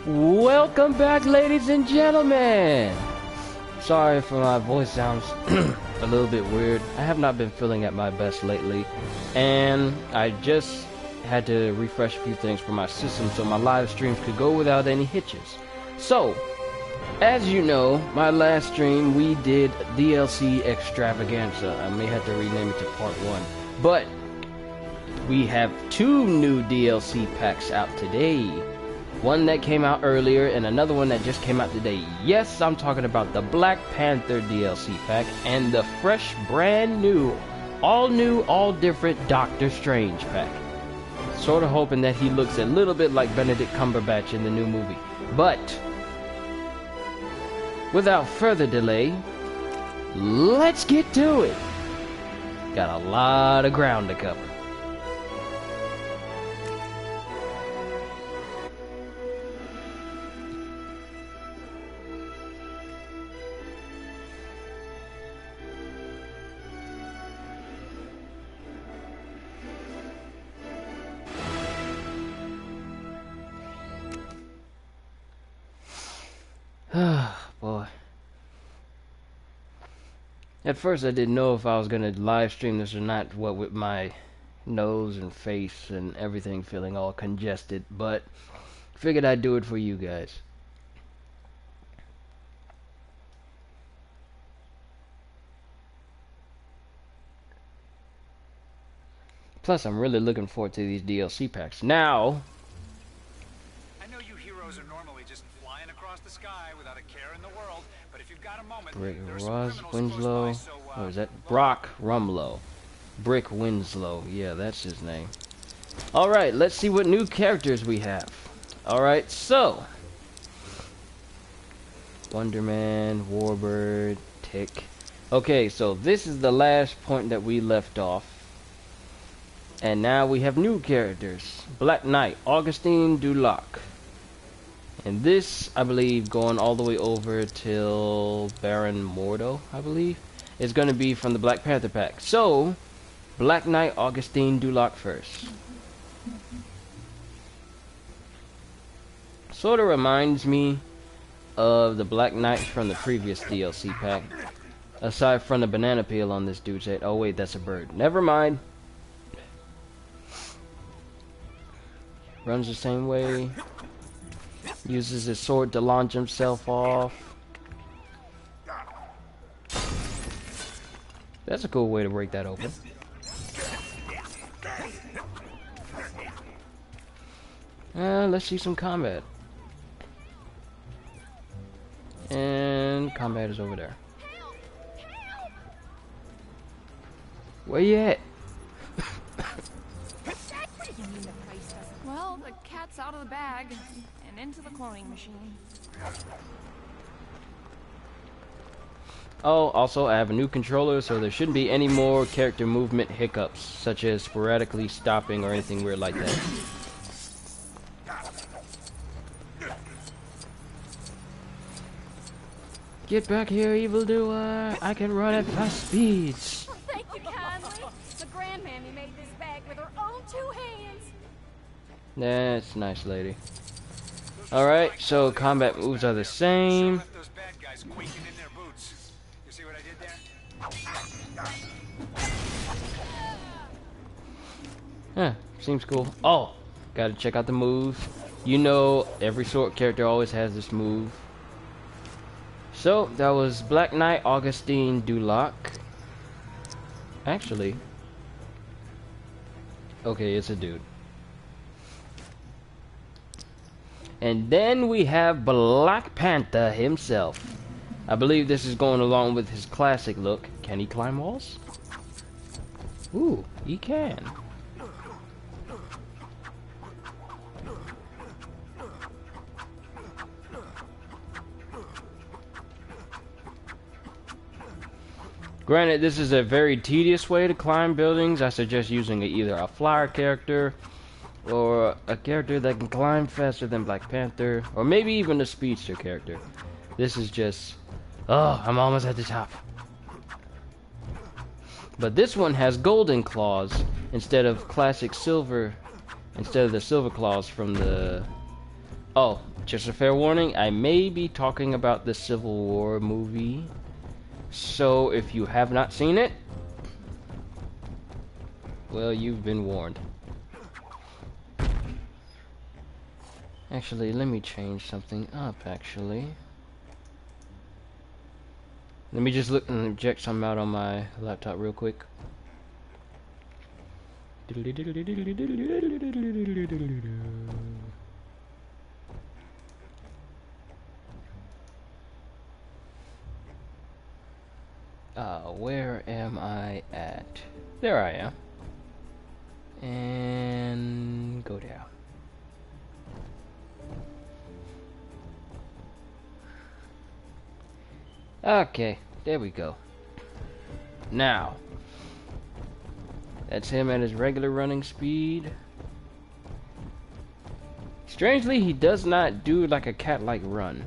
Welcome back, ladies and gentlemen. Sorry if my voice sounds a little bit weird. I have not been feeling at my best lately, and I just had to refresh a few things for my system so my live streams could go without any hitches. So, as you know, my last stream we did DLC Extravaganza. I may have to rename it to Part 1, but we have 2 new DLC packs out today. One that came out earlier and another one that just came out today. Yes, I'm talking about the Black Panther DLC pack and the fresh, brand new, all different Doctor Strange pack. Sort of hoping that he looks a little bit like Benedict Cumberbatch in the new movie. But without further delay, let's get to it. Got a lot of ground to cover. Boy. At first I didn't know if I was gonna live stream this or not, what with my nose and face and everything feeling all congested, but figured I'd do it for you guys. Plus I'm really looking forward to these DLC packs. Now, the sky without a care in the world, but if you've got a moment, Brick Winslow. Or is that Brock Rumlow? Brick Winslow. Yeah, that's his name. Alright, let's see what new characters we have. Alright, so Wonder Man, Warbird, Tick. Okay, so this is the last point that we left off. And now we have new characters. Black Knight, Augustine Duloc. And this, I believe, going all the way over till Baron Mordo, I believe, is going to be from the Black Panther pack. So, Black Knight Augustine Duloc first. Sort of reminds me of the Black Knights from the previous DLC pack. Aside from the banana peel on this dude's head. Oh wait, that's a bird. Never mind. Runs the same way. Uses his sword to launch himself off. That's a cool way to break that open. Let's see some combat. And combat is over there. Where you at? Well, the cat's out of the bag and into the cloning machine. Oh, also I have a new controller, so there shouldn't be any more character movement hiccups, such as sporadically stopping or anything weird like that. Get back here, evildoer! I can run at fast speeds! Thank you kindly. The grandmammy made this bag with her own 2 hands. That's nice, lady. Alright, so combat moves are the same. Huh, seems cool. Oh, gotta check out the moves. You know, every sword character always has this move. So, that was Black Knight Augustine Duloc. Actually, okay, it's a dude. And then we have Black Panther himself. I believe this is going along with his classic look. Can he climb walls? Ooh, he can. Granted, this is a very tedious way to climb buildings. I suggest using either a flyer character or a character that can climb faster than Black Panther, or maybe even a speedster character. This is just, oh, I'm almost at the top. But this one has golden claws instead of classic silver, instead of the silver claws from the Oh, just a fair warning, I may be talking about the Civil War movie. So if you have not seen it, well, you've been warned. Actually, let me change something up, actually. Let me just look and check something out on my laptop real quick. Where am I at? There I am. And go down. Okay, there we go. Now, that's him at his regular running speed. Strangely, he does not do like a cat-like run.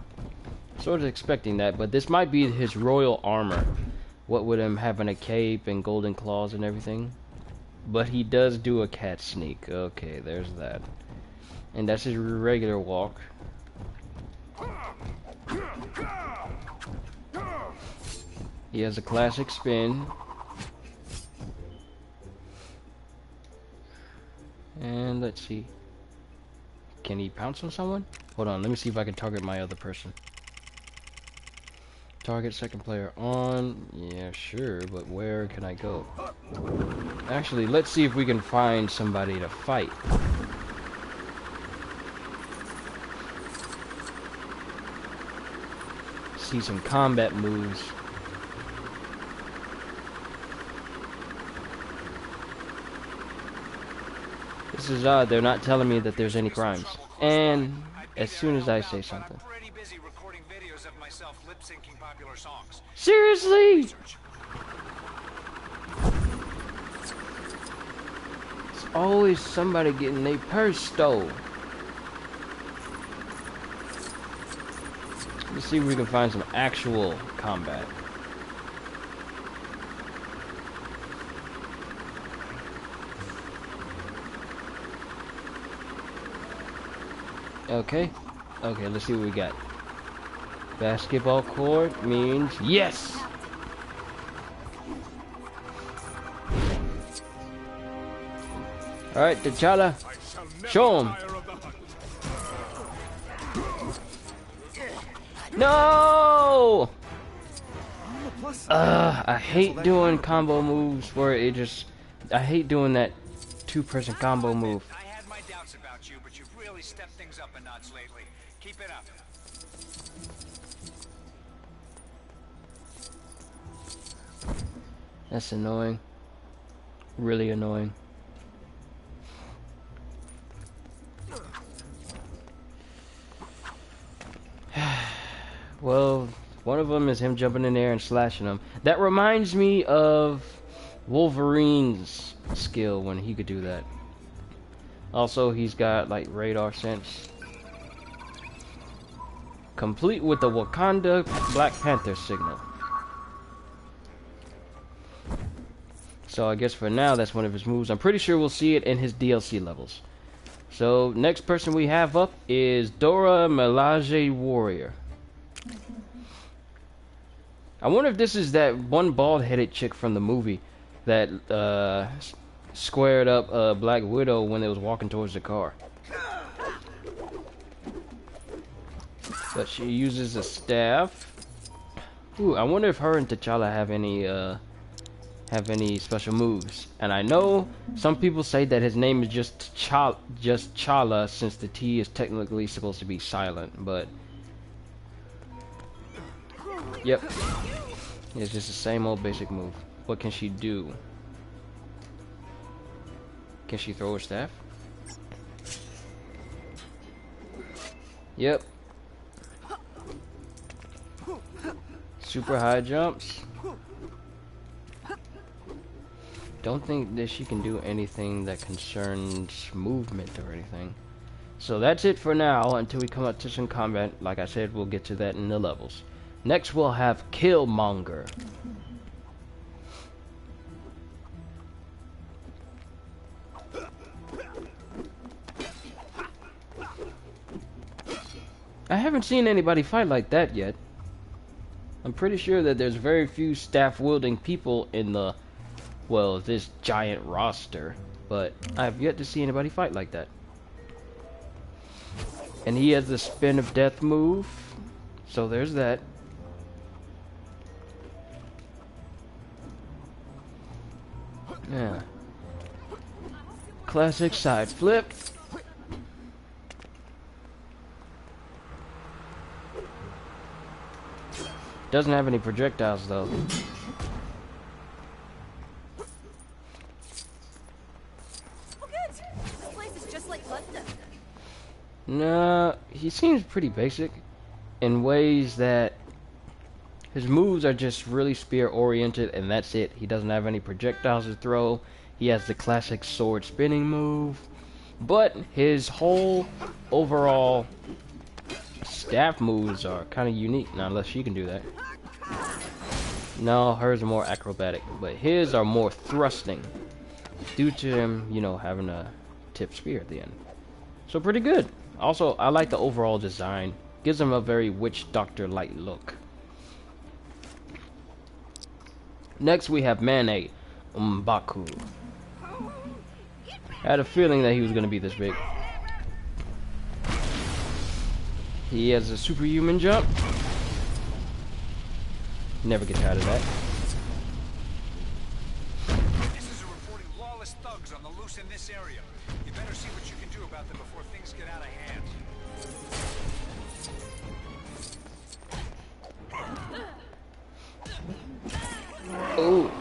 Sort of expecting that, but this might be his royal armor. What with him having a cape and golden claws and everything. But he does do a cat sneak. Okay, there's that. And that's his regular walk. He has a classic spin. And let's see. Can he pounce on someone? Hold on, let me see if I can target my other person. Target second player on. Yeah, sure, but where can I go? Actually, let's see if we can find somebody to fight. See some combat moves. This is odd, they're not telling me that there's any crimes. And as soon as I say something. Seriously? It's always somebody getting their purse stole. Let's see if we can find some actual combat. Okay, let's see what we got. Basketball court means yes! Alright, T'Challa, show him! No! I hate doing combo moves where it just... I hate doing that two-person combo move. I had my doubts about you, but you've really stepped things up a notch lately. Keep it up. That's annoying. Really annoying. Well, one of them is him jumping in there and slashing them. That reminds me of Wolverine's skill when he could do that. Also, he's got like radar sense. Complete with the Wakanda Black Panther signal. So I guess for now that's one of his moves. I'm pretty sure we'll see it in his DLC levels. So next person we have up is Dora Milaje Warrior. I wonder if this is that one bald-headed chick from the movie that squared up Black Widow when they was walking towards the car. But she uses a staff. Ooh, I wonder if her and T'Challa have any special moves. And I know some people say that his name is just T'Challa since the T is technically supposed to be silent, but yep. It's just the same old basic move. What can she do? Can she throw her staff? Yep. Super high jumps. Don't think that she can do anything that concerns movement or anything. So that's it for now until we come up to some combat. Like I said, we'll get to that in the levels. Next we'll have Killmonger. I haven't seen anybody fight like that yet. I'm pretty sure that there's very few staff-wielding people in the, well, this giant roster, but I've yet to see anybody fight like that. And he has the spin of death move, so there's that. Yeah. Classic side flip. Doesn't have any projectiles though. Oh, good. This place is just like London. Nah, he seems pretty basic in ways that his moves are just really spear oriented and that's it. He doesn't have any projectiles to throw. He has the classic sword spinning move, but his whole overall staff moves are kind of unique. Now, unless she can do that. No, hers are more acrobatic, but his are more thrusting due to him, you know, having a tip spear at the end. So pretty good. Also, I like the overall design. Gives him a very witch doctor-like look. Next, we have Mane M'Baku. I had a feeling that he was going to be this big. He has a superhuman jump. Never get tired of that. Witnesses are reporting lawless thugs on the loose in this area. You better see what you can do about them before things get out of hand. Oh.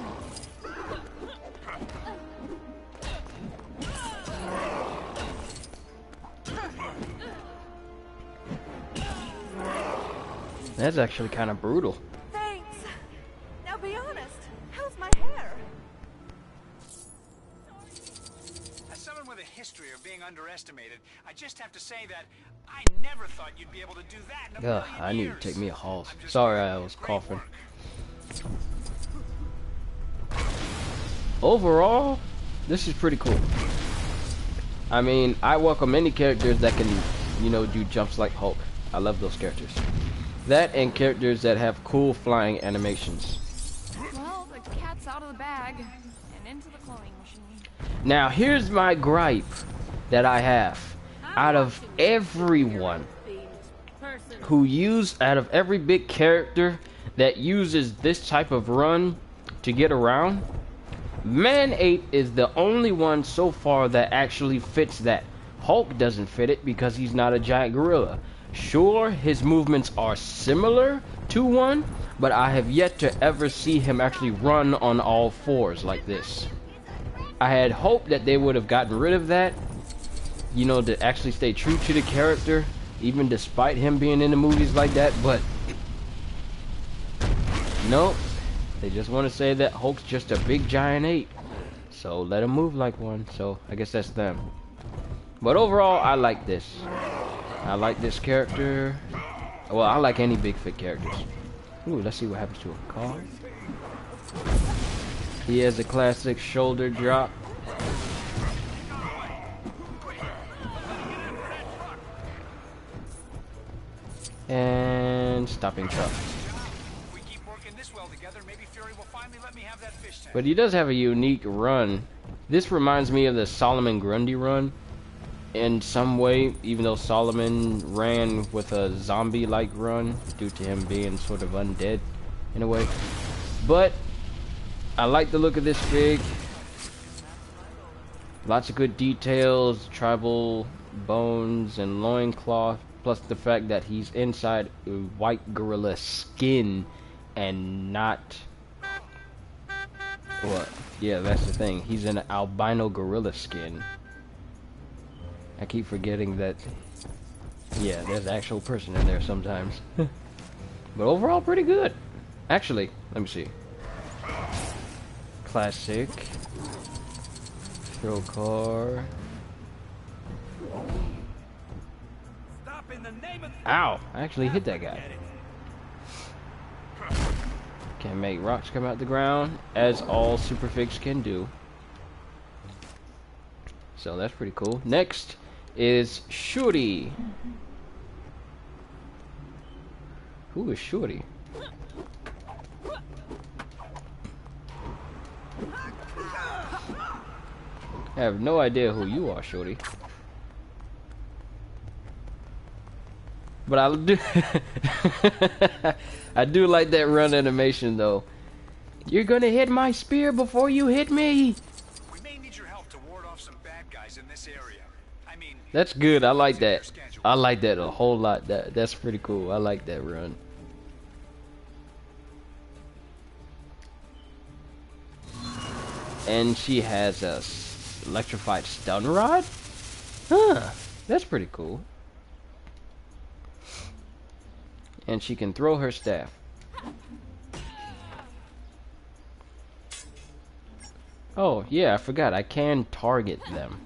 That's actually kind of brutal. Thanks. Now be honest. How's my hair? As someone with a history of being underestimated, I just have to say that I never thought you'd be able to do that in a Ugh, million I need years. to take me a Halls. I'm just Sorry, glad I you was did great coughing. work. Overall, this is pretty cool. I mean, I welcome any characters that can, you know, do jumps like Hulk. I love those characters. That and characters that have cool flying animations. Well, the cat's out of the bag and into the cloning machine. Now, here's my gripe that I have. Out of everyone out of every big character that uses this type of run to get around, Man-8 is the only one so far that actually fits that. Hulk doesn't fit it because he's not a giant gorilla. Sure, his movements are similar to one, but I have yet to ever see him actually run on all fours like this. I had hoped that they would have gotten rid of that, you know, to actually stay true to the character, even despite him being in the movies like that, but nope. They just want to say that Hulk's just a big giant ape. So let him move like one. So I guess that's them. But overall, I like this. I like this character. Well, I like any big fit characters. Ooh, let's see what happens to a car. He has a classic shoulder drop. And stopping truck. We keep working this well together, maybe Fury will finally let me have that fish tank. But he does have a unique run. This reminds me of the Solomon Grundy run in some way, even though Solomon ran with a zombie-like run due to him being sort of undead in a way. But I like the look of this fig. Lots of good details, tribal bones and loincloth, plus the fact that he's inside a white gorilla skin and not... What? Yeah, that's the thing. He's in an albino gorilla skin. I keep forgetting that... Yeah, there's an actual person in there sometimes. But overall, pretty good. Actually, let me see. Classic. Throw car. Ow! I actually hit that guy. Can make rocks come out the ground, as all super figs can do. So that's pretty cool. Next is Shuri. Who is Shorty? I have no idea who you are, Shorty. But I do I do like that run animation though. You're gonna hit my spear before you hit me. We may need your help to ward off some bad guys in this area. I mean, That's good. I like that. I like that a whole lot. That's pretty cool. I like that run. And she has a electrified stun rod? Huh. That's pretty cool. And she can throw her staff. Oh, yeah, I forgot. I can target them.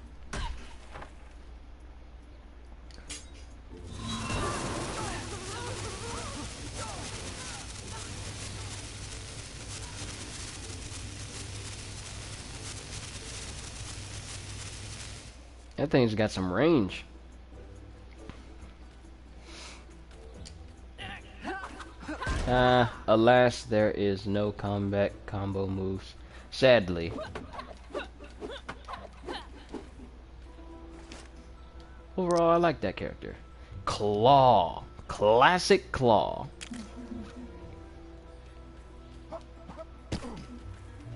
That thing's got some range. Alas, there is no combat combo moves. Sadly. Overall, I like that character. Claw. Classic Claw.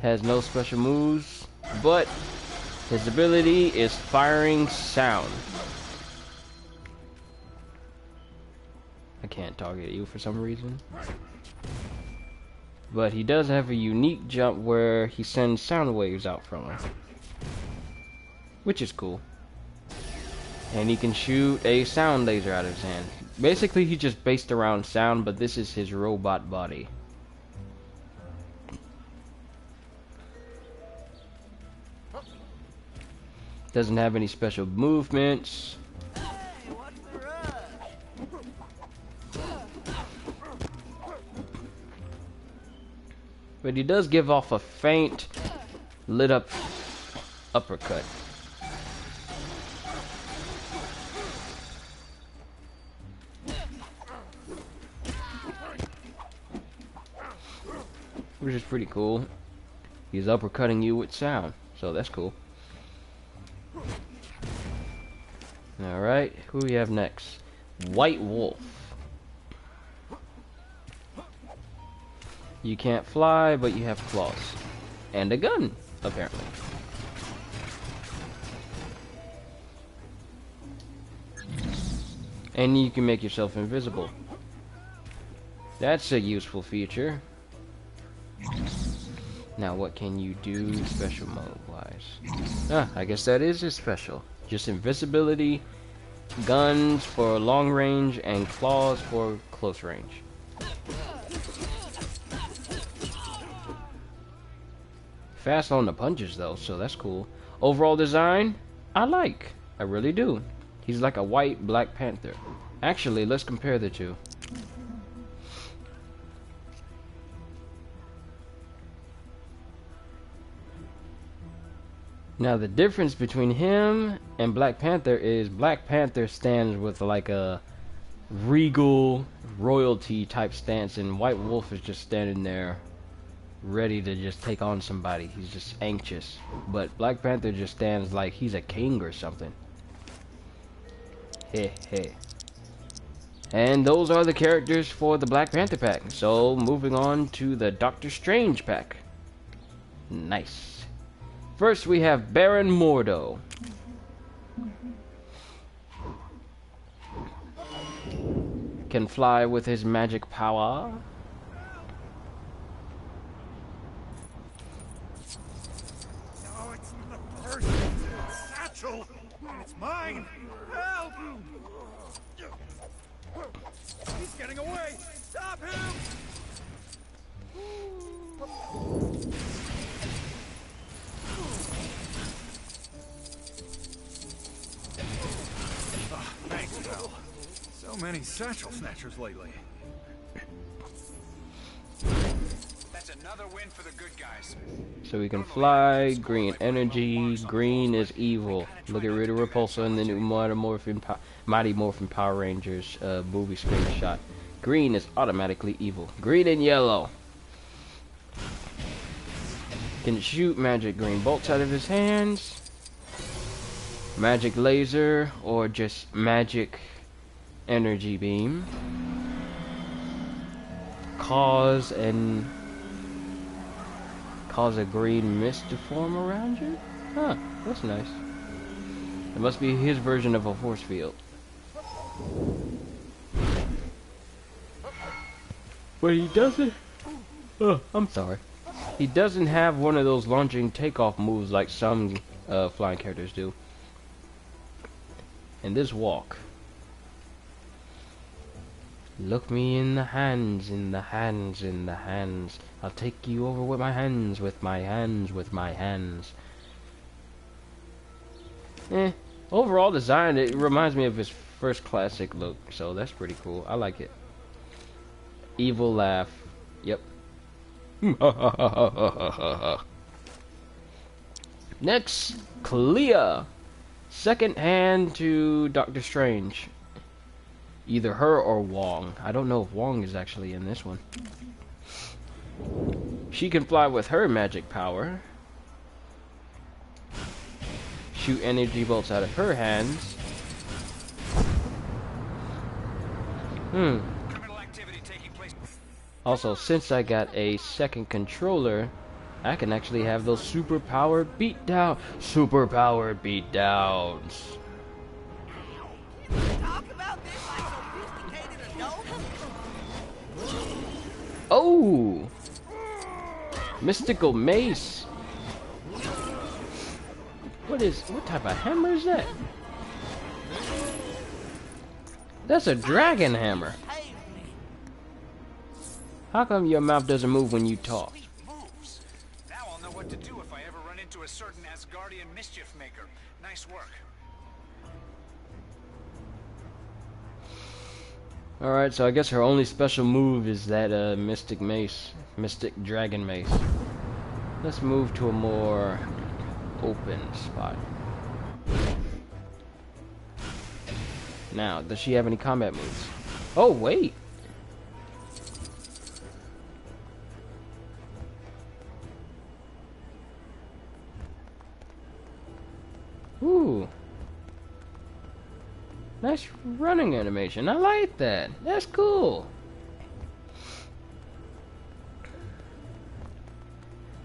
Has no special moves, but his ability is firing sound. I can't target you for some reason. But he does have a unique jump where he sends sound waves out from him, which is cool. And he can shoot a sound laser out of his hand. Basically, he's just based around sound, but this is his robot body. Doesn't have any special movements. But he does give off a faint, lit up uppercut. Which is pretty cool. He's uppercutting you with sound, so that's cool. Alright, who do we have next? White Wolf. You can't fly, but you have claws. And a gun, apparently. And you can make yourself invisible. That's a useful feature. Now what can you do special mode wise? I guess that is his special. Just invisibility, guns for long range, and claws for close range. Fast on the punches though, so that's cool. Overall design, I like. I really do. He's like a white Black Panther. Actually, let's compare the two. Now the difference between him and Black Panther is Black Panther stands with like a regal royalty type stance, and White Wolf is just standing there ready to just take on somebody. He's just anxious. But Black Panther just stands like he's a king or something. Heh heh. And those are the characters for the Black Panther pack. So moving on to the Doctor Strange pack. Nice. First we have Baron Mordo. Can fly with his magic power. No, it's the person. It's Satchel. It's mine. Help! He's getting away. Stop him! Thanks, pal. So many satchel snatchers lately. That's another win for the good guys. So we can fly, green energy, green is evil. Look at Rita Repulsa in the new Mighty Morphin Power Rangers movie screenshot. Green is automatically evil. Green and yellow. Can shoot magic green bolts out of his hands. Magic laser or just magic energy beam. Cause a green mist to form around you? Huh, that's nice. It must be his version of a force field. But he doesn't... Oh, I'm sorry. He doesn't have one of those launching takeoff moves like some flying characters do. And this walk. Look me in the hands, in the hands, in the hands. I'll take you over with my hands, with my hands, with my hands. Overall design, it reminds me of his first classic look, so that's pretty cool. I like it. Evil laugh. Yep. Next, Clea. Second hand to Doctor Strange. Either her or Wong. I don't know if Wong is actually in this one. She can fly with her magic power. Shoot energy bolts out of her hands. Also, since I got a second controller, I can actually have those super-powered beatdowns. Super-powered beatdowns. Talk about this like sophisticated adults. Oh! Mystical mace. What type of hammer is that? That's a dragon hammer. How come your mouth doesn't move when you talk? Moves. Now I'll know what to do if I ever run into a certain Asgardian mischief maker. Nice work. Alright, so I guess her only special move is that mystic mace. Mystic dragon mace. Let's move to a more open spot. Now, does she have any combat moves? Oh, wait! Ooh. Nice running animation. I like that. That's cool.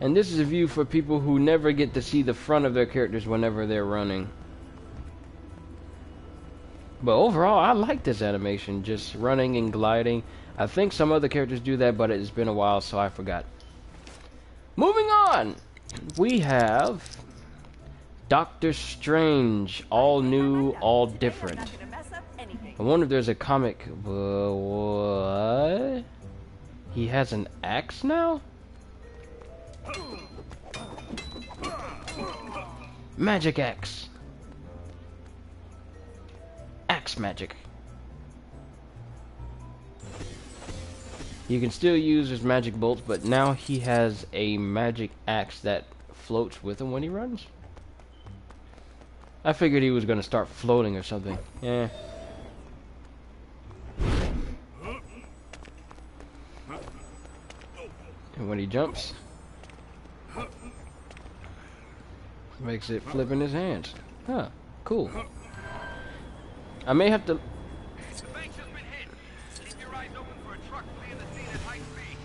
And this is a view for people who never get to see the front of their characters whenever they're running. But overall, I like this animation. Just running and gliding. I think some other characters do that, but it's been a while, so I forgot. Moving on! We have Doctor Strange, all new, all different. I wonder if there's a comic. What? He has an axe now? Magic axe. Axe magic. You can still use his magic bolts, but now he has a magic axe that floats with him when he runs. I figured he was gonna start floating or something. Yeah. And when he jumps, makes it flip in his hands. Huh. Cool. I may have to... The bank has been hit. Keep your eyes open for a truck fleeing the scene at high speed.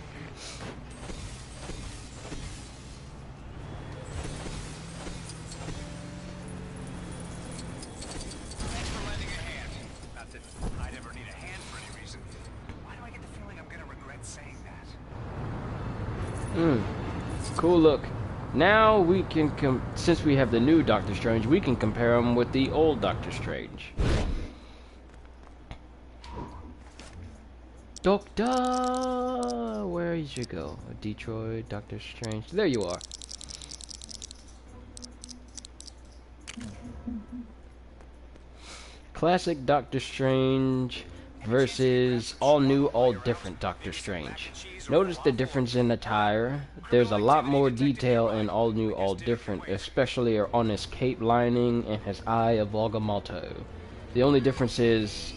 Thanks for lending a hand. Not that I'd ever need a hand for any reason. Why do I get the feeling I'm gonna regret saying that? Cool look. Now we can, since we have the new Doctor Strange, we can compare him with the old Doctor Strange. Doctor, where did you go? Detroit, Doctor Strange. There you are. Classic Doctor Strange versus all new, all different Doctor Strange. Notice the difference in attire. There's a lot more detail in all new, all different, especially on his cape lining and his eye of Agamotto. The only difference is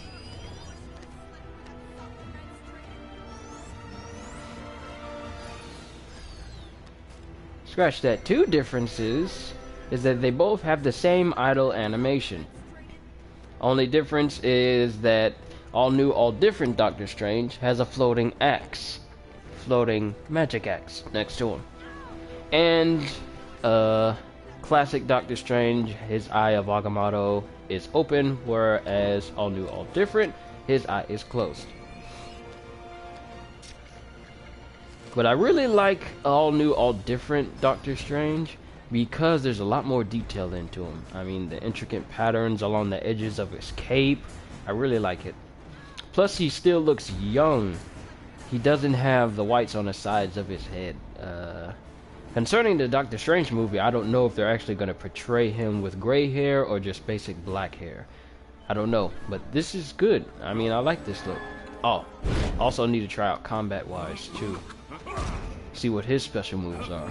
Scratch that. Two differences is that they both have the same idle animation. Only difference is that all new, all different Doctor Strange has a floating axe. Floating magic axe next to him. And, classic Doctor Strange, his Eye of Agamotto is open, whereas all new, all different, his eye is closed. But I really like all new, all different Doctor Strange because there's a lot more detail into him. I mean, the intricate patterns along the edges of his cape, I really like it. Plus, he still looks young. He doesn't have the whites on the sides of his head. Concerning the Doctor Strange movie, I don't know if they're actually going to portray him with gray hair or just basic black hair. I don't know, but this is good. I mean, I like this look. Oh, also need to try out combat-wise, too. See what his special moves are.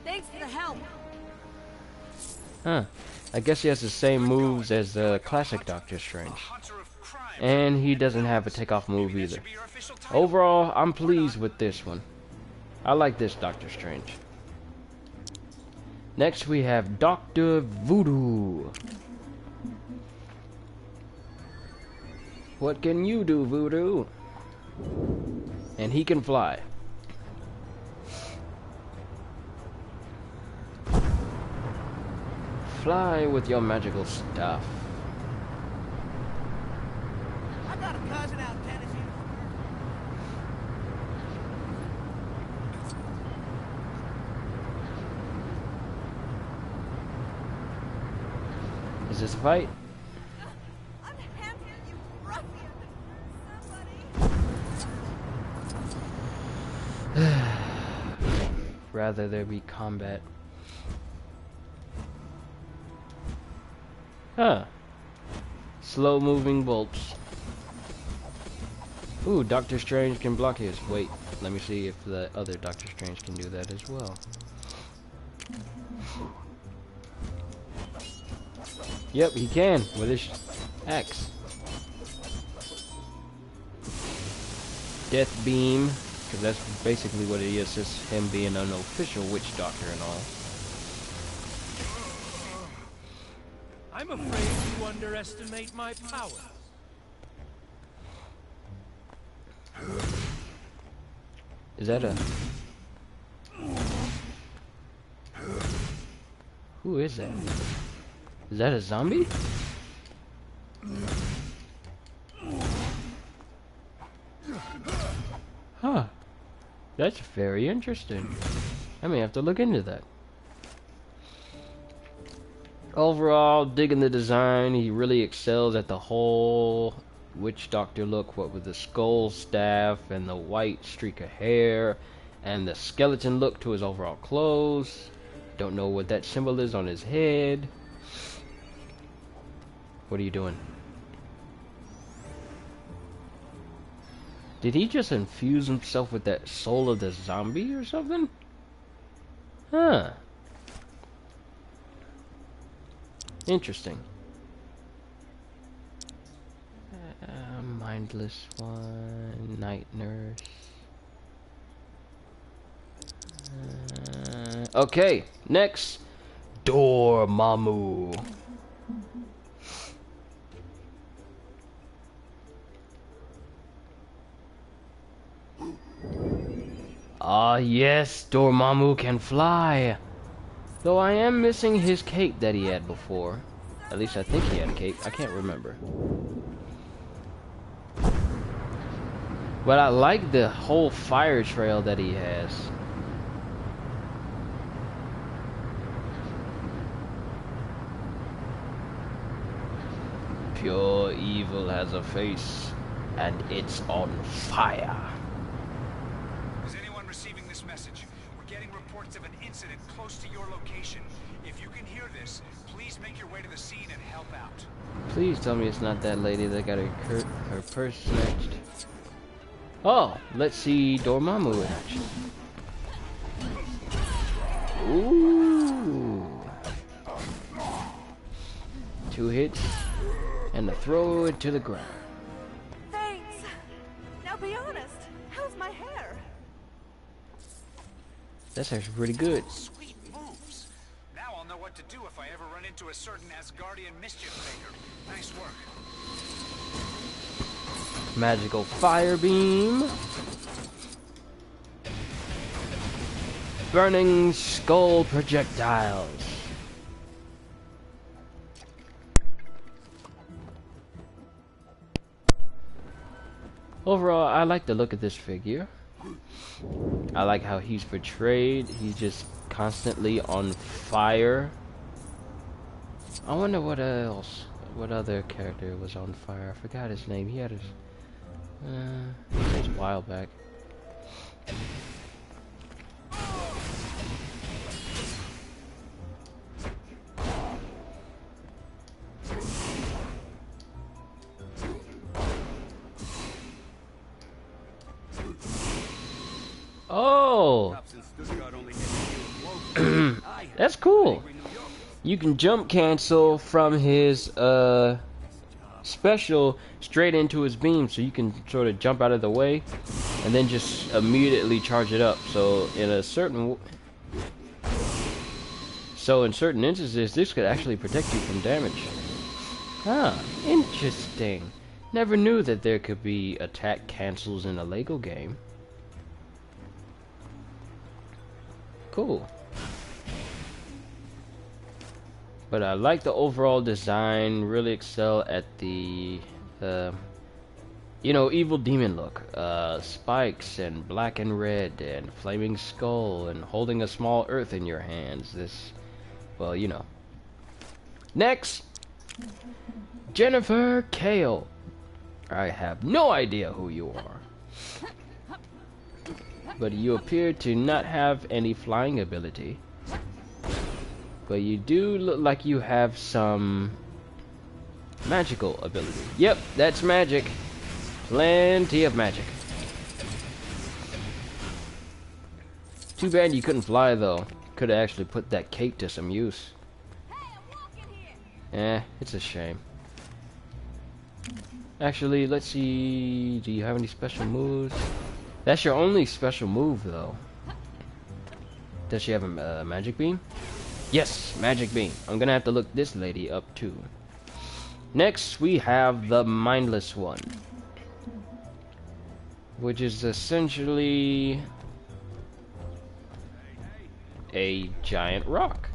Thanks for the help. Huh. I guess he has the same moves as the classic Doctor Strange. And he doesn't have a takeoff move either. Overall, I'm pleased with this one. I like this Doctor Strange. Next we have Dr. Voodoo. What can you do, Voodoo? And he can fly. Fly with your magical stuff. I got a cousin out in Tennessee. Is this a fight? Unhand you ruffian! Somebody! Rather there be combat. Huh. Slow moving bolts. Ooh, Doctor Strange can block his. Wait, let me see if the other Doctor Strange can do that as well. Yep, he can with his axe. Death beam, because that's basically what it is, just him being an official witch doctor and all. I'm afraid you underestimate my power. Is that a... Who is that? Is that a zombie? Huh. That's very interesting. I may have to look into that. Overall, digging the design. He really excels at the whole witch doctor look, what with the skull staff and the white streak of hair and the skeleton look to his overall clothes. Don't know what that symbol is on his head. What are you doing? Did he just infuse himself with that soul of the zombie or something? Huh. Interesting. Mindless one, night nurse. Okay, next, Dormammu. Ah yes, Dormammu can fly. Though I am missing his cape that he had before. At least I think he had a cape. I can't remember. But I like the whole fire trail that he has. Pure evil has a face, and it's on fire. Is anyone receiving this message? We're getting reports of an incident close to your location. If you can hear this, please make your way to the scene and help out. Please tell me it's not that lady that got her purse snatched. Oh, let's see Dormammu in action. Ooh. 2 hits, and to throw it to the ground. Thanks. Now be honest, how's my hair? That's actually pretty good. Sweet moves. Now I'll know what to do if I ever run into a certain Asgardian mischief maker. Nice work. Magical fire beam. Burning skull projectiles. Overall, I like the look of this figure. I like how he's portrayed. He's just constantly on fire. I wonder what else, what other character was on fire. I forgot his name. He had his, it was a while back. Oh, that's cool. You can jump cancel from his special straight into his beam, so you can sort of jump out of the way and then just immediately charge it up. So in certain instances, this could actually protect you from damage. Ah, interesting. Never knew that there could be attack cancels in a Lego game. Cool. But I like the overall design. Really excel at the you know, evil demon look. Spikes and black and red and flaming skull and holding a small earth in your hands. This, well, you know. Next, Jennifer Kale. I have no idea who you are, but you appear to not have any flying ability. But you do look like you have some magical ability. Yep, that's magic. Plenty of magic. Too bad you couldn't fly though. Could have actually put that cape to some use. It's a shame. Actually, let's see. Do you have any special moves? That's your only special move though. Does she have a magic beam? Yes, magic beam. I'm gonna have to look this lady up too. Next, we have the mindless one, which is essentially a giant rock.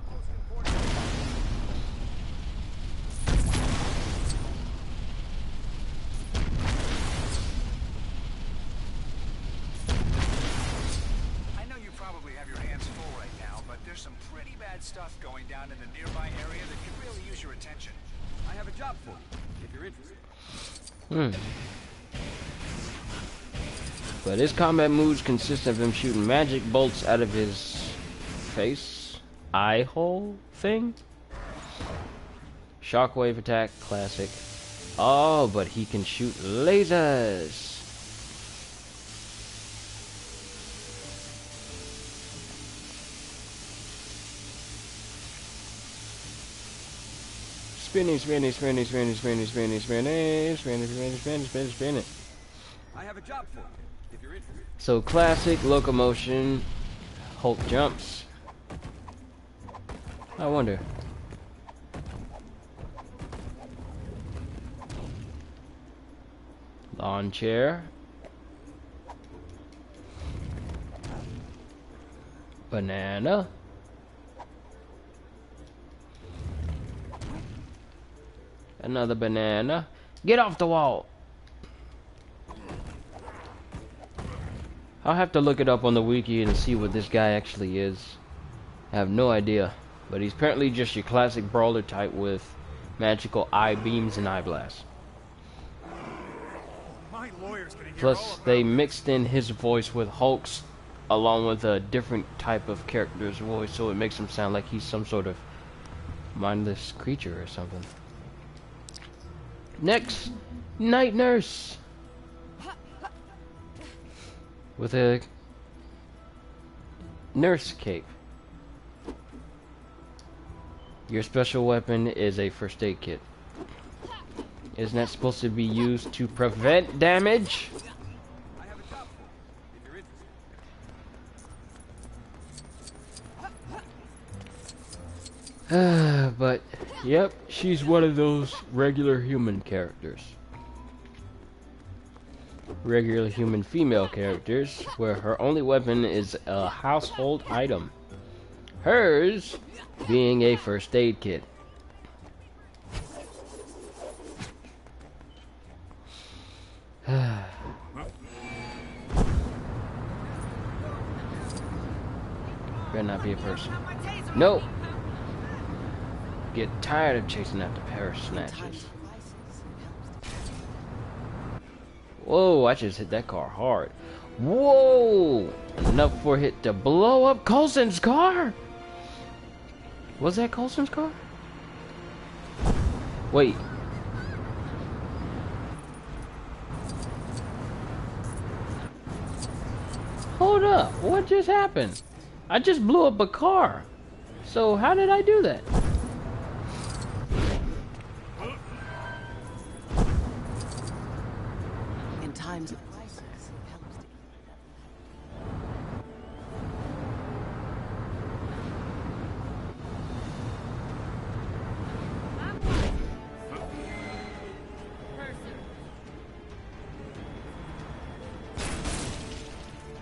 Stuff going down in the nearby area that could really use your attention. I have a job for you, if you're interested. But his combat moves consist of him shooting magic bolts out of his face, eye hole thing. Shockwave attack, classic. Oh, but he can shoot lasers. Spinning, spinning, spinning, spinning, spinning, spinning, spinning, spinning, spinning, spinning, spinning, spinning. I have a job for you, if you're interested. So classic locomotion, Hulk jumps. I wonder. Lawn chair. Banana. Another banana. Get off the wall. I'll have to look it up on the wiki and see what this guy actually is. I have no idea. But he's apparently just your classic brawler type with magical eye beams and eye blasts. My lawyer's gonna hear Plus, all about they mixed in his voice with Hulk's along with a different type of character's voice, so it makes him sound like he's some sort of mindless creature or something. Next, Night Nurse. With a nurse cape. Your special weapon is a first aid kit. Isn't that supposed to be used to prevent damage? I have a job for you, if you're interested. But, yep, she's one of those regular human characters. Regular human female characters, where her only weapon is a household item. Hers being a first aid kit. Better not be a person. No! Get tired of chasing after Paris snatches. Whoa, I just hit that car hard. Whoa! Enough for it to blow up Coulson's car? Was that Coulson's car? Wait. Hold up, what just happened? I just blew up a car. So how did I do that? In times of crisis, it helps to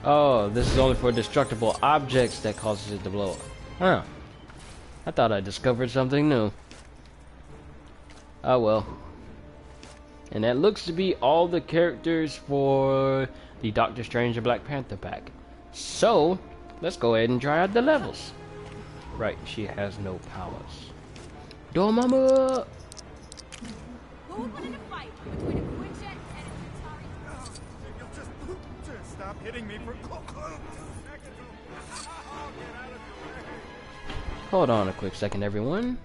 Oh, this is only for destructible objects that causes it to blow up. Huh. I thought I discovered something new. Oh well. And that looks to be all the characters for the Doctor Strange and Black Panther pack. So, let's go ahead and try out the levels. Right, she has no powers. Dormammu! Who would win in a fight between a Quinjet and a Chitauri? You'll just stop hitting me for 2 seconds. Get out of your way. Hold on a quick second, everyone.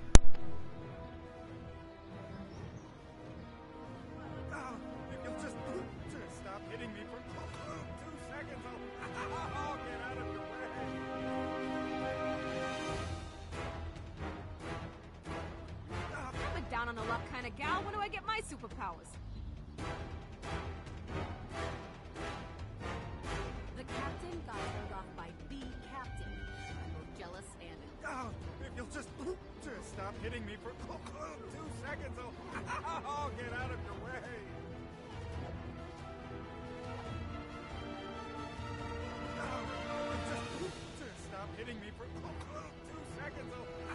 If you'll just stop hitting me for 2 seconds, I'll get out of your way. I'm a down on the luck kind of gal. When do I get my superpowers? The captain got told off by the captain. I'm both jealous and... If you'll just stop hitting me for 2 seconds, I'll get out of your way. Just stop hitting me for 2 seconds,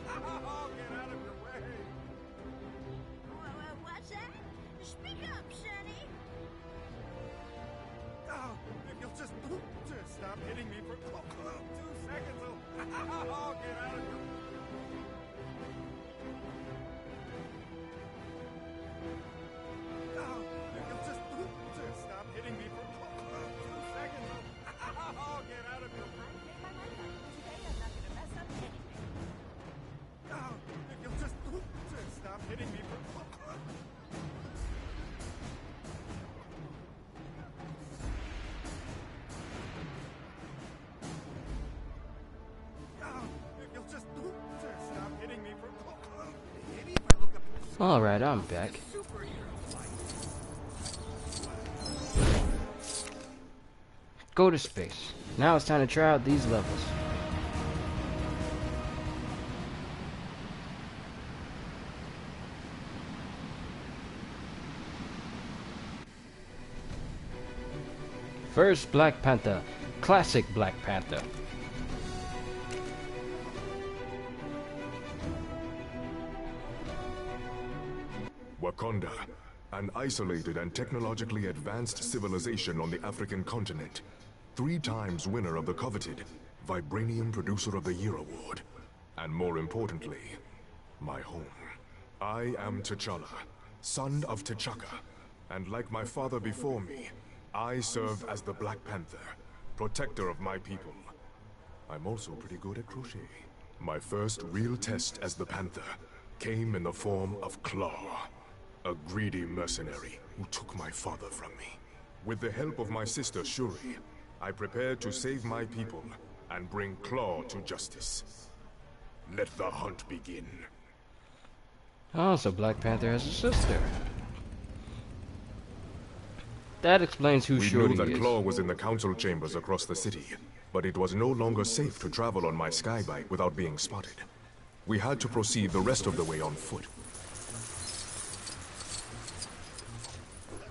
I'll get out of your way. What's that? Speak up, Sonny. If you'll just stop hitting me for 2 seconds, I'll get out of your way. If you'll just stop hitting me for 2 seconds, I'll get out of your way. If you'll just stop hitting me for if you'll just stop hitting me for maybe if I look up in the Alright, I'm back. Go to space. Now it's time to try out these levels. First, Black Panther. Classic Black Panther. Wakanda, an isolated and technologically advanced civilization on the African continent. 3 times winner of the coveted Vibranium Producer of the Year award. And more importantly, my home. I am T'Challa, son of T'Chaka, and like my father before me, I serve as the Black Panther, protector of my people. I'm also pretty good at crochet. My first real test as the Panther came in the form of Claw, a greedy mercenary who took my father from me. With the help of my sister Shuri, I prepared to save my people and bring Claw to justice. Let the hunt begin. Oh, so Black Panther has a sister. That explains who We Shorty knew that is. Claw was in the council chambers across the city, but it was no longer safe to travel on my skybike without being spotted. We had to proceed the rest of the way on foot.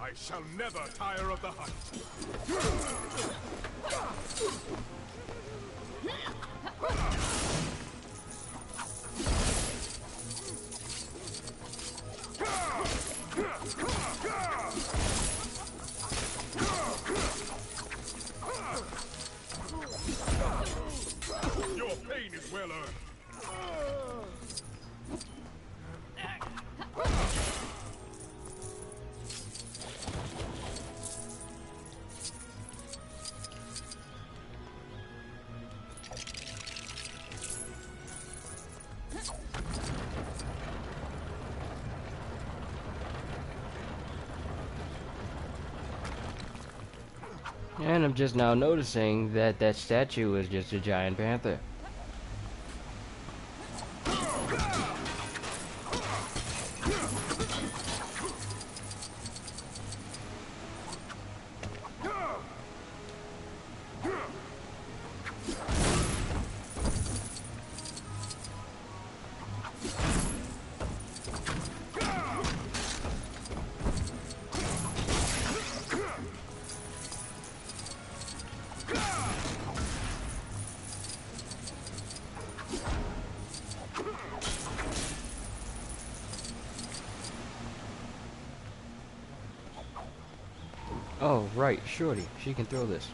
I shall never tire of the hunt. Your pain is well earned. And I'm just now noticing that that statue is just a giant panther. Oh, right, Shorty. She can throw this.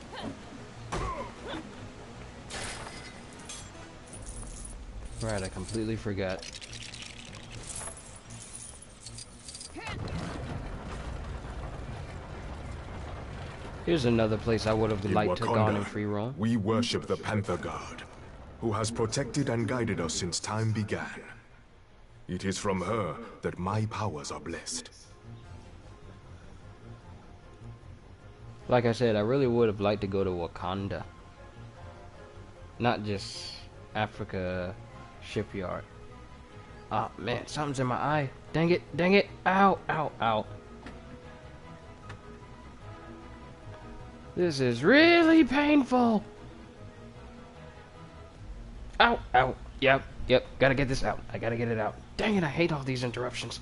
Right, I completely forgot. Here's another place I would have liked to gone in free roam. We worship the Panther God, who has protected and guided us since time began. It is from her that my powers are blessed. Like I said, I really would have liked to go to Wakanda. Not just Africa shipyard. Ah, man, something's in my eye. Dang it, dang it. Ow, ow, ow. This is really painful. Ow, ow. Yep, gotta get this out. I gotta get it out. Dang it, I hate all these interruptions.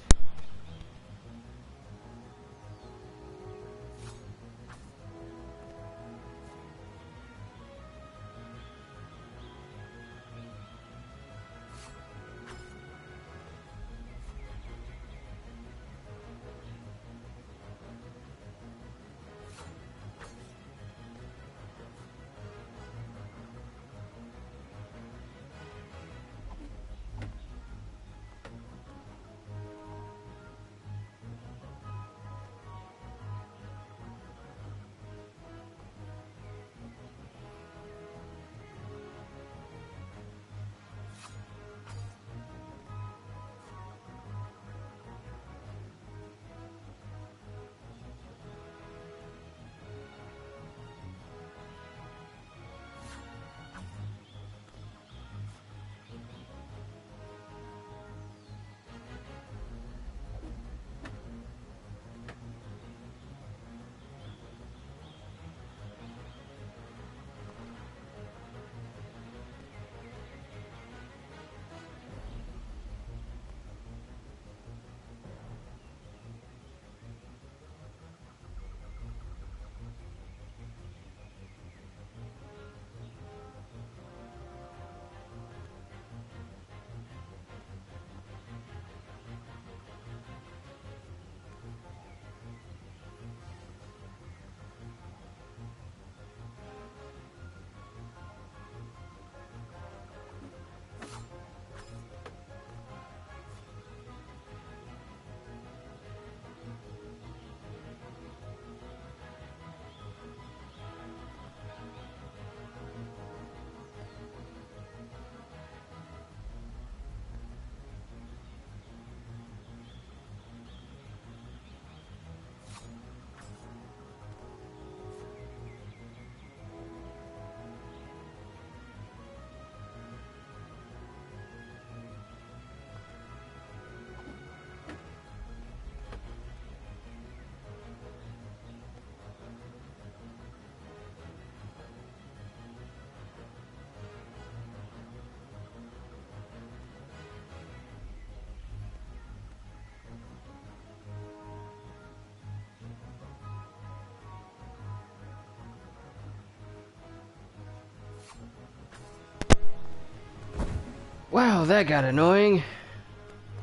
Wow, that got annoying.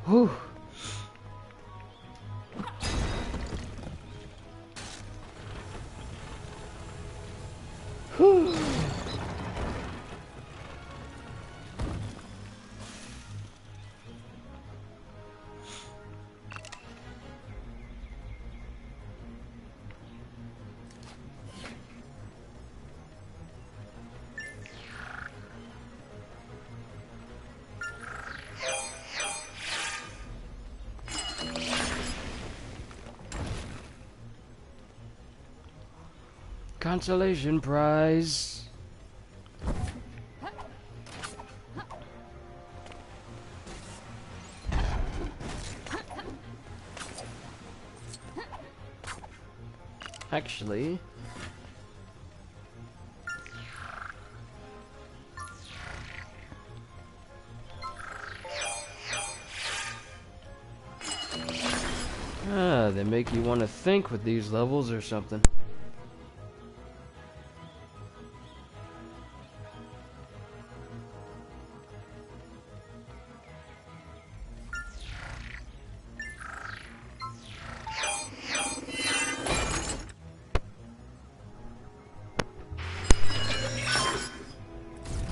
Whew. Whew. Consolation prize. Actually, they make you want to think with these levels or something.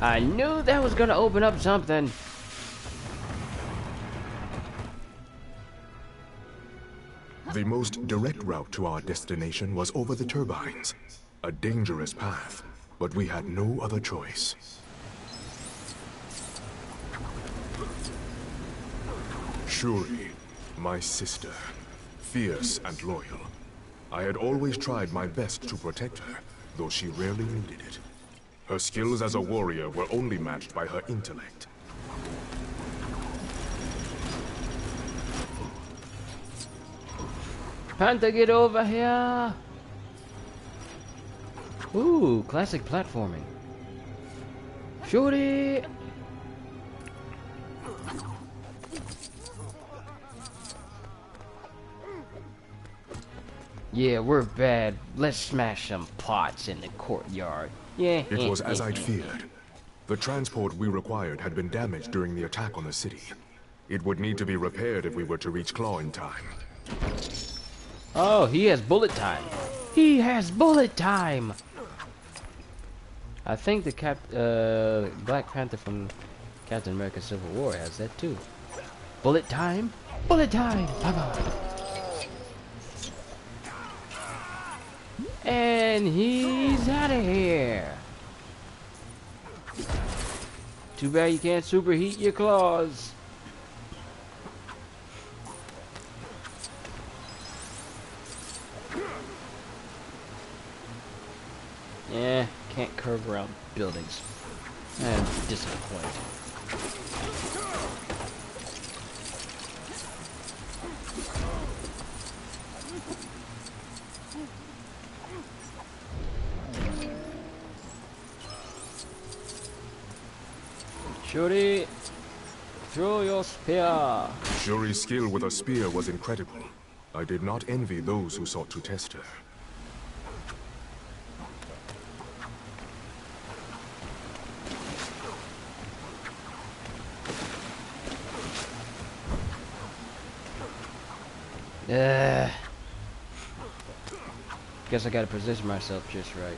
I knew that was gonna open up something. The most direct route to our destination was over the turbines. A dangerous path, but we had no other choice. Shuri, my sister, fierce and loyal. I had always tried my best to protect her, though she rarely needed it. Her skills as a warrior were only matched by her intellect. Panther, get over here! Ooh, classic platforming. Shuri! Yeah, we're bad. Let's smash some pots in the courtyard. Yeah. It was as I'd feared. The transport we required had been damaged during the attack on the city. It would need to be repaired if we were to reach Claw in time. Oh, he has bullet time. He has bullet time! I think the Black Panther from Captain America Civil War has that too. Bullet time? Bullet time! Bye-bye. And he's out of here. Too bad you can't superheat your claws. Yeah, can't curve around buildings. I'm disappointed. Shuri, throw your spear. Shuri's skill with a spear was incredible. I did not envy those who sought to test her. Guess I gotta position myself just right.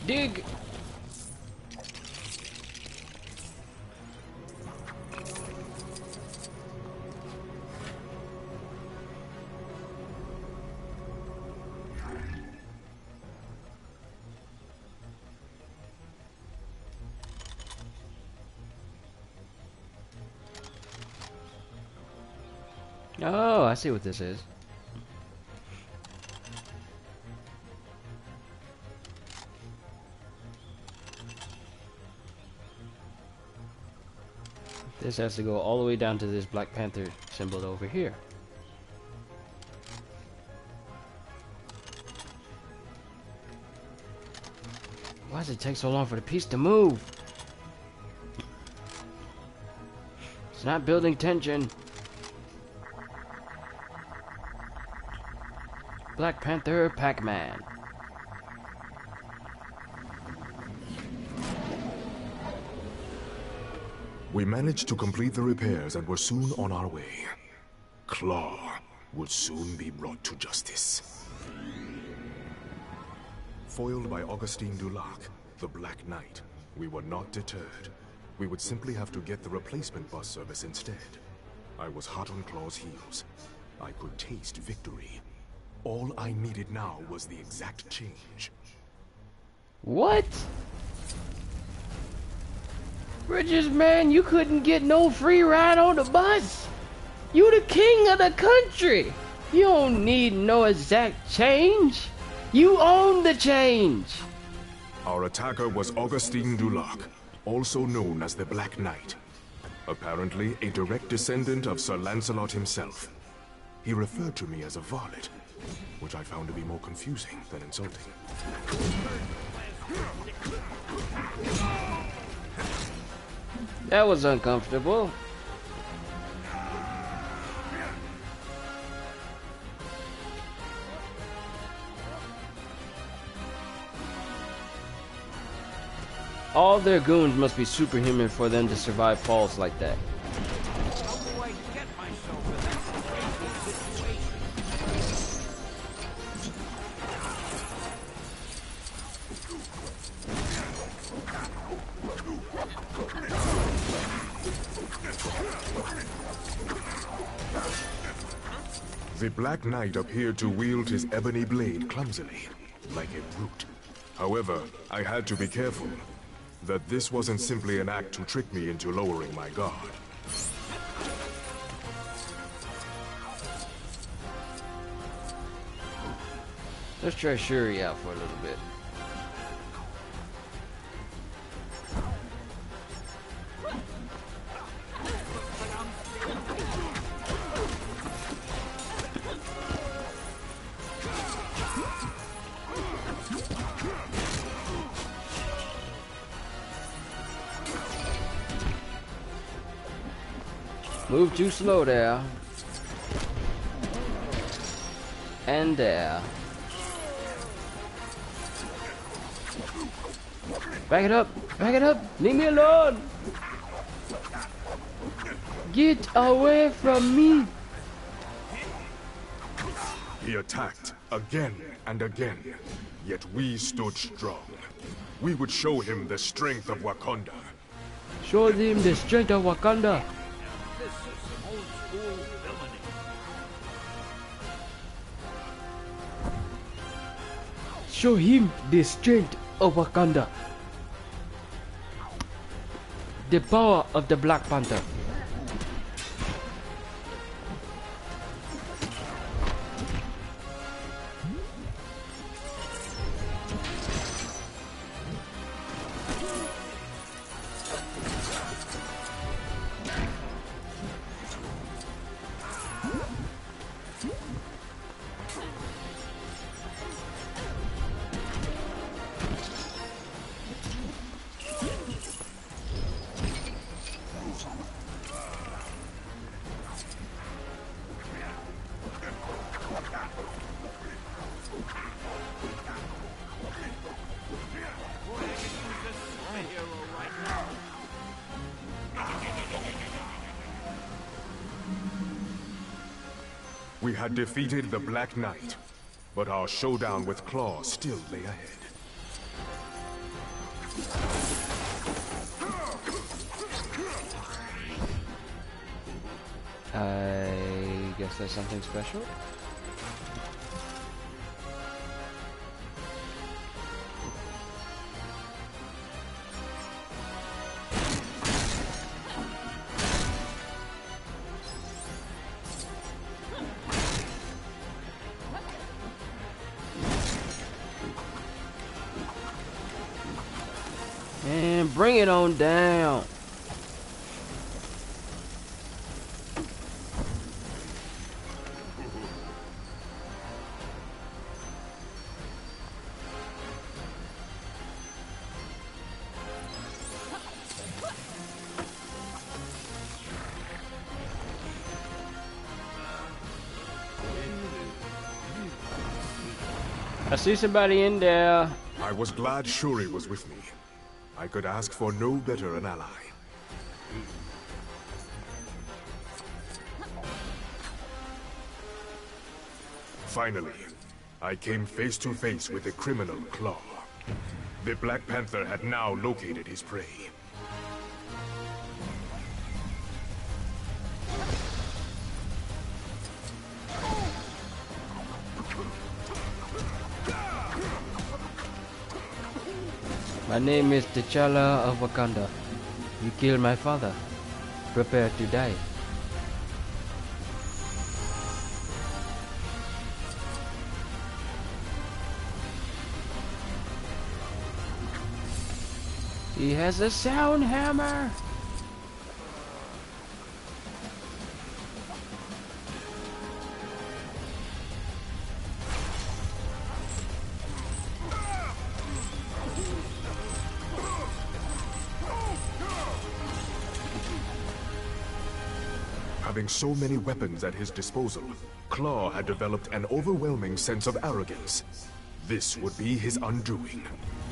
Dig! Oh, I see what this is. This has to go all the way down to this Black Panther symbol over here. Why does it take so long for the piece to move? It's not building tension. Black Panther, Pac-Man. We managed to complete the repairs and were soon on our way. Claw would soon be brought to justice. Foiled by Augustine Dulac, the Black Knight, we were not deterred. We would simply have to get the replacement bus service instead. I was hot on Claw's heels. I could taste victory. All I needed now was the exact change. What? Bridges, man, you couldn't get no free ride on the bus. You the king of the country. You don't need no exact change. You own the change. Our attacker was Augustine Dulac, also known as the Black Knight. Apparently a direct descendant of Sir Lancelot himself. He referred to me as a varlet, which I found to be more confusing than insulting. That was uncomfortable. All their goons must be superhuman for them to survive falls like that. How do I get myself in that situation? The Black Knight appeared to wield his ebony blade clumsily, like a brute. However, I had to be careful that this wasn't simply an act to trick me into lowering my guard. Let's try Shuri out for a little bit. Move too slow there. And there. Back it up! Back it up! Leave me alone! Get away from me! He attacked again and again, yet we stood strong. We would show him the strength of Wakanda. Show them the strength of Wakanda. This is some old school villainy. Show him the strength of Wakanda. The power of the Black Panther. We had defeated the Black Knight, but our showdown with Claw still lay ahead. I guess that's something special. And bring it on down. I see somebody in there. I was glad Shuri was with me. I could ask for no better an ally. Finally, I came face to face with the criminal Claw. The Black Panther had now located his prey. My name is T'Challa of Wakanda. You killed my father. Prepare to die. He has a sound hammer. Having so many weapons at his disposal, Claw had developed an overwhelming sense of arrogance. This would be his undoing.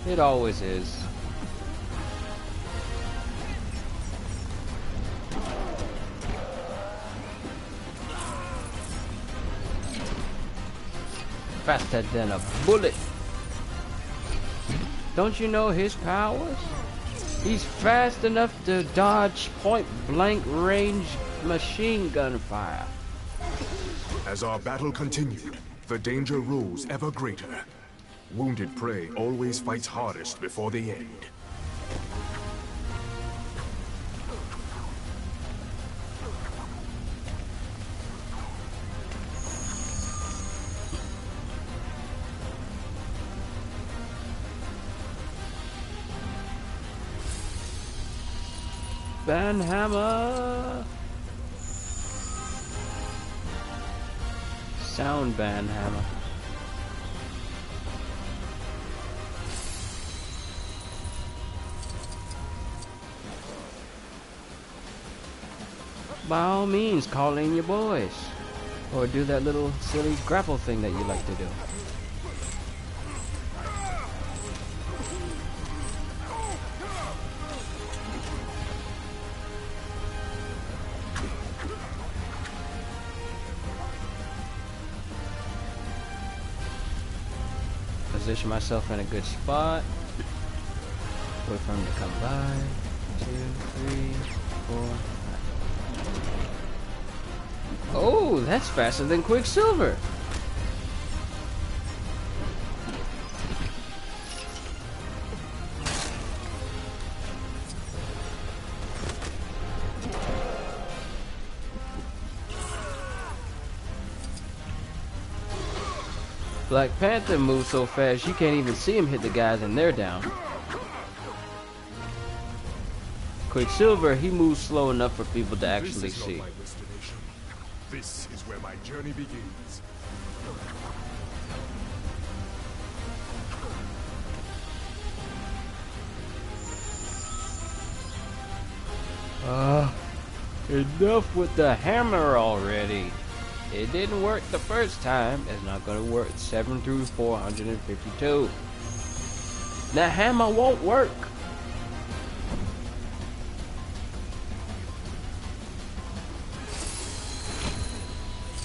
It always is. Faster than a bullet. Don't you know his powers? He's fast enough to dodge point-blank range machine gun fire. As our battle continued, the danger rose ever greater. Wounded prey always fights hardest before the end. Banhammer! Sound Banhammer. By all means, call in your boys. Or do that little silly grapple thing that you like to do. Position myself in a good spot. Wait for him to come by. 2, 3, 4. Oh, that's faster than Quicksilver. Black Panther moves so fast you can't even see him hit the guys and they're down. Quicksilver, he moves slow enough for people to actually see. This is where my journey begins. Enough with the hammer already. It didn't work the first time. It's not gonna work 7 through 452. The hammer won't work.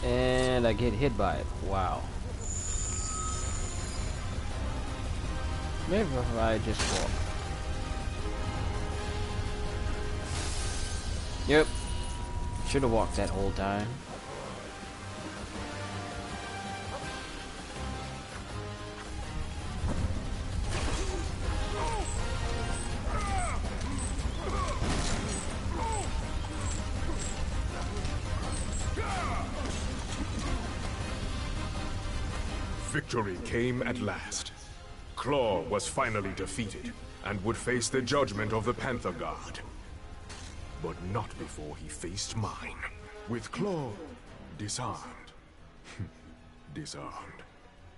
And I get hit by it. Wow. Maybe if I just walk. Yep. Should have walked that whole time. Victory came at last. Claw was finally defeated, and would face the judgment of the Panther God. But not before he faced mine. With Claw disarmed. Disarmed.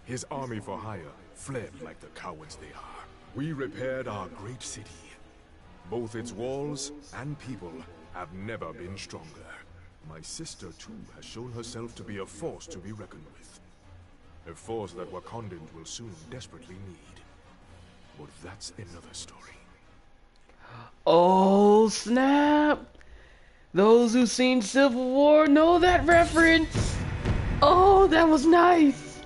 His army for hire fled like the cowards they are. We repaired our great city. Both its walls and people have never been stronger. My sister, too, has shown herself to be a force to be reckoned with. A force that Wakandans will soon desperately need. But that's another story. Oh, snap! Those who've seen Civil War know that reference! Oh, that was nice!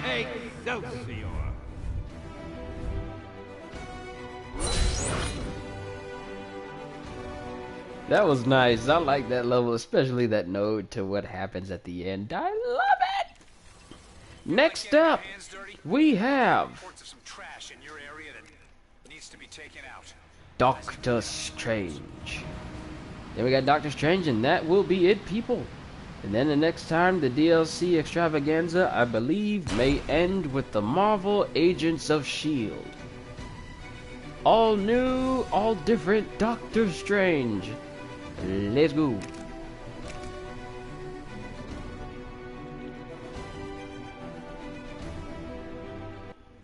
Excelsior! That was nice. I like that level, especially that node to what happens at the end. I love it! Next up, we have Reports of some trash in your area that needs to be taken out. Doctor Strange. Then we got Doctor Strange, and that will be it, people. And then the next time, the DLC Extravaganza, I believe, may end with the Marvel Agents of S.H.I.E.L.D. All new, all different Doctor Strange. Let's go.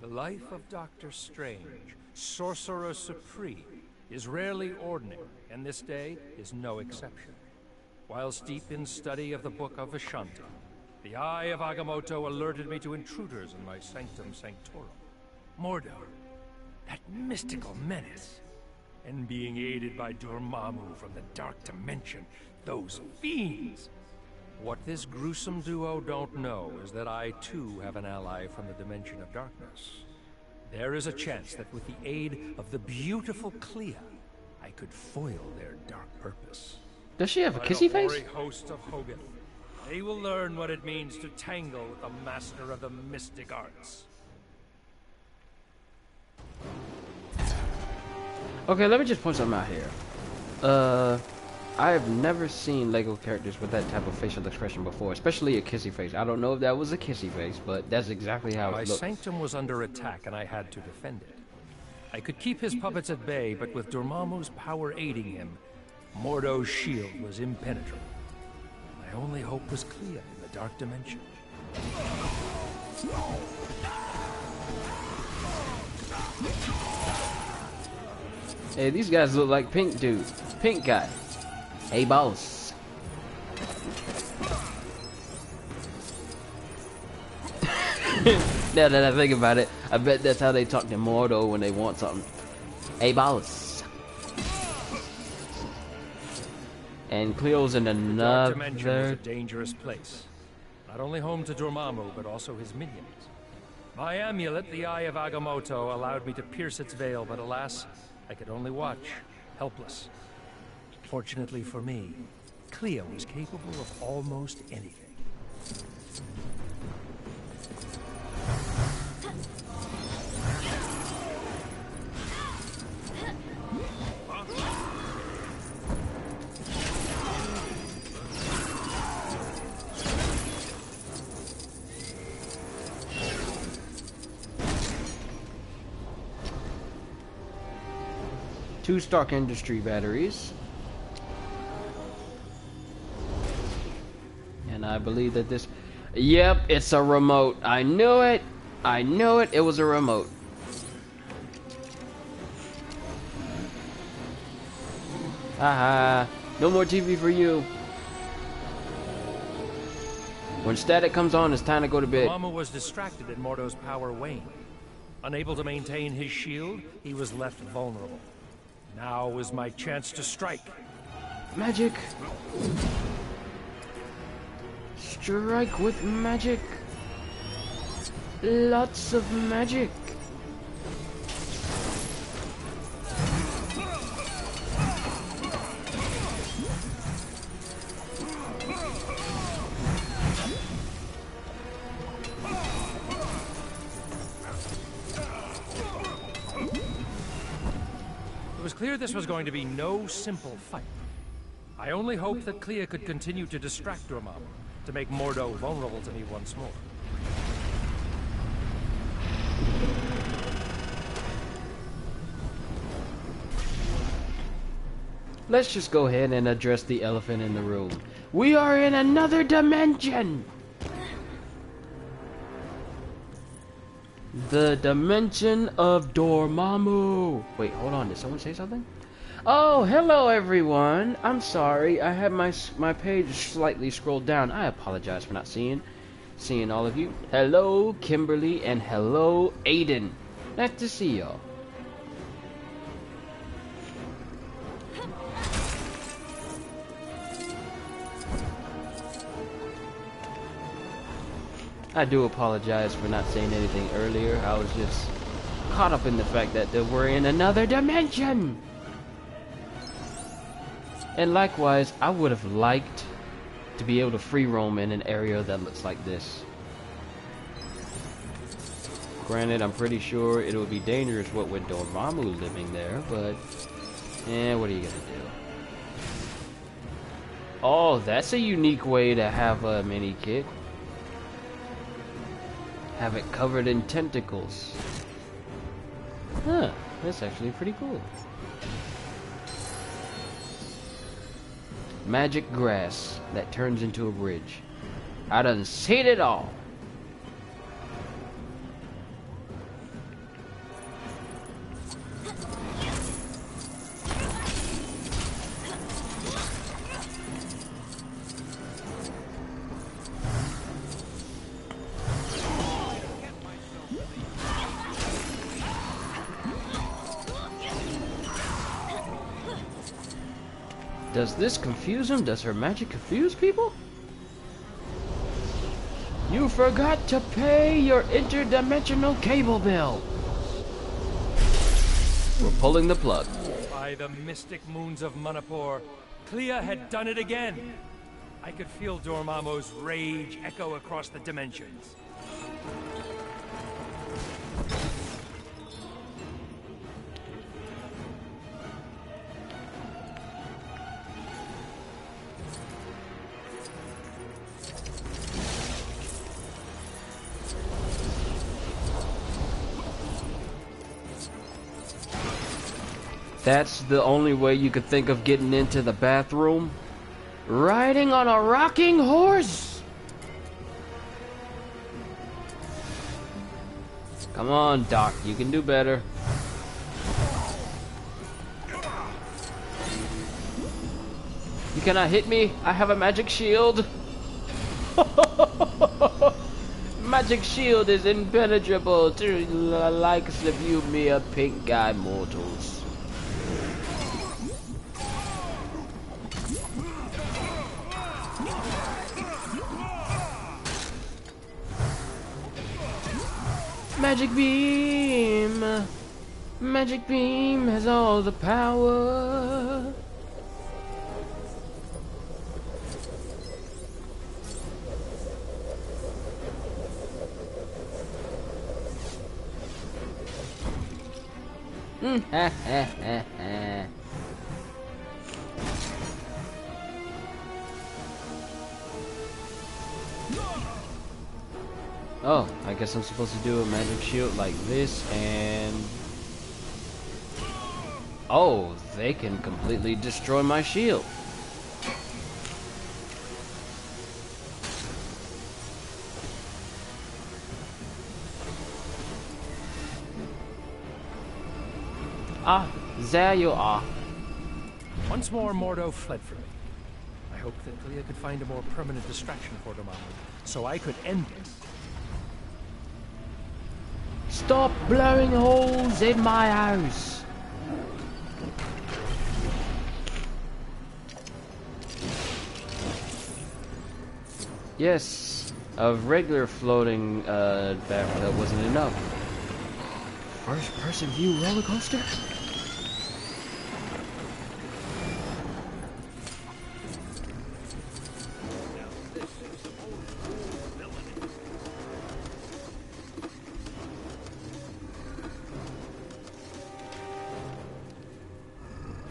The life of Doctor Strange, Sorcerer Supreme, is rarely ordinary, and this day is no exception. While deep in study of the Book of Ashanti, the Eye of Agamotto alerted me to intruders in my Sanctum Sanctorum. Mordo, that mystical menace, and being aided by Dormammu from the Dark Dimension, those fiends. What this gruesome duo don't know is that I too have an ally from the Dimension of Darkness. There is a chance that with the aid of the beautiful Clea, I could foil their dark purpose. Does she have a By kissy the face? hoary host of Hogan, they will learn what it means to tangle with the master of the mystic arts. Okay, let me just point something out here. I have never seen Lego characters with that type of facial expression before, especially a kissy face. I don't know if that was a kissy face, but that's exactly how My it looked. sanctum was under attack and I had to defend it. I could keep his puppets at bay, but with Dormammu's power aiding him, Mordo's shield was impenetrable. My only hope was Clea in the Dark Dimension. Hey, these guys look like pink dude. Pink guy. Hey, boss. Now that I think about it, I bet that's how they talk to Mordo when they want something. Hey, boss. And Cleo's in The Dark Dimension was a another... dangerous place. Not only home to Dormammu, but also his minions. My amulet, the Eye of Agamotto, allowed me to pierce its veil, but alas, I could only watch, helpless. Fortunately for me, Clea was capable of almost anything. Two Stark Industry batteries. And I believe that this... Yep, it's a remote. I knew it. I knew it. It was a remote. Haha. No more TV for you. When static comes on, it's time to go to bed. Dormammu was distracted and Mordo's power waned. Unable to maintain his shield, he was left vulnerable. Now was my chance to strike. Magic. Strike with magic. Lots of magic. It was clear this was going to be no simple fight. I only hoped that Clea could continue to distract Dormammu, to make Mordo vulnerable to me once more. Let's just go ahead and address the elephant in the room. We are in another dimension! The dimension of Dormammu. Wait, hold on. Did someone say something? Oh, hello everyone. I'm sorry. I had my page slightly scrolled down. I apologize for not seeing all of you. Hello, Kimberly, and hello, Aiden. Nice to see y'all. I do apologize for not saying anything earlier. I was just caught up in the fact that we're in another dimension. And likewise, I would have liked to be able to free roam in an area that looks like this. Granted, I'm pretty sure it would be dangerous what with Dormammu living there, but what are you gonna do? Oh, that's a unique way to have a mini kit. Have it covered in tentacles. Huh, that's actually pretty cool. Magic grass that turns into a bridge. I done seen it all. Does this confuse him? Does her magic confuse people? You forgot to pay your interdimensional cable bill. We're pulling the plug. By the mystic moons of Manipur, Clea had done it again. I could feel Dormammu's rage echo across the dimensions. That's the only way you could think of getting into the bathroom? Riding on a rocking horse? Come on, Doc, you can do better. You cannot hit me. I have a magic shield. Magic shield is impenetrable to the likes of you mere pink guy mortals. Magic beam! Magic beam has all the power. Oh, I guess I'm supposed to do a magic shield like this, and... oh, they can completely destroy my shield. Ah, there you are. Once more, Mordo fled from me. I hoped that Clea could find a more permanent distraction for Dormammu, so I could end it. Stop blowing holes in my house. Yes, a regular floating bathtub wasn't enough. First person view roller coaster?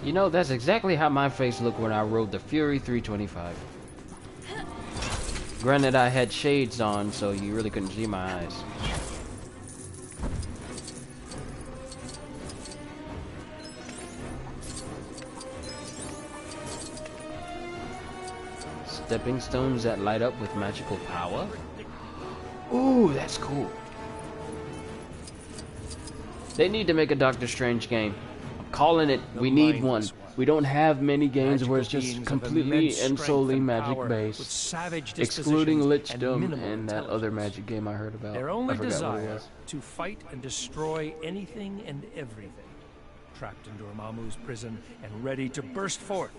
You know, that's exactly how my face looked when I rode the Fury 325. Granted, I had shades on, so you really couldn't see my eyes. Stepping stones that light up with magical power? Ooh, that's cool. They need to make a Doctor Strange game. I'm calling it. The We need one. mindless one. We don't have many games where it's Magical just beings of completely immense and strength solely and magic power, based, with savage excluding dispositions Lichdom minimal and that other intelligence. magic game I heard about. Their I only forgot what it desire was. to fight and destroy anything and everything. Trapped in Dormammu's prison and ready to burst forth.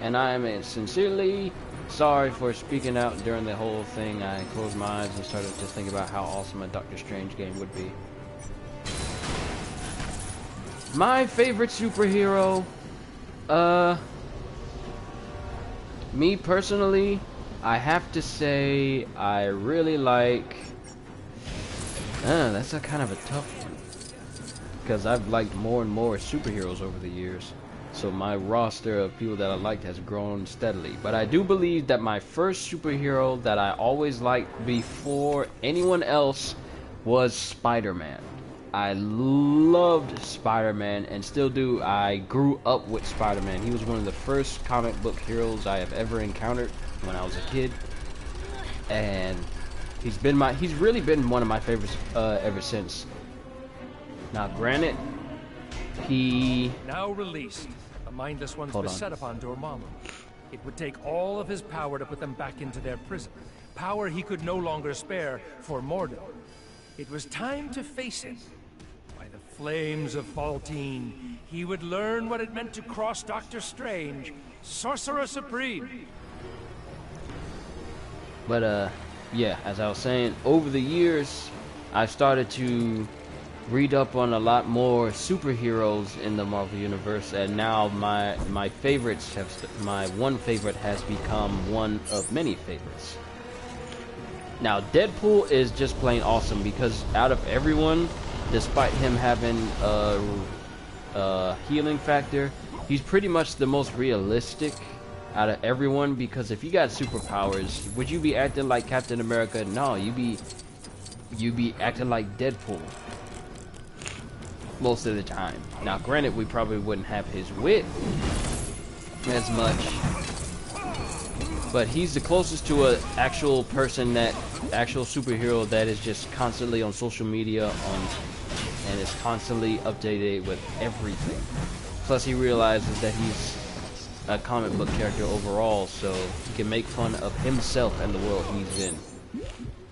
And I am sincerely sorry for speaking out during the whole thing. I closed my eyes and started to think about how awesome a Doctor Strange game would be. My favorite superhero, me personally, I have to say I really like, that's a kind of a tough one, because I've liked more and more superheroes over the years. So my roster of people that I liked has grown steadily. But I do believe that my first superhero that I always liked before anyone else was Spider-Man. I loved Spider-Man and still do. I grew up with Spider-Man. He was one of the first comic book heroes I have ever encountered when I was a kid. And he's really been one of my favorites ever since. Now granted, he... Now released, the mindless ones were set upon Dormammu. It would take all of his power to put them back into their prison. Power he could no longer spare for Mordor. It was time to face him. By the flames of Faltine, he would learn what it meant to cross Doctor Strange, Sorcerer Supreme. But yeah, as I was saying, over the years, I've started to read up on a lot more superheroes in the Marvel Universe, and now my favorites have my one favorite has become one of many favorites. Now, Deadpool is just plain awesome because out of everyone, despite him having a healing factor, he's pretty much the most realistic out of everyone, because if you got superpowers, would you be acting like Captain America? No, you be acting like Deadpool most of the time. Now granted, we probably wouldn't have his wit as much, but he's the closest to an actual person, that actual superhero that is just constantly on social media and is constantly updated with everything. Plus he realizes that he's a comic book character overall, so he can make fun of himself and the world he's in.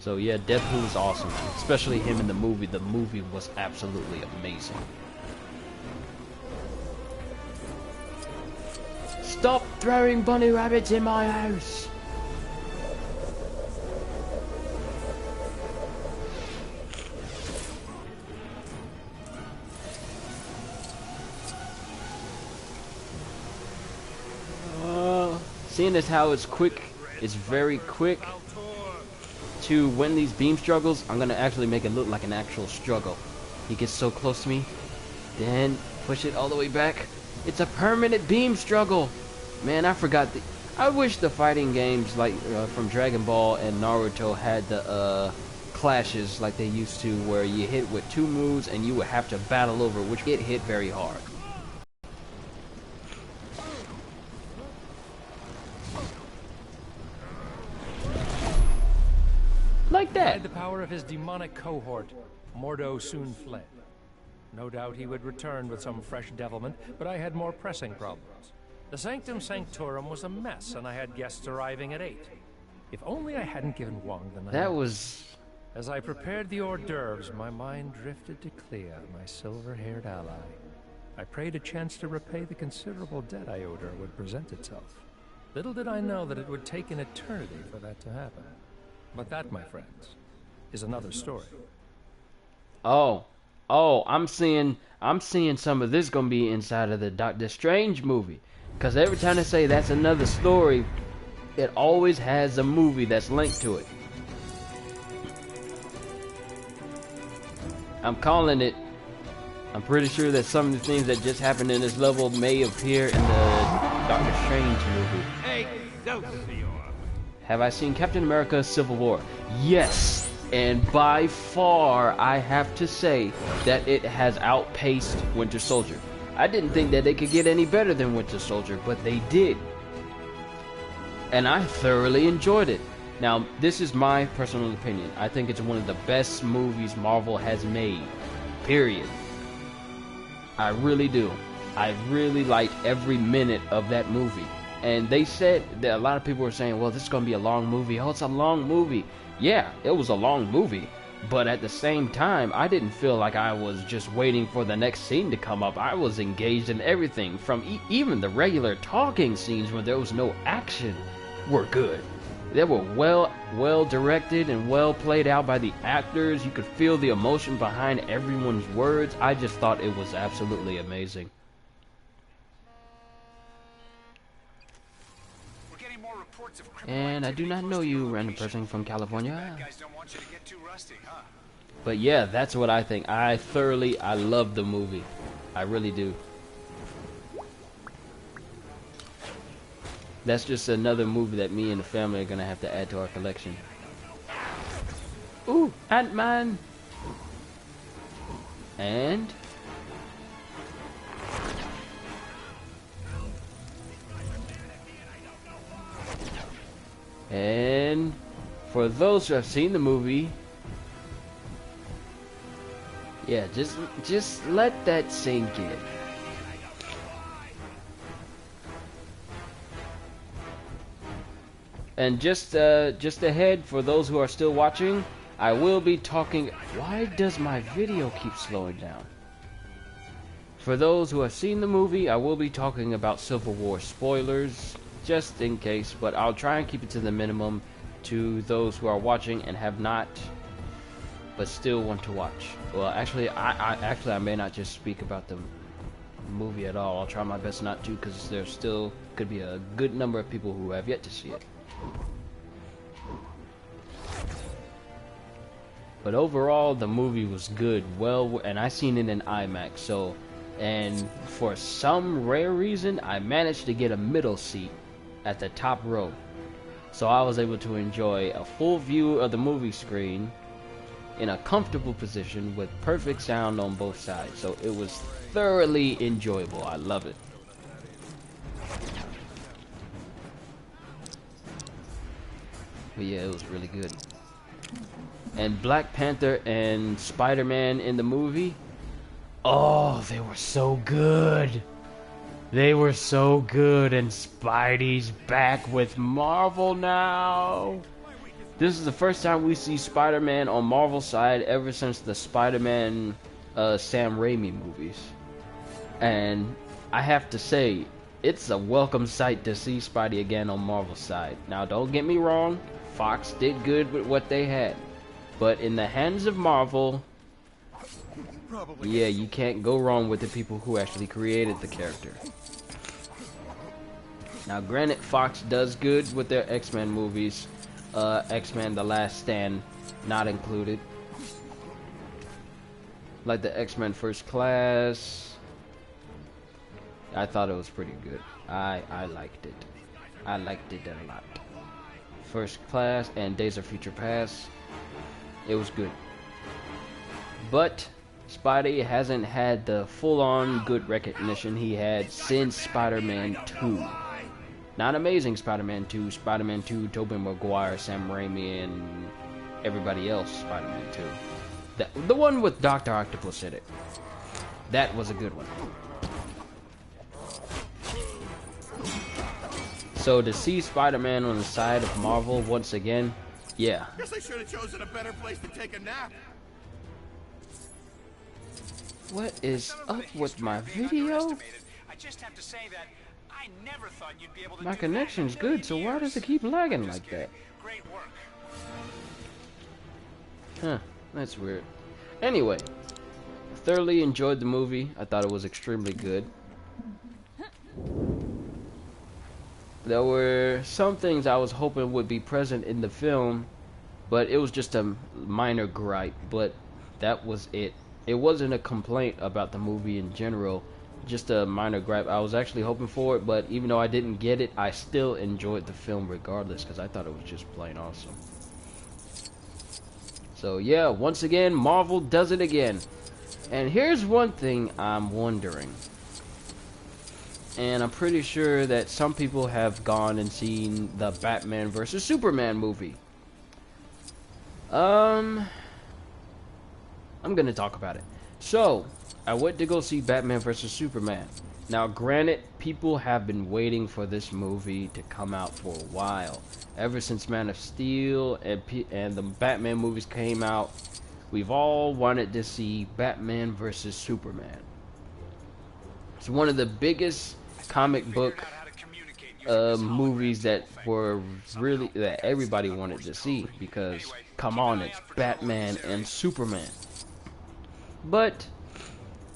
So yeah, Deadpool is awesome, especially him in the movie. The movie was absolutely amazing. Stop throwing bunny rabbits in my house! Seeing as how it's quick, it's very quick to win these beam struggles. I'm gonna actually make it look like an actual struggle. He gets so close to me, then push it all the way back. It's a permanent beam struggle. Man, I forgot I wish the fighting games like from Dragon Ball and Naruto had the clashes like they used to, where you hit with 2 moves and you would have to battle over which it hit very hard. Like that. By the power of his demonic cohort, Mordo soon fled. No doubt he would return with some fresh devilment, but I had more pressing problems. The Sanctum Sanctorum was a mess, and I had guests arriving at 8. If only I hadn't given Wong the night. That was... As I prepared the hors d'oeuvres, my mind drifted to Clea, my silver-haired ally. I prayed a chance to repay the considerable debt I owed her would present itself. Little did I know that it would take an eternity for that to happen. But that, my friends, is another story. Oh, I'm seeing some of this gonna be inside of the Doctor Strange movie. Cause every time they say that's another story, it always has a movie that's linked to it. I'm calling it. I'm pretty sure that some of the things that just happened in this level may appear in the Doctor Strange movie. Hey, don't be Have I seen Captain America Civil War? Yes, and by far I have to say that it has outpaced Winter Soldier. I didn't think that they could get any better than Winter Soldier, but they did. And I thoroughly enjoyed it. Now, this is my personal opinion. I think it's one of the best movies Marvel has made. Period. I really do. I really liked every minute of that movie. And they said that a lot of people were saying, well, this is going to be a long movie. Oh, it's a long movie. Yeah, it was a long movie. But at the same time, I didn't feel like I was just waiting for the next scene to come up. I was engaged in everything, from even the regular talking scenes where there was no action were good. They were well directed and well played out by the actors. You could feel the emotion behind everyone's words. I just thought it was absolutely amazing. We're getting more reports of criminal And I do activity not close know to your you, random location. person from The California. bad guys don't want you to get too rusty, huh? But yeah, that's what I think. I love the movie. I really do. That's just another movie that me and the family are gonna have to add to our collection. Ooh, Ant-Man! And... And... For those who have seen the movie... Yeah, just let that sink in. And just ahead, for those who are still watching, I will be talking... Why does my video keep slowing down? For those who have seen the movie, I will be talking about Civil War spoilers, just in case, but I'll try and keep it to the minimum to those who are watching and have not, but still want to watch. Well, actually, I may not just speak about the movie at all. I'll try my best not to, because there still could be a good number of people who have yet to see it. But overall, the movie was good. Well, and I seen it in IMAX, so... And for some rare reason, I managed to get a middle seat at the top row. So I was able to enjoy a full view of the movie screen in a comfortable position with perfect sound on both sides. So it was thoroughly enjoyable. I love it. But yeah, it was really good. And Black Panther and Spider-Man in the movie, oh, they were so good. They were so good, and Spidey's back with Marvel now. This is the first time we see Spider-Man on Marvel's side ever since the Spider-Man Sam Raimi movies. And I have to say, it's a welcome sight to see Spidey again on Marvel's side. Now, don't get me wrong, Fox did good with what they had. But in the hands of Marvel, yeah, you can't go wrong with the people who actually created the character. Now, granted, Fox does good with their X-Men movies. X-Men The Last Stand not included. Like the X-Men First Class. I thought it was pretty good. I liked it. I liked it a lot. First Class and Days of Future Past. It was good. But Spidey hasn't had the full-on good recognition he had since Spider-Man 2. Not Amazing Spider-Man 2, Spider-Man 2, Tobey Maguire, Sam Raimi, and everybody else Spider-Man 2. The one with Dr. Octopus in it. That was a good one. So to see Spider-Man on the side of Marvel once again, yeah. Guess I should have chosen a better place to take a nap. What is up with my video? I just have to say that I never thought you'd be able to My do connection's that in a good, so million why does it years. keep lagging Just like that? kidding. Great work. Huh, that's weird. Anyway, thoroughly enjoyed the movie. I thought it was extremely good. There were some things I was hoping would be present in the film, but it was just a minor gripe, but that was it. It wasn't a complaint about the movie in general, just a minor gripe. I was actually hoping for it, but even though I didn't get it, I still enjoyed the film regardless, because I thought it was just plain awesome. So yeah, once again, Marvel does it again. And here's one thing I'm wondering. And I'm pretty sure that some people have gone and seen the Batman vs. Superman movie. I'm gonna talk about it. So, I went to go see Batman vs. Superman. Now, granted, people have been waiting for this movie to come out for a while. Ever since Man of Steel and the Batman movies came out, we've all wanted to see Batman vs. Superman. It's one of the biggest comic book movies that everybody wanted to see, because come on, it's Batman and Superman. But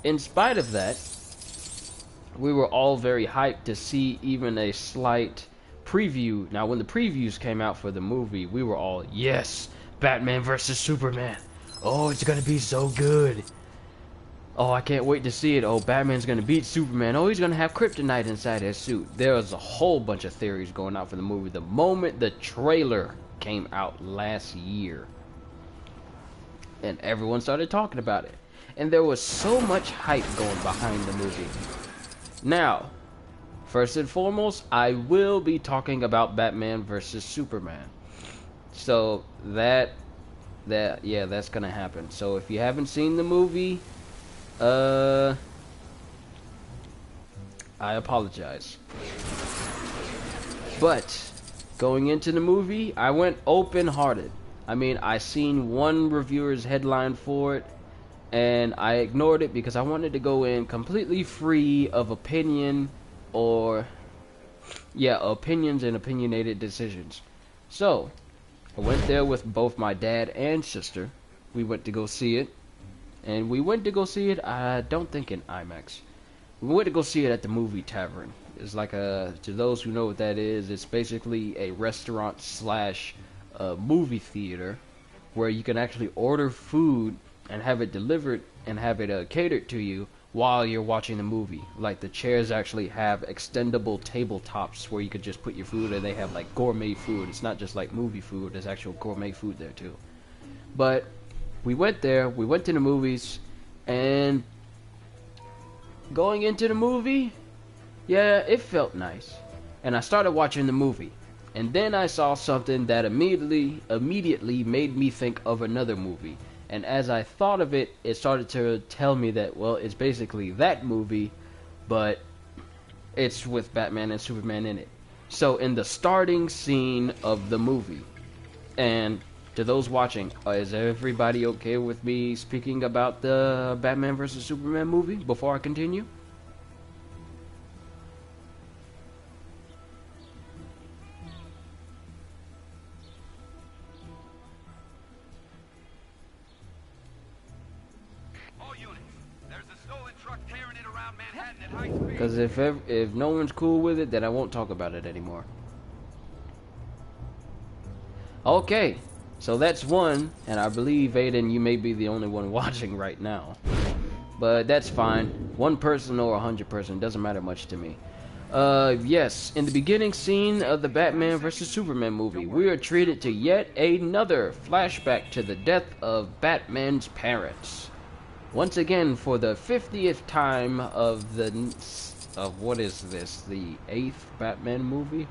in spite of that, we were all very hyped to see even a slight preview. Now, when the previews came out for the movie, we were all, yes, Batman vs. Superman. Oh, it's gonna be so good. Oh, I can't wait to see it. Oh, Batman's gonna beat Superman. Oh, he's gonna have kryptonite inside his suit. There was a whole bunch of theories going out for the movie the moment the trailer came out last year. And everyone started talking about it. And there was so much hype going behind the movie. Now, first and foremost, I will be talking about Batman vs. Superman. So that's gonna happen. So if you haven't seen the movie, I apologize. But going into the movie, I went open-hearted. I mean, I seen one reviewer's headline for it, and I ignored it because I wanted to go in completely free of opinions and opinionated decisions. So, I went there with both my dad and sister. We went to go see it. And we went to go see it, I don't think in IMAX. We went to go see it at the Movie Tavern. It's like to those who know what that is, it's basically a restaurant slash movie theater where you can actually order food and have it delivered and have it catered to you while you're watching the movie. Like, the chairs actually have extendable tabletops where you could just put your food, and they have like gourmet food. It's not just like movie food, there's actual gourmet food there too. But we went there, we went to the movies, and going into the movie, yeah, it felt nice. And I started watching the movie, and then I saw something that immediately made me think of another movie. And as I thought of it, it started to tell me that, well, it's basically that movie, but it's with Batman and Superman in it. So in the starting scene of the movie, and to those watching, is everybody okay with me speaking about the Batman vs. Superman movie before I continue? Because if no one's cool with it, then I won't talk about it anymore. Okay, so that's one, and I believe, Aiden, you may be the only one watching right now. But that's fine. One person or 100 person, doesn't matter much to me. Yes, in the beginning scene of the Batman vs. Superman movie, we are treated to yet another flashback to the death of Batman's parents. Once again, for the 50th time of what is this, the 8th Batman movie?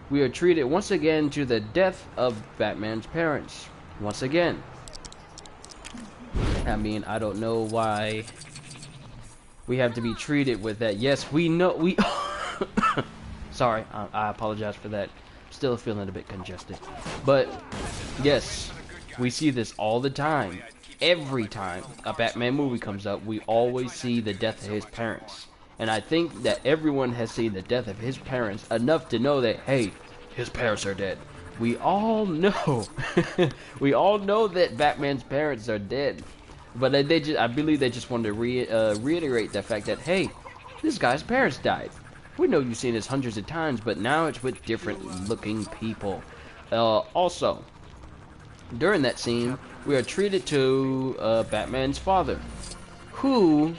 We are treated once again to the death of Batman's parents. Once again. I mean, I don't know why we have to be treated with that. Yes, we know, sorry, I apologize for that. Still feeling a bit congested. But, yes, we see this all the time. Every time a Batman movie comes up, we always see the death of his parents. And I think that everyone has seen the death of his parents enough to know that, hey, his parents are dead. We all know. We all know that Batman's parents are dead. But I believe they just wanted to reiterate the fact that, hey, this guy's parents died. We know you've seen this hundreds of times, but now it's with different looking people. Also, during that scene, we are treated to Batman's father, who,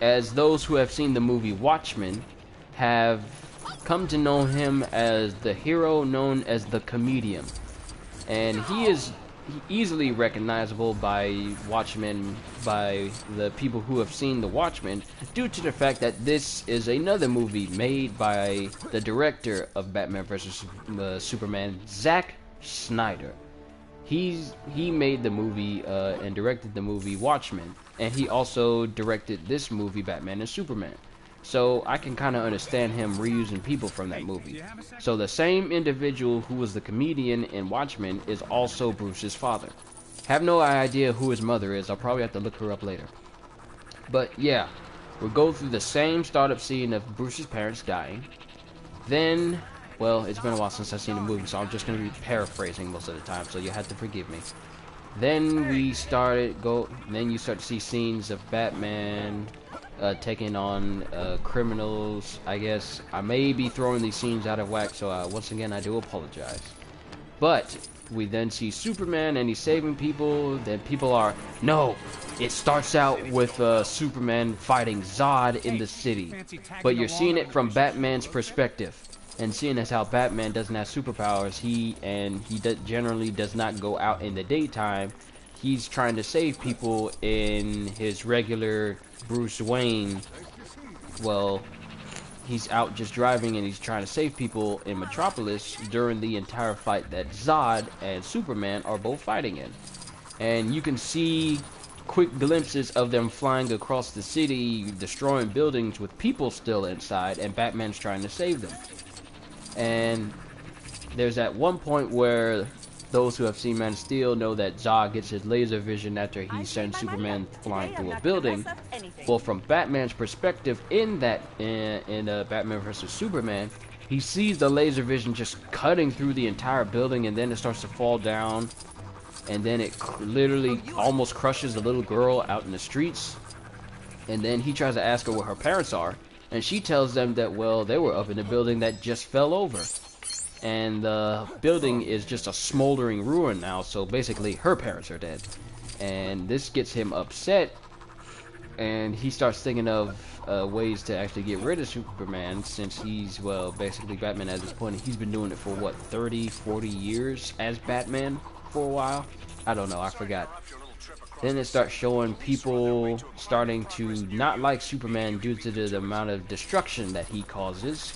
as those who have seen the movie Watchmen, have come to know him as the hero known as the Comedian. And he is easily recognizable by Watchmen, by the people who have seen the Watchmen, due to the fact that this is another movie made by the director of Batman vs. Superman, Zack Snyder. He made the movie and directed the movie Watchmen, and he also directed this movie, Batman and Superman. So I can kind of understand him reusing people from that movie. So the same individual who was the comedian in Watchmen is also Bruce's father. Have no idea who his mother is. I'll probably have to look her up later. But yeah, we'll go through the same startup scene of Bruce's parents dying. Then, well, it's been a while since I've seen the movie, so I'm just going to be paraphrasing most of the time, so you have to forgive me. Then we then you start to see scenes of Batman taking on criminals, I guess. I may be throwing these scenes out of whack, so once again, I do apologize. But we then see Superman, and he's saving people. Then people are, no, it starts out with Superman fighting Zod in the city. But you're seeing it from Batman's perspective. And seeing as how Batman doesn't have superpowers, he generally does not go out in the daytime. He's trying to save people in his regular Bruce Wayne. Well, he's out just driving and he's trying to save people in Metropolis during the entire fight that Zod and Superman are both fighting in. And you can see quick glimpses of them flying across the city, destroying buildings with people still inside, and Batman's trying to save them. And there's at one point where those who have seen Man of Steel know that Zod gets his laser vision after he sends Superman flying through a building. Well, from Batman's perspective in Batman vs. Superman, he sees the laser vision just cutting through the entire building, and then it starts to fall down, and then it literally almost crushes the little girl out in the streets. And then he tries to ask her where her parents are, and she tells them that, well, they were up in the building that just fell over. And the building is just a smoldering ruin now, so basically her parents are dead. And this gets him upset, and he starts thinking of ways to actually get rid of Superman, since he's, well, basically Batman at this point. He's been doing it for, what, 30, 40 years as Batman for a while? I don't know, I forgot. Then it starts showing people starting to not like Superman due to the amount of destruction that he causes.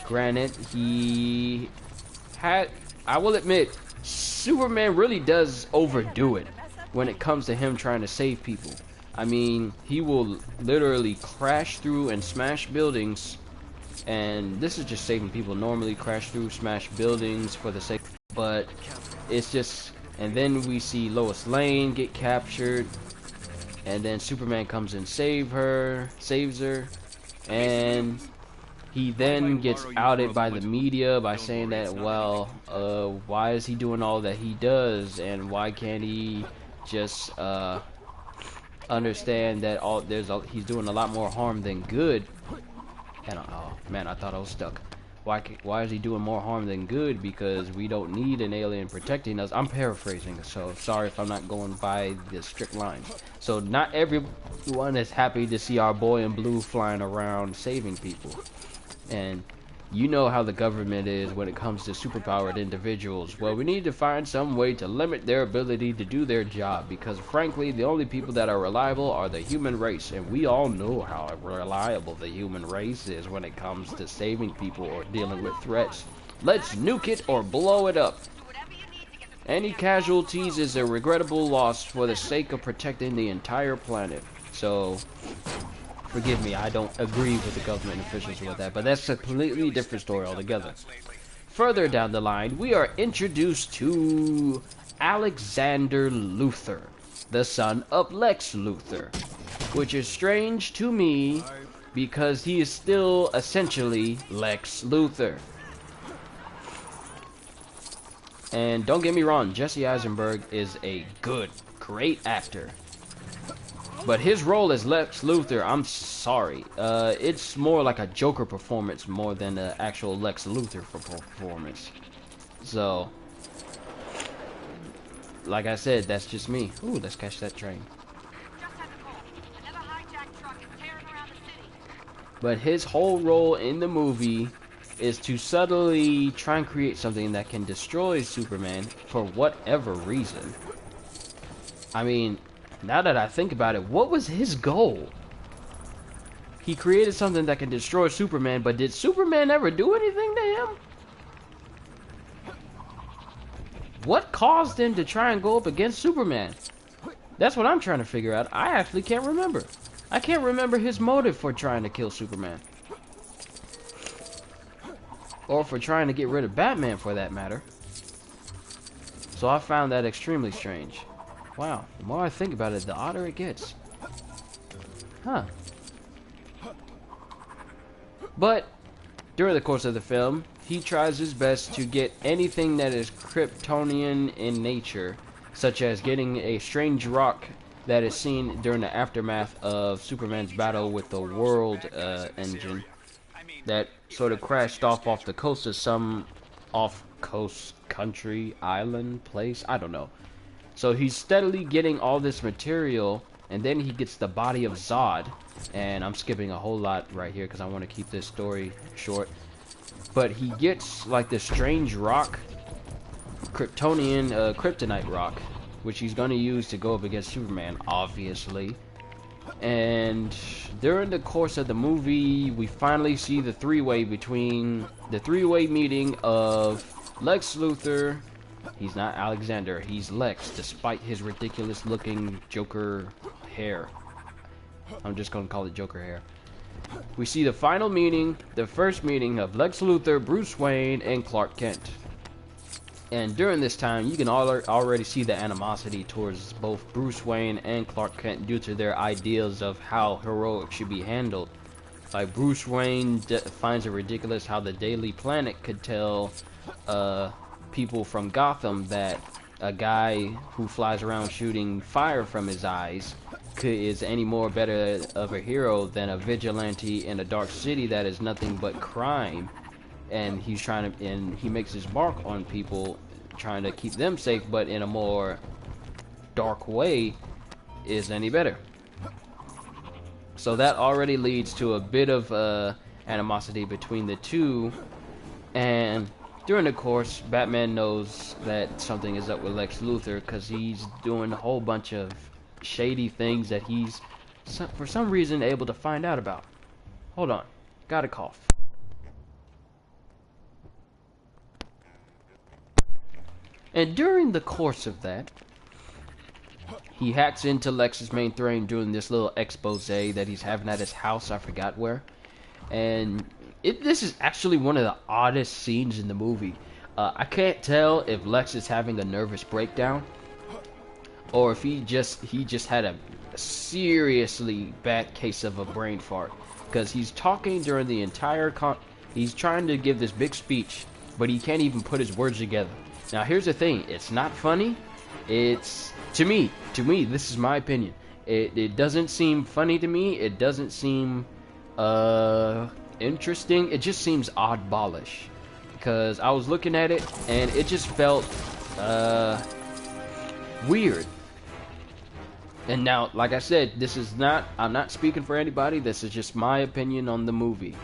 Granted, I will admit, Superman really does overdo it when it comes to him trying to save people. I mean, he will literally crash through and smash buildings, and this is just saving people. Normally crash through, smash buildings for the sake, but it's just. And then we see Lois Lane get captured, and then Superman comes and saves her, and he then gets outed by the media by saying that, well, why is he doing all that he does, and why can't he just understand that he's doing a lot more harm than good? And oh man, I thought I was stuck. Why is he doing more harm than good? Because we don't need an alien protecting us. I'm paraphrasing, so sorry if I'm not going by the strict lines. So not everyone is happy to see our boy in blue flying around saving people. And you know how the government is when it comes to superpowered individuals. Well, we need to find some way to limit their ability to do their job, because frankly, the only people that are reliable are the human race, and we all know how reliable the human race is when it comes to saving people or dealing with threats. Let's nuke it or blow it up. Any casualties is a regrettable loss for the sake of protecting the entire planet. So forgive me, I don't agree with the government officials with that, but that's a completely different story altogether. Further down the line, we are introduced to Alexander Luthor, the son of Lex Luthor, which is strange to me because he is still essentially Lex Luthor. And don't get me wrong, Jesse Eisenberg is a great actor. But his role as Lex Luthor, I'm sorry, it's more like a Joker performance more than an actual Lex Luthor performance. So, like I said, that's just me. Ooh, let's catch that train. But his whole role in the movie is to subtly try and create something that can destroy Superman for whatever reason. I mean, now that I think about it, what was his goal? He created something that can destroy Superman, but did Superman ever do anything to him? What caused him to try and go up against Superman? That's what I'm trying to figure out. I actually can't remember. I can't remember his motive for trying to kill Superman. Or for trying to get rid of Batman, for that matter. So I found that extremely strange. Wow, the more I think about it, the odder it gets. Huh. But, during the course of the film, he tries his best to get anything that is Kryptonian in nature, such as getting a strange rock that is seen during the aftermath of Superman's battle with the World engine that sort of crashed off the coast of some off-coast country, island, place, I don't know. So he's steadily getting all this material, and then he gets the body of Zod, and I'm skipping a whole lot right here because I want to keep this story short. But he gets like this strange rock, Kryptonian, kryptonite rock, which he's going to use to go up against Superman, obviously. And during the course of the movie, we finally see the three-way meeting of Lex Luthor. He's not Alexander, he's Lex, despite his ridiculous looking Joker hair. I'm just going to call it Joker hair. We see the final meeting, the first meeting of Lex Luthor, Bruce Wayne, and Clark Kent. And during this time, you can already see the animosity towards both Bruce Wayne and Clark Kent due to their ideas of how heroic should be handled. Like, Bruce Wayne finds it ridiculous how the Daily Planet could tell people from Gotham that a guy who flies around shooting fire from his eyes is any more better of a hero than a vigilante in a dark city that is nothing but crime. And he's trying to, and he makes his mark on people, trying to keep them safe, but in a more dark way, is any better. So that already leads to a bit of animosity between the two. And during the course, Batman knows that something is up with Lex Luthor because he's doing a whole bunch of shady things that he's, for some reason, able to find out about. Hold on, got a cough. And during the course of that, he hacks into Lex's main throne doing this little expose that he's having at his house, I forgot where. And this is actually one of the oddest scenes in the movie. I can't tell if Lex is having a nervous breakdown, or if he just had a seriously bad case of a brain fart. Because he's talking during the entire he's trying to give this big speech, but he can't even put his words together. Now here's the thing, it's not funny. It's, to me, this is my opinion. It doesn't seem funny to me. It doesn't seem interesting. It just seems oddballish. Because I was looking at it and it just felt weird. And now, like I said, this is not, I'm not speaking for anybody. This is just my opinion on the movie.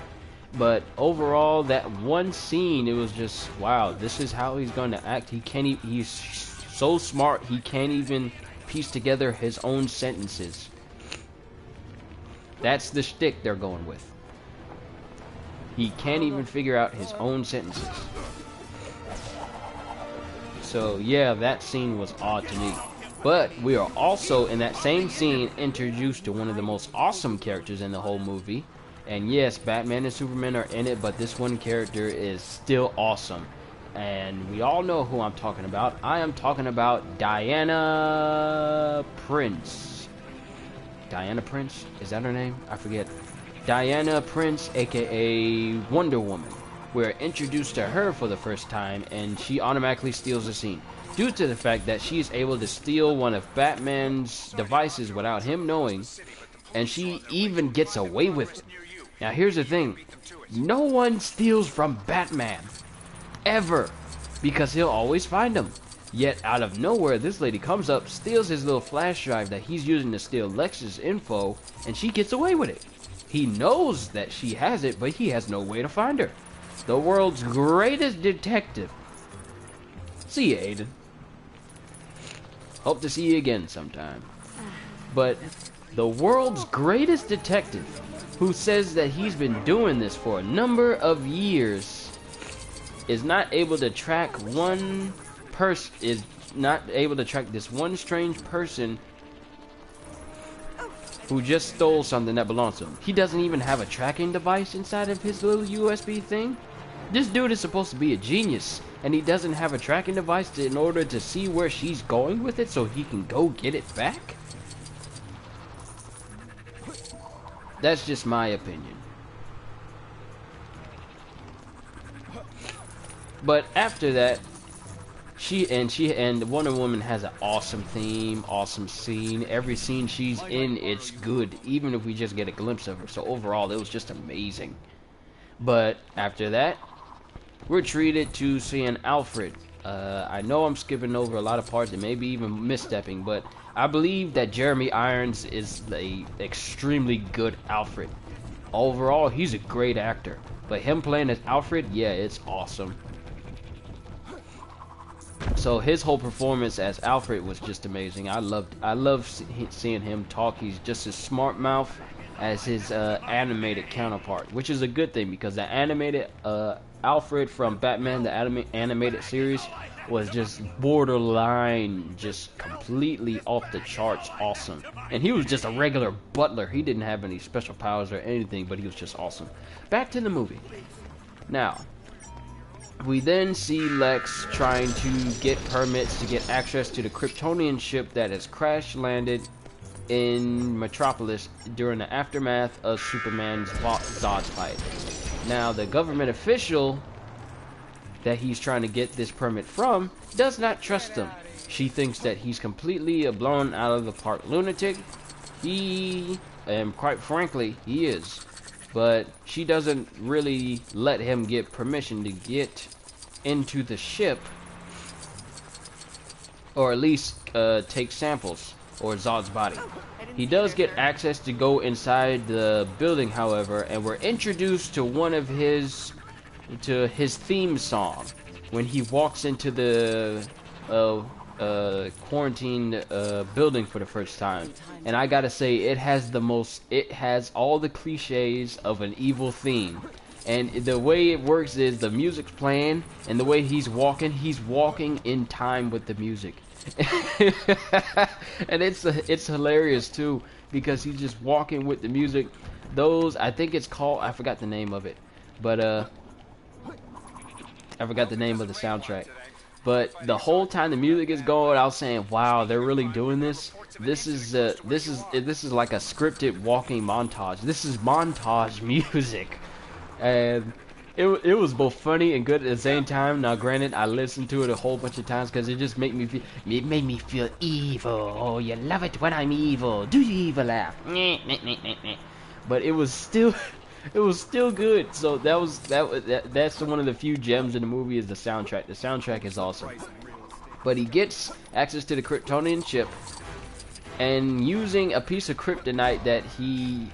But overall, that one scene, it was just, wow, this is how he's going to act. He's so smart, he can't even piece together his own sentences. That's the shtick they're going with. He can't even figure out his own sentences. So, yeah, that scene was odd to me. But we are also, in that same scene, introduced to one of the most awesome characters in the whole movie. And yes, Batman and Superman are in it, but this one character is still awesome. And we all know who I'm talking about. I am talking about Diana Prince. Diana Prince? Is that her name? I forget. Diana Prince, aka Wonder Woman. We're introduced to her for the first time, and she automatically steals the scene. Due to the fact that she's able to steal one of Batman's devices without him knowing, and she even gets away with it. Now here's the thing, no one steals from Batman, ever, because he'll always find them. Yet out of nowhere, this lady comes up, steals his little flash drive that he's using to steal Lex's info, and she gets away with it. He knows that she has it, but he has no way to find her. The world's greatest detective. See you, Aiden. Hope to see you again sometime. But the world's greatest detective, who says that he's been doing this for a number of years, is not able to track this one strange person who just stole something that belongs to him. He doesn't even have a tracking device inside of his little USB thing. This dude is supposed to be a genius, and he doesn't have a tracking device in order to see where she's going with it so he can go get it back? That's just my opinion. But after that, and Wonder Woman has an awesome theme, awesome scene. Every scene she's in, it's good, even if we just get a glimpse of her. So overall, it was just amazing. But after that, we're treated to seeing Alfred. I know I'm skipping over a lot of parts and maybe even misstepping, but I believe that Jeremy Irons is a extremely good Alfred. Overall, he's a great actor. But him playing as Alfred, yeah, it's awesome. So his whole performance as Alfred was just amazing. I love seeing him talk. He's just as smart mouth as his animated counterpart, which is a good thing because the animated Alfred from Batman, the animated series, was just borderline, just completely off the charts awesome. And he was just a regular butler. He didn't have any special powers or anything, but he was just awesome. Back to the movie. Now, we then see Lex trying to get permits to get access to the Kryptonian ship that has crash landed in Metropolis during the aftermath of Superman's Zod fight. Now, the government official that he's trying to get this permit from does not trust him. She thinks that he's completely a blown out of the park lunatic. And quite frankly, he is. But she doesn't really let him get permission to get into the ship, or at least take samples, or Zod's body. He does get access to go inside the building, however, and we're introduced to one of his theme song when he walks into the quarantined building for the first time. And I gotta say, it has all the cliches of an evil theme. And the way it works is the music's playing, and the way he's walking in time with the music. And it's hilarious too, because he's just walking with the music. I think it's called, I forgot the name of it, but I forgot the name of the soundtrack. But the whole time the music is going, I was saying, wow, they're really doing this. This is like a scripted walking montage. This is montage music. And it was both funny and good at the same time. Now, granted, I listened to it a whole bunch of times because it just made me feel evil. Oh, you love it when I'm evil. Do you evil laugh? But it was still good. So that's one of the few gems in the movie is the soundtrack. The soundtrack is awesome. But he gets access to the Kryptonian ship, and using a piece of kryptonite that he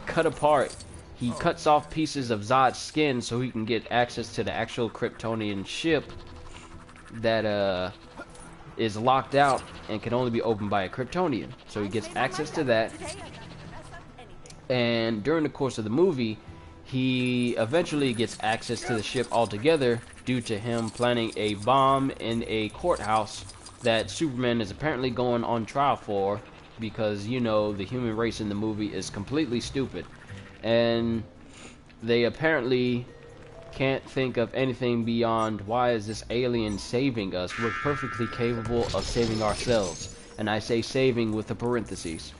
cut apart, he cuts off pieces of Zod's skin so he can get access to the actual Kryptonian ship that is locked out and can only be opened by a Kryptonian. So he gets access to that. And during the course of the movie, he eventually gets access to the ship altogether due to him planting a bomb in a courthouse that Superman is apparently going on trial for, because, you know, the human race in the movie is completely stupid. And they apparently can't think of anything beyond, why is this alien saving us? We're perfectly capable of saving ourselves. And I say saving with the parentheses.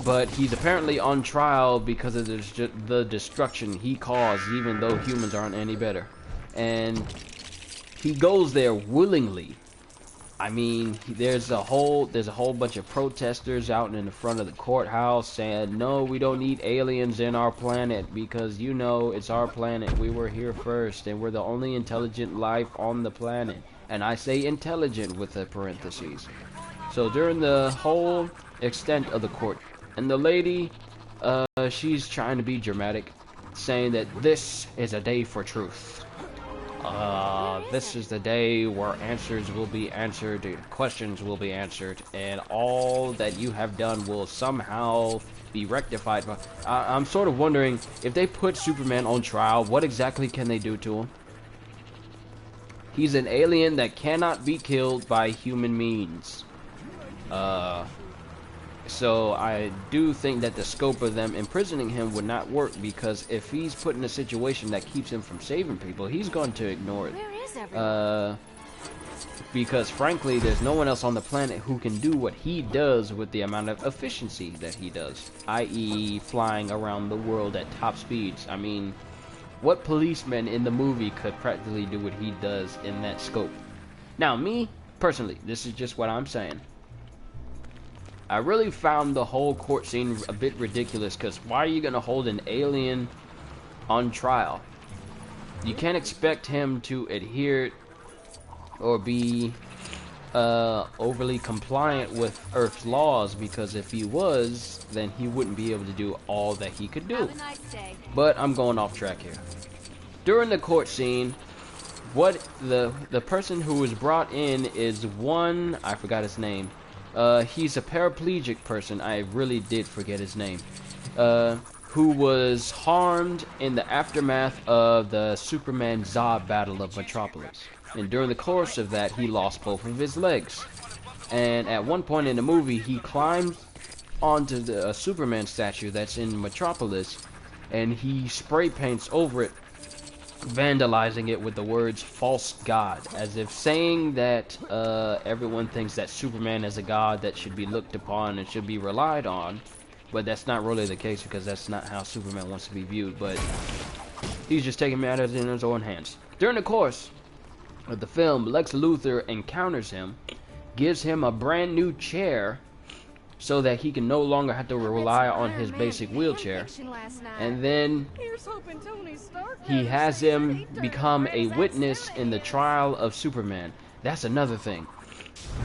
But he's apparently on trial because of the destruction he caused, even though humans aren't any better. And he goes there willingly. I mean, there's a whole bunch of protesters out in the front of the courthouse saying, no, we don't need aliens in our planet because, you know, it's our planet. We were here first, and we're the only intelligent life on the planet. And I say intelligent with the parentheses. So during the whole extent of the court, and the lady, she's trying to be dramatic, saying that this is a day for truth. This is the day where answers will be answered, questions will be answered, and all that you have done will somehow be rectified. I'm sort of wondering, if they put Superman on trial, what exactly can they do to him? He's an alien that cannot be killed by human means. So I do think that the scope of them imprisoning him would not work, because if he's put in a situation that keeps him from saving people, he's going to ignore it. Where is everyone? Because frankly, there's no one else on the planet who can do what he does with the amount of efficiency that he does, i.e. flying around the world at top speeds. I mean, what policeman in the movie could practically do what he does in that scope? Now, me, personally, this is just what I'm saying. I really found the whole court scene a bit ridiculous, because why are you going to hold an alien on trial? You can't expect him to adhere or be overly compliant with Earth's laws, because if he was, then he wouldn't be able to do all that he could do. Have a nice day. But I'm going off track here. During the court scene, what the person who was brought in is one, I forgot his name. He's a paraplegic person, I really did forget his name, who was harmed in the aftermath of the Superman Zod battle of Metropolis. And during the course of that, he lost both of his legs. And at one point in the movie, he climbed onto the Superman statue that's in Metropolis, and he spray paints over it, vandalizing it with the words "false god," as if saying that everyone thinks that Superman is a god that should be looked upon and should be relied on, but that's not really the case, because that's not how Superman wants to be viewed. But he's just taking matters in his own hands. During the course of the film, Lex Luthor encounters him, gives him a brand new chair so that he can no longer have to rely on his basic wheelchair, and then he has him become a witness in the trial of Superman. That's another thing.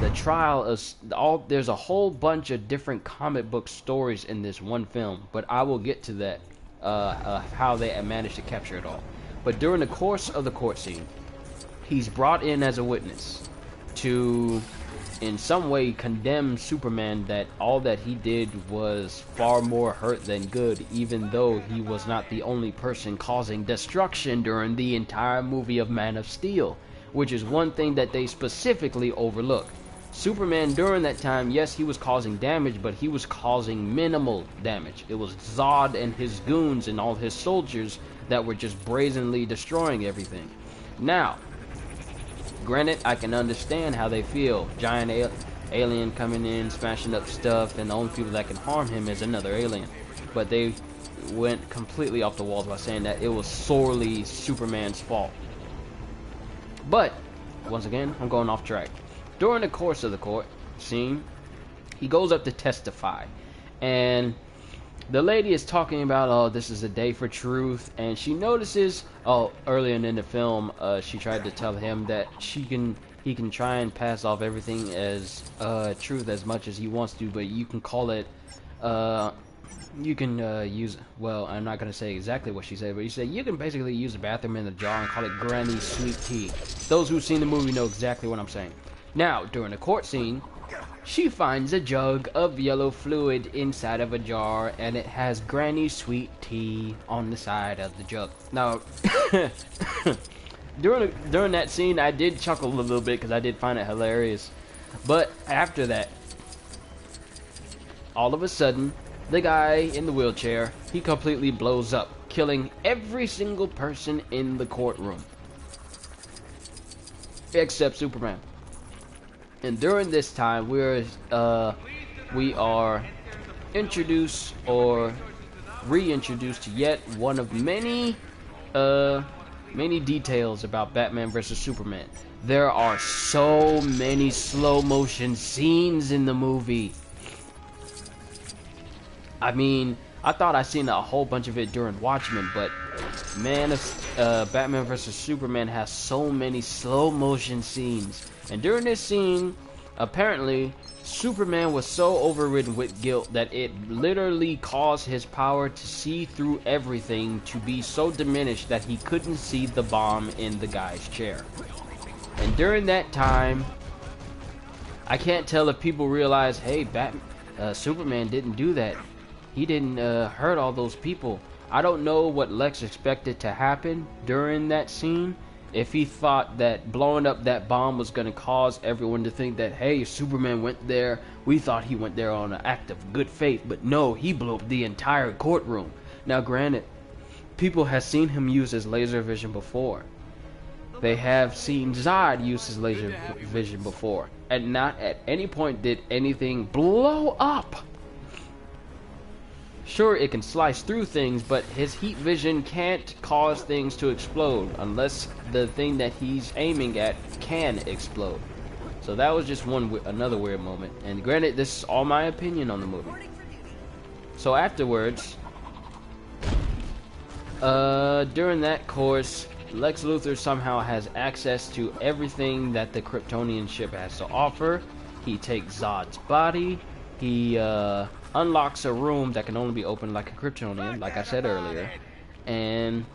The trial of there's a whole bunch of different comic book stories in this one film, but I will get to that, how they managed to capture it all. But during the course of the court scene, he's brought in as a witness to, in some way, condemn Superman, that all that he did was far more hurt than good, even though he was not the only person causing destruction during the entire movie of Man of Steel, which is one thing that they specifically overlook. Superman during that time, yes, he was causing damage, but he was causing minimal damage. It was Zod and his goons and all his soldiers that were just brazenly destroying everything. Now, granted, I can understand how they feel. Giant alien coming in, smashing up stuff, and the only people that can harm him is another alien. But they went completely off the walls by saying that it was sorely Superman's fault. But, once again, I'm going off track. During the course of the court scene, he goes up to testify. And the lady is talking about, oh, this is a day for truth, and she notices, earlier in the film, she tried to tell him that he can try and pass off everything as truth as much as he wants to, but you can call it, you can use, well, I'm not going to say exactly what she said, but you said you can basically use a bathroom in a jar and call it Granny's sweet tea. Those who've seen the movie know exactly what I'm saying. Now, during the court scene, she finds a jug of yellow fluid inside of a jar, and it has Granny's sweet tea on the side of the jug. Now, during that scene, I did chuckle a little bit because I did find it hilarious. But after that, all of a sudden, the guy in the wheelchair, he completely blows up, killing every single person in the courtroom, except Superman. And during this time, we are introduced or reintroduced to yet one of many details about Batman vs. Superman. There are so many slow motion scenes in the movie. I mean, I thought I seen a whole bunch of it during Watchmen, but Batman vs. Superman has so many slow motion scenes. And during this scene, apparently, Superman was so overridden with guilt that it literally caused his power to see through everything to be so diminished that he couldn't see the bomb in the guy's chair. And during that time, I can't tell if people realize, hey, Superman didn't do that. He didn't hurt all those people. I don't know what Lex expected to happen during that scene. if he thought that blowing up that bomb was going to cause everyone to think that, hey, Superman went there, we thought he went there on an act of good faith, but no, he blew up the entire courtroom. Now granted, people have seen him use his laser vision before. They have seen Zod use his laser vision before, and not at any point did anything blow up. Sure, it can slice through things, but his heat vision can't cause things to explode unless the thing that he's aiming at can explode. So that was just another weird moment. And granted, this is all my opinion on the movie. So afterwards, during that course, Lex Luthor somehow has access to everything that the Kryptonian ship has to offer. He takes Zod's body. He unlocks a room that can only be opened like a Kryptonian, like I said earlier. And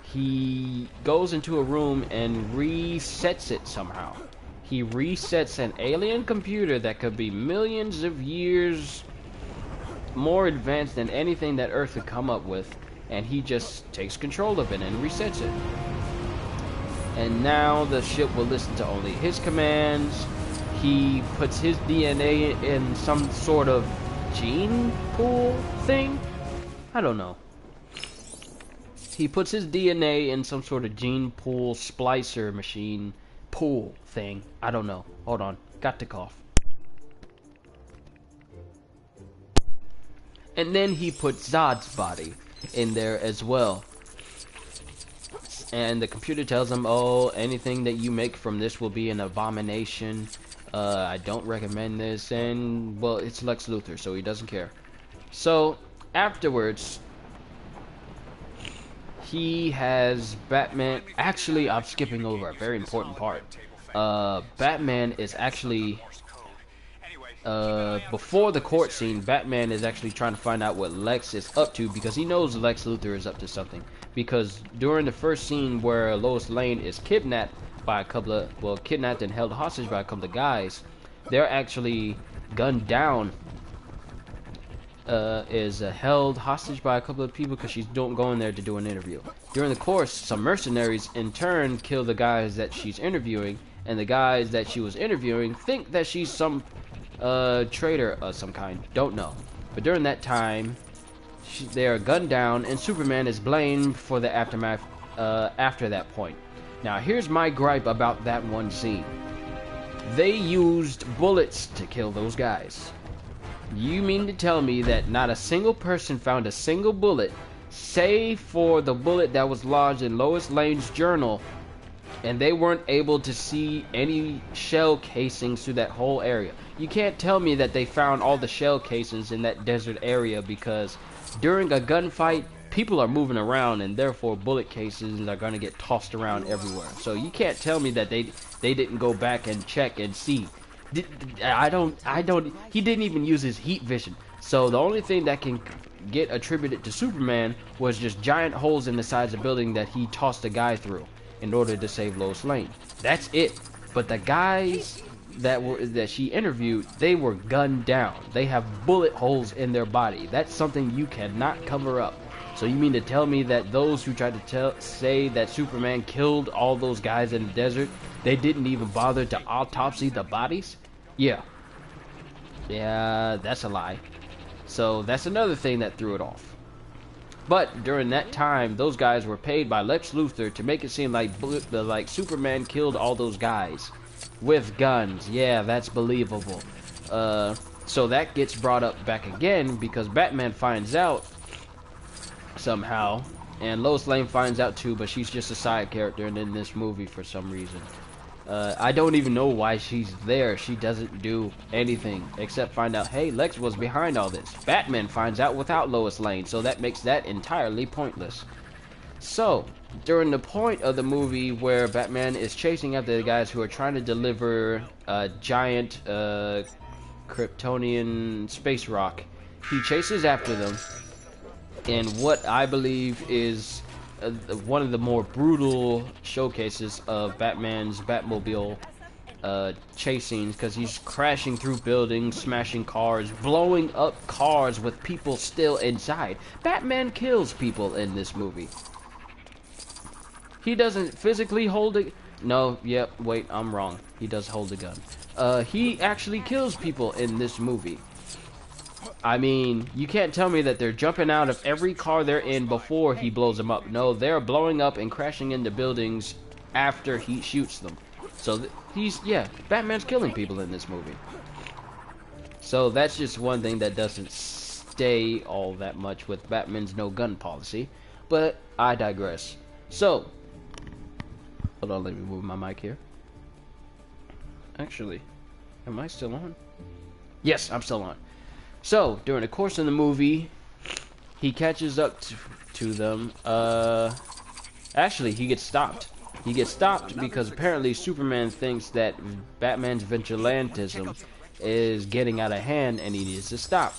he goes into a room and resets it somehow. He resets an alien computer that could be millions of years more advanced than anything that Earth could come up with. And he just takes control of it and resets it. And now the ship will listen to only his commands. He puts his DNA in some sort of gene pool thing? I don't know. He puts his DNA in some sort of gene pool splicer machine pool thing. I don't know. Hold on. Got to cough. And then he puts Zod's body in there as well. And the computer tells him, oh, anything that you make from this will be an abomination. I don't recommend this. And, well, it's Lex Luthor, so he doesn't care. So, afterwards, he has Batman. Actually, I'm skipping over a very important part. Batman is actually... before the court scene, Batman is actually trying to find out what Lex is up to, because he knows Lex Luthor is up to something. Because during the first scene where Lois Lane is kidnapped by a couple of, well, kidnapped and held hostage by a couple of guys, they're actually gunned down. Is held hostage by a couple of people because she's going there to do an interview. During the course, some mercenaries in turn kill the guys that she's interviewing, and the guys that she was interviewing think that she's some traitor of some kind. Don't know. But during that time, they are gunned down, and Superman is blamed for the aftermath after that point. Now, here's my gripe about that one scene. They used bullets to kill those guys. You mean to tell me that not a single person found a single bullet, save for the bullet that was lodged in Lois Lane's journal, and they weren't able to see any shell casings through that whole area? You can't tell me that they found all the shell casings in that desert area, because during a gunfight, people are moving around, and therefore bullet casings are going to get tossed around everywhere. So you can't tell me that they didn't go back and check and see. He didn't even use his heat vision. So the only thing that can get attributed to Superman was just giant holes in the sides of the building that he tossed a guy through in order to save Lois Lane. That's it. But the guys that she interviewed, they were gunned down. They have bullet holes in their body. That's something you cannot cover up. So you mean to tell me that those who tried to say that Superman killed all those guys in the desert, they didn't even bother to autopsy the bodies? Yeah, that's a lie. So that's another thing that threw it off. But during that time, those guys were paid by Lex Luthor to make it seem like Superman killed all those guys with guns. Yeah, that's believable. So that gets brought up back again because Batman finds out somehow, and Lois Lane finds out too, but she's just a side character in this movie for some reason. I don't even know why she's there. She doesn't do anything except find out, hey, Lex was behind all this. Batman finds out without Lois Lane, so that makes that entirely pointless. So, during the point of the movie where Batman is chasing after the guys who are trying to deliver a giant Kryptonian space rock, he chases after them in what I believe is one of the more brutal showcases of Batman's Batmobile chase scenes, because he's crashing through buildings, smashing cars, blowing up cars with people still inside. Batman kills people in this movie. He doesn't physically hold it. No, yep, wait, I'm wrong. He does hold a gun. He actually kills people in this movie. I mean, you can't tell me that they're jumping out of every car they're in before he blows them up. No, they're blowing up and crashing into buildings after he shoots them. So Batman's killing people in this movie. So that's just one thing that doesn't stay all that much with Batman's no gun policy. But I digress. So, hold on, let me move my mic here. Actually, am I still on? Yes, I'm still on. So, during the course of the movie, he catches up to them. Actually, he gets stopped. He gets stopped because apparently Superman thinks that Batman's vigilantism is getting out of hand and he needs to stop.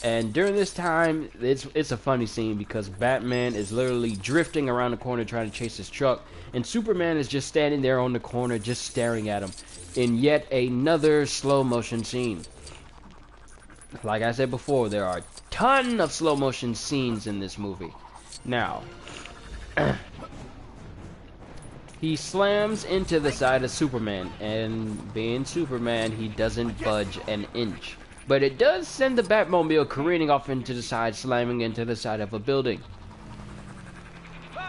And during this time, it's a funny scene because Batman is literally drifting around the corner trying to chase his truck, and Superman is just standing there on the corner just staring at him in yet another slow motion scene. Like I said before, there are a ton of slow motion scenes in this movie. Now, he slams into the side of Superman, and being Superman, he doesn't budge an inch. But it does send the Batmobile careening off into the side, slamming into the side of a building.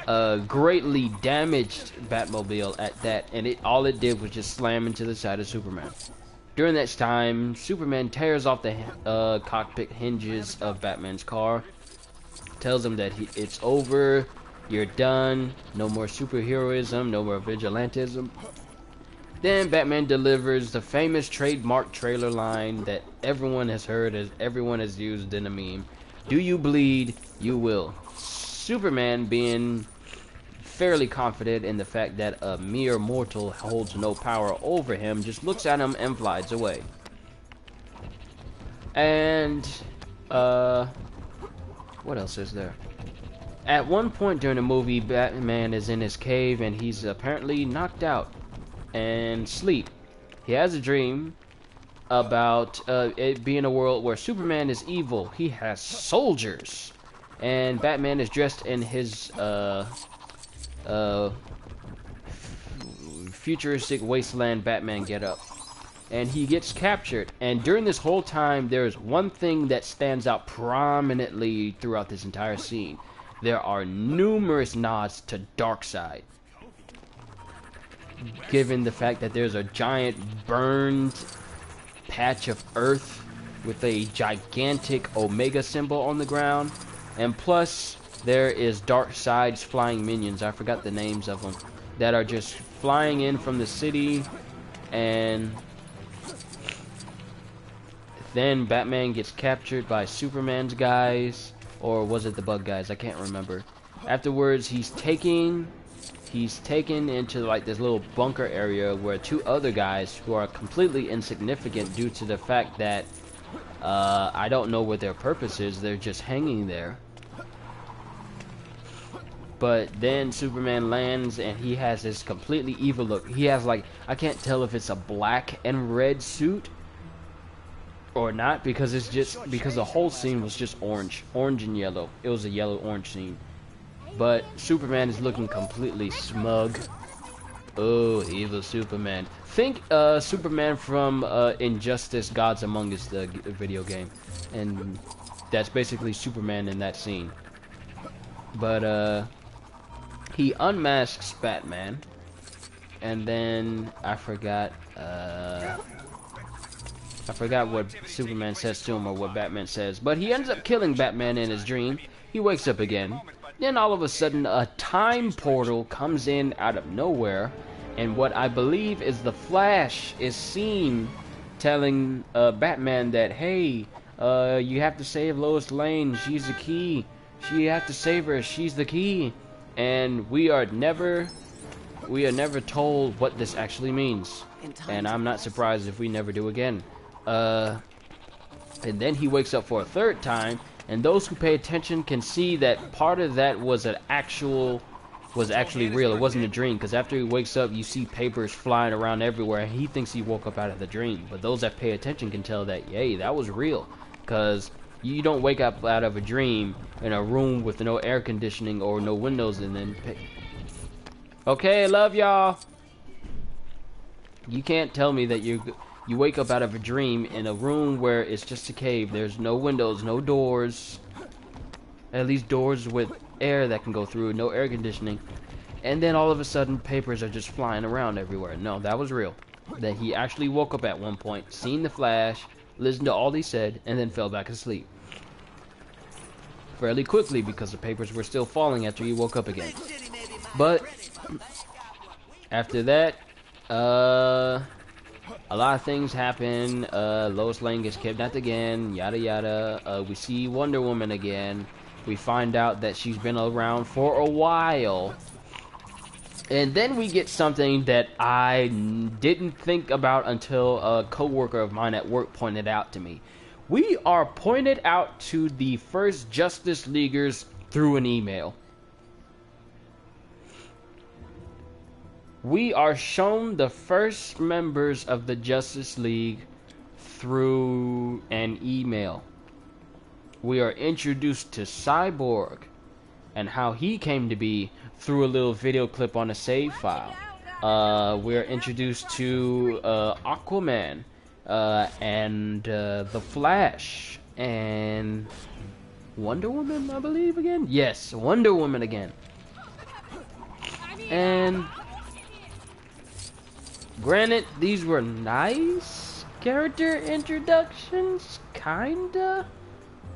A greatly damaged Batmobile at that, and all it did was just slam into the side of Superman. During that time, Superman tears off the cockpit hinges of Batman's car, tells him that it's over, you're done, no more superheroism, no more vigilantism. Then Batman delivers the famous trademark trailer line that everyone has heard, as everyone has used in a meme. Do you bleed? You will. Superman, being fairly confident in the fact that a mere mortal holds no power over him, just looks at him and flies away. And what else is there? At one point during the movie, Batman is in his cave and he's apparently knocked out and sleep. He has a dream about it being a world where Superman is evil. He has soldiers, and Batman is dressed in his futuristic wasteland Batman getup, and he gets captured. And during this whole time, there's one thing that stands out prominently throughout this entire scene. There are numerous nods to Darkseid, given the fact that there's a giant burned patch of earth with a gigantic Omega symbol on the ground, and plus there is Darkseid's flying minions, I forgot the names of them, that are just flying in from the city. And then Batman gets captured by Superman's guys, or was it the Bug guys? I can't remember. Afterwards, he's taken into like this little bunker area where two other guys who are completely insignificant due to the fact that I don't know what their purpose is, they're just hanging there. But then Superman lands and he has this completely evil look. He has, like, I can't tell if it's a black and red suit or not, because it's just because the whole scene was just orange and yellow. It was a yellow-orange scene. But Superman is looking completely smug. Oh, evil Superman. Think Superman from Injustice Gods Among Us, the video game. And that's basically Superman in that scene. But he unmasks Batman. And then I forgot what Superman says to him or what Batman says. But he ends up killing Batman in his dream. He wakes up again. Then all of a sudden a time portal comes in out of nowhere, and what I believe is the Flash is seen telling Batman that, hey, you have to save Lois Lane, she's the key. You have to save her, she's the key. And we are never told what this actually means. And I'm not surprised if we never do again. And then he wakes up for a third time, and those who pay attention can see that part of that was actually real. It wasn't a dream, because after he wakes up, you see papers flying around everywhere, and he thinks he woke up out of the dream. But those that pay attention can tell that, yay, that was real, because you don't wake up out of a dream in a room with no air conditioning or no windows, and then Okay, love y'all. You can't tell me that you wake up out of a dream in a room where it's just a cave. There's no windows, no doors. At least doors with air that can go through, no air conditioning. And then all of a sudden, papers are just flying around everywhere. No, that was real. That he actually woke up at one point, seen the Flash, listened to all he said, and then fell back asleep. Fairly quickly, because the papers were still falling after he woke up again. But after that, a lot of things happen. Lois Lane gets kidnapped again, yada yada. We see Wonder Woman again. We find out that she's been around for a while. And then we get something that I didn't think about until a coworker of mine at work pointed out to me. We are pointed out to the first Justice Leaguers through an email. We are shown the first members of the Justice League through an email. We are introduced to Cyborg and how he came to be through a little video clip on a save file. We're introduced to Aquaman and the Flash and Wonder Woman, I believe, again? Yes, Wonder Woman again. And granted, these were nice character introductions, kinda,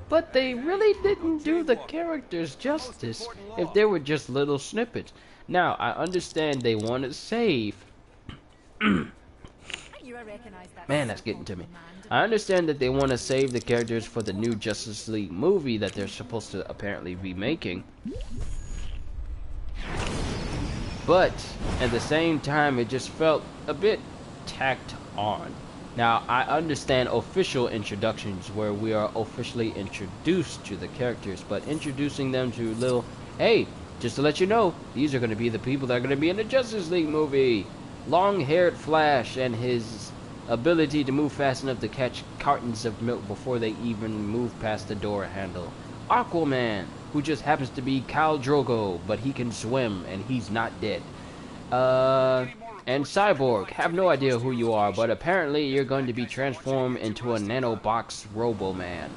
but they really didn't do the characters justice if they were just little snippets. Now, I understand they want to save... Man, that's getting to me. I understand that they want to save the characters for the new Justice League movie that they're supposed to apparently be making. But, at the same time, it just felt a bit tacked on. Now, I understand official introductions where we are officially introduced to the characters, but introducing them to little, hey, just to let you know, these are going to be the people that are going to be in the Justice League movie. Long-haired Flash and his ability to move fast enough to catch cartons of milk before they even move past the door handle. Aquaman, who just happens to be Khal Drogo, but he can swim and he's not dead. And Cyborg, have no idea who you are, but apparently you're going to be transformed into a nanobox Robo-Man.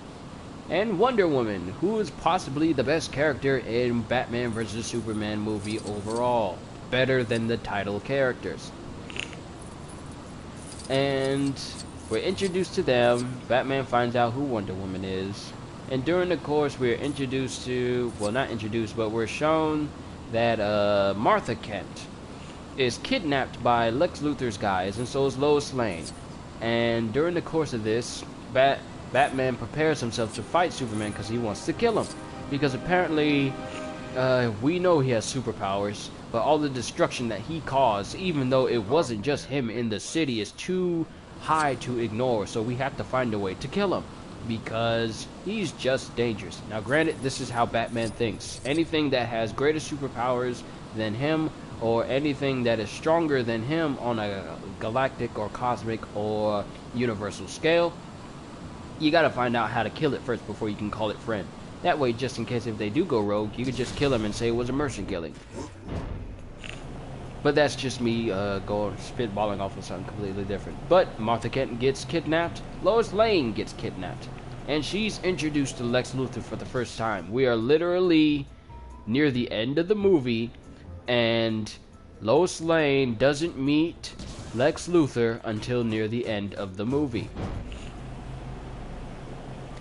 And Wonder Woman, who is possibly the best character in Batman vs. Superman movie overall. Better than the title characters. And we're introduced to them. Batman finds out who Wonder Woman is. And during the course, we're introduced to, well, not introduced, but we're shown that Martha Kent is kidnapped by Lex Luthor's guys, and so is Lois Lane. And during the course of this, Batman prepares himself to fight Superman because he wants to kill him. Because apparently, we know he has superpowers, but all the destruction that he caused, even though it wasn't just him in the city, is too high to ignore, so we have to find a way to kill him. Because he's just dangerous. Now granted, this is how Batman thinks. Anything that has greater superpowers than him, or anything that is stronger than him on a galactic or cosmic or universal scale, you gotta find out how to kill it first before you can call it friend. That way, just in case if they do go rogue, you could just kill him and say it was a mercy killing. But that's just me going spitballing off of something completely different. But Martha Kent gets kidnapped, Lois Lane gets kidnapped, and she's introduced to Lex Luthor for the first time. We are literally near the end of the movie, and Lois Lane doesn't meet Lex Luthor until near the end of the movie.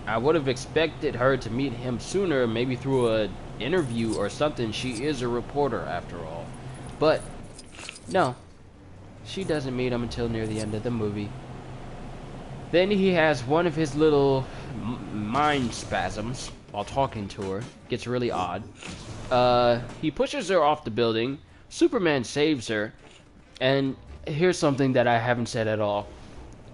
I would have expected her to meet him sooner, maybe through an interview or something. She is a reporter after all. But no, she doesn't meet him until near the end of the movie. Then he has one of his little mind spasms while talking to her. Gets really odd. He pushes her off the building. Superman saves her. And here's something that I haven't said at all.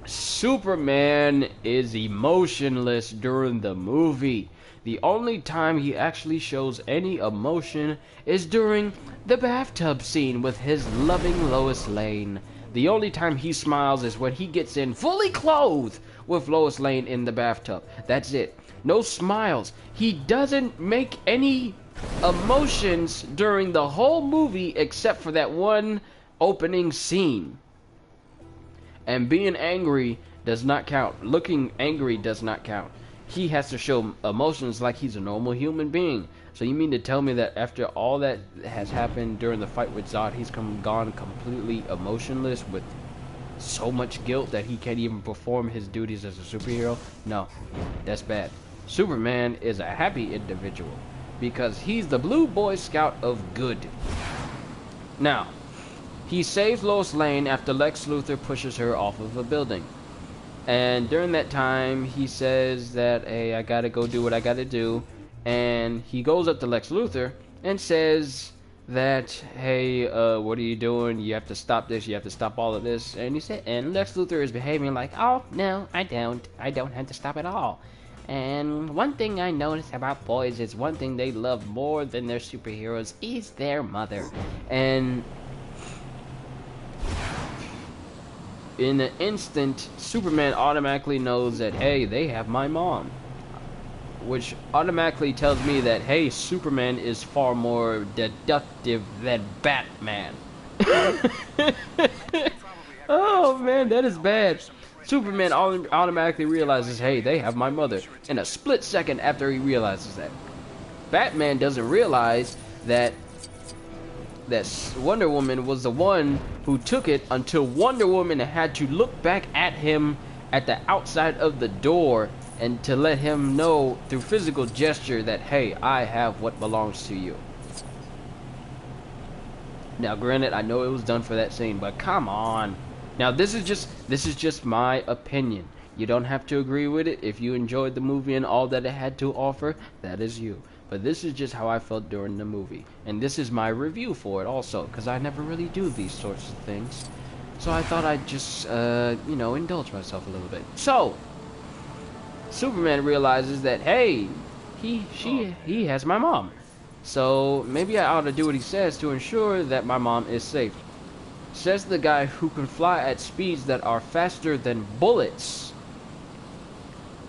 Superman is emotionless during the movie. The only time he actually shows any emotion is during the bathtub scene with his loving Lois Lane. The only time he smiles is when he gets in fully clothed with Lois Lane in the bathtub. That's it. No smiles. He doesn't make any emotions during the whole movie except for that one opening scene. And being angry does not count. Looking angry does not count. He has to show emotions like he's a normal human being. So you mean to tell me that after all that has happened during the fight with Zod, he's gone completely emotionless with so much guilt that he can't even perform his duties as a superhero? No, that's bad. Superman is a happy individual because he's the Blue Boy Scout of good. Now, he saves Lois Lane after Lex Luthor pushes her off of a building. And during that time, he says that, hey, I gotta go do what I gotta do. And he goes up to Lex Luthor and says that, hey, what are you doing? You have to stop this. You have to stop all of this. And he said, and Lex Luthor is behaving like, oh, no, I don't. I don't have to stop at all. And one thing I notice about boys is one thing they love more than their superheroes is their mother. And in an instant, Superman automatically knows that, hey, they have my mom. Which automatically tells me that, hey, Superman is far more deductive than Batman. Oh, man, that is bad. Superman automatically realizes, hey, they have my mother. In a split second after he realizes that. Batman doesn't realize that Wonder Woman was the one who took it until Wonder Woman had to look back at him at the outside of the door and to let him know through physical gesture that, hey, I have what belongs to you. Now, granted, I know it was done for that scene, but come on. Now, this is just my opinion. You don't have to agree with it. If you enjoyed the movie and all that it had to offer, that is you. But this is just how I felt during the movie. And this is my review for it also, because I never really do these sorts of things. So I thought I'd just, indulge myself a little bit. So, Superman realizes that, hey, he has my mom. So maybe I ought to do what he says to ensure that my mom is safe. Says the guy who can fly at speeds that are faster than bullets.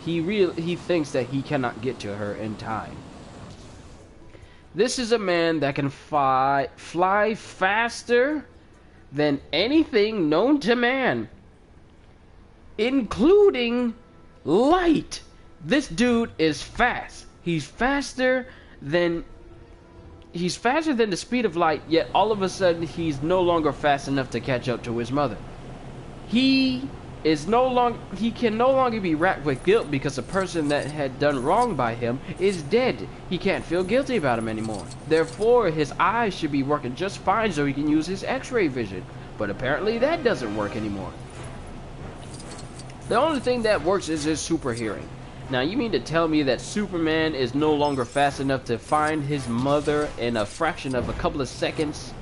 He thinks that he cannot get to her in time. This is a man that can fly faster than anything known to man, including light. This dude is fast. He's faster than the speed of light, yet all of a sudden he's no longer fast enough to catch up to his mother. He can no longer be racked with guilt because the person that had done wrong by him is dead. He can't feel guilty about him anymore. Therefore, his eyes should be working just fine so he can use his X-ray vision. But apparently that doesn't work anymore. The only thing that works is his super hearing. Now, you mean to tell me that Superman is no longer fast enough to find his mother in a fraction of a couple of seconds?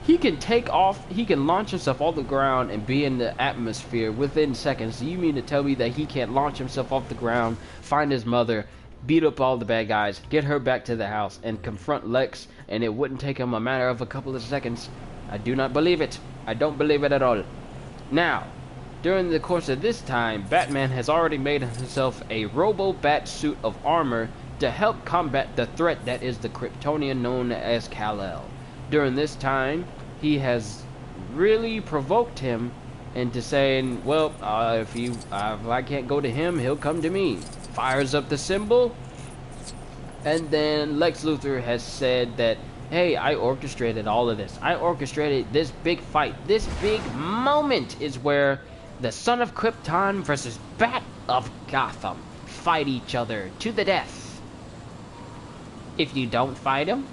He can take off, he can launch himself off the ground and be in the atmosphere within seconds. You mean to tell me that he can't launch himself off the ground, find his mother, beat up all the bad guys, get her back to the house, and confront Lex, and it wouldn't take him a matter of a couple of seconds? I do not believe it. I don't believe it at all. Now, during the course of this time, Batman has already made himself a Robo-Bat suit of armor to help combat the threat that is the Kryptonian known as Kal-El. During this time, he has really provoked him into saying, well, if I can't go to him, he'll come to me. Fires up the symbol, and then Lex Luthor has said that, hey, I orchestrated all of this. I orchestrated this big fight. This big moment is where the Son of Krypton versus Bat of Gotham fight each other to the death. If you don't fight him,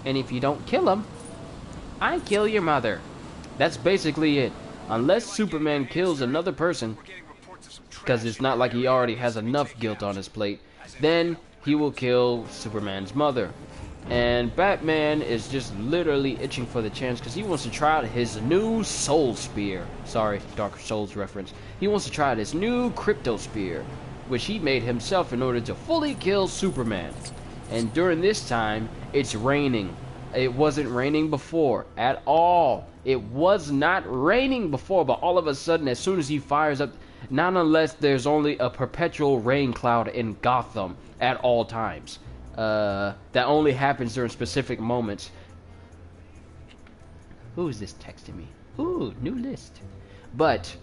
and if you don't kill him, I kill your mother. That's basically it. Unless Superman kills another person, because it's not like he already has enough guilt on his plate, then he will kill Superman's mother. And Batman is just literally itching for the chance because he wants to try out his new Soul Spear. Sorry, Dark Souls reference. He wants to try out his new Crypto Spear, which he made himself in order to fully kill Superman. And during this time, it's raining. It wasn't raining before at all. It was not raining before, but all of a sudden, as soon as he fires up, Not unless there's only a perpetual rain cloud in Gotham at all times. That only happens during specific moments. Who is this texting me? Ooh, new list. But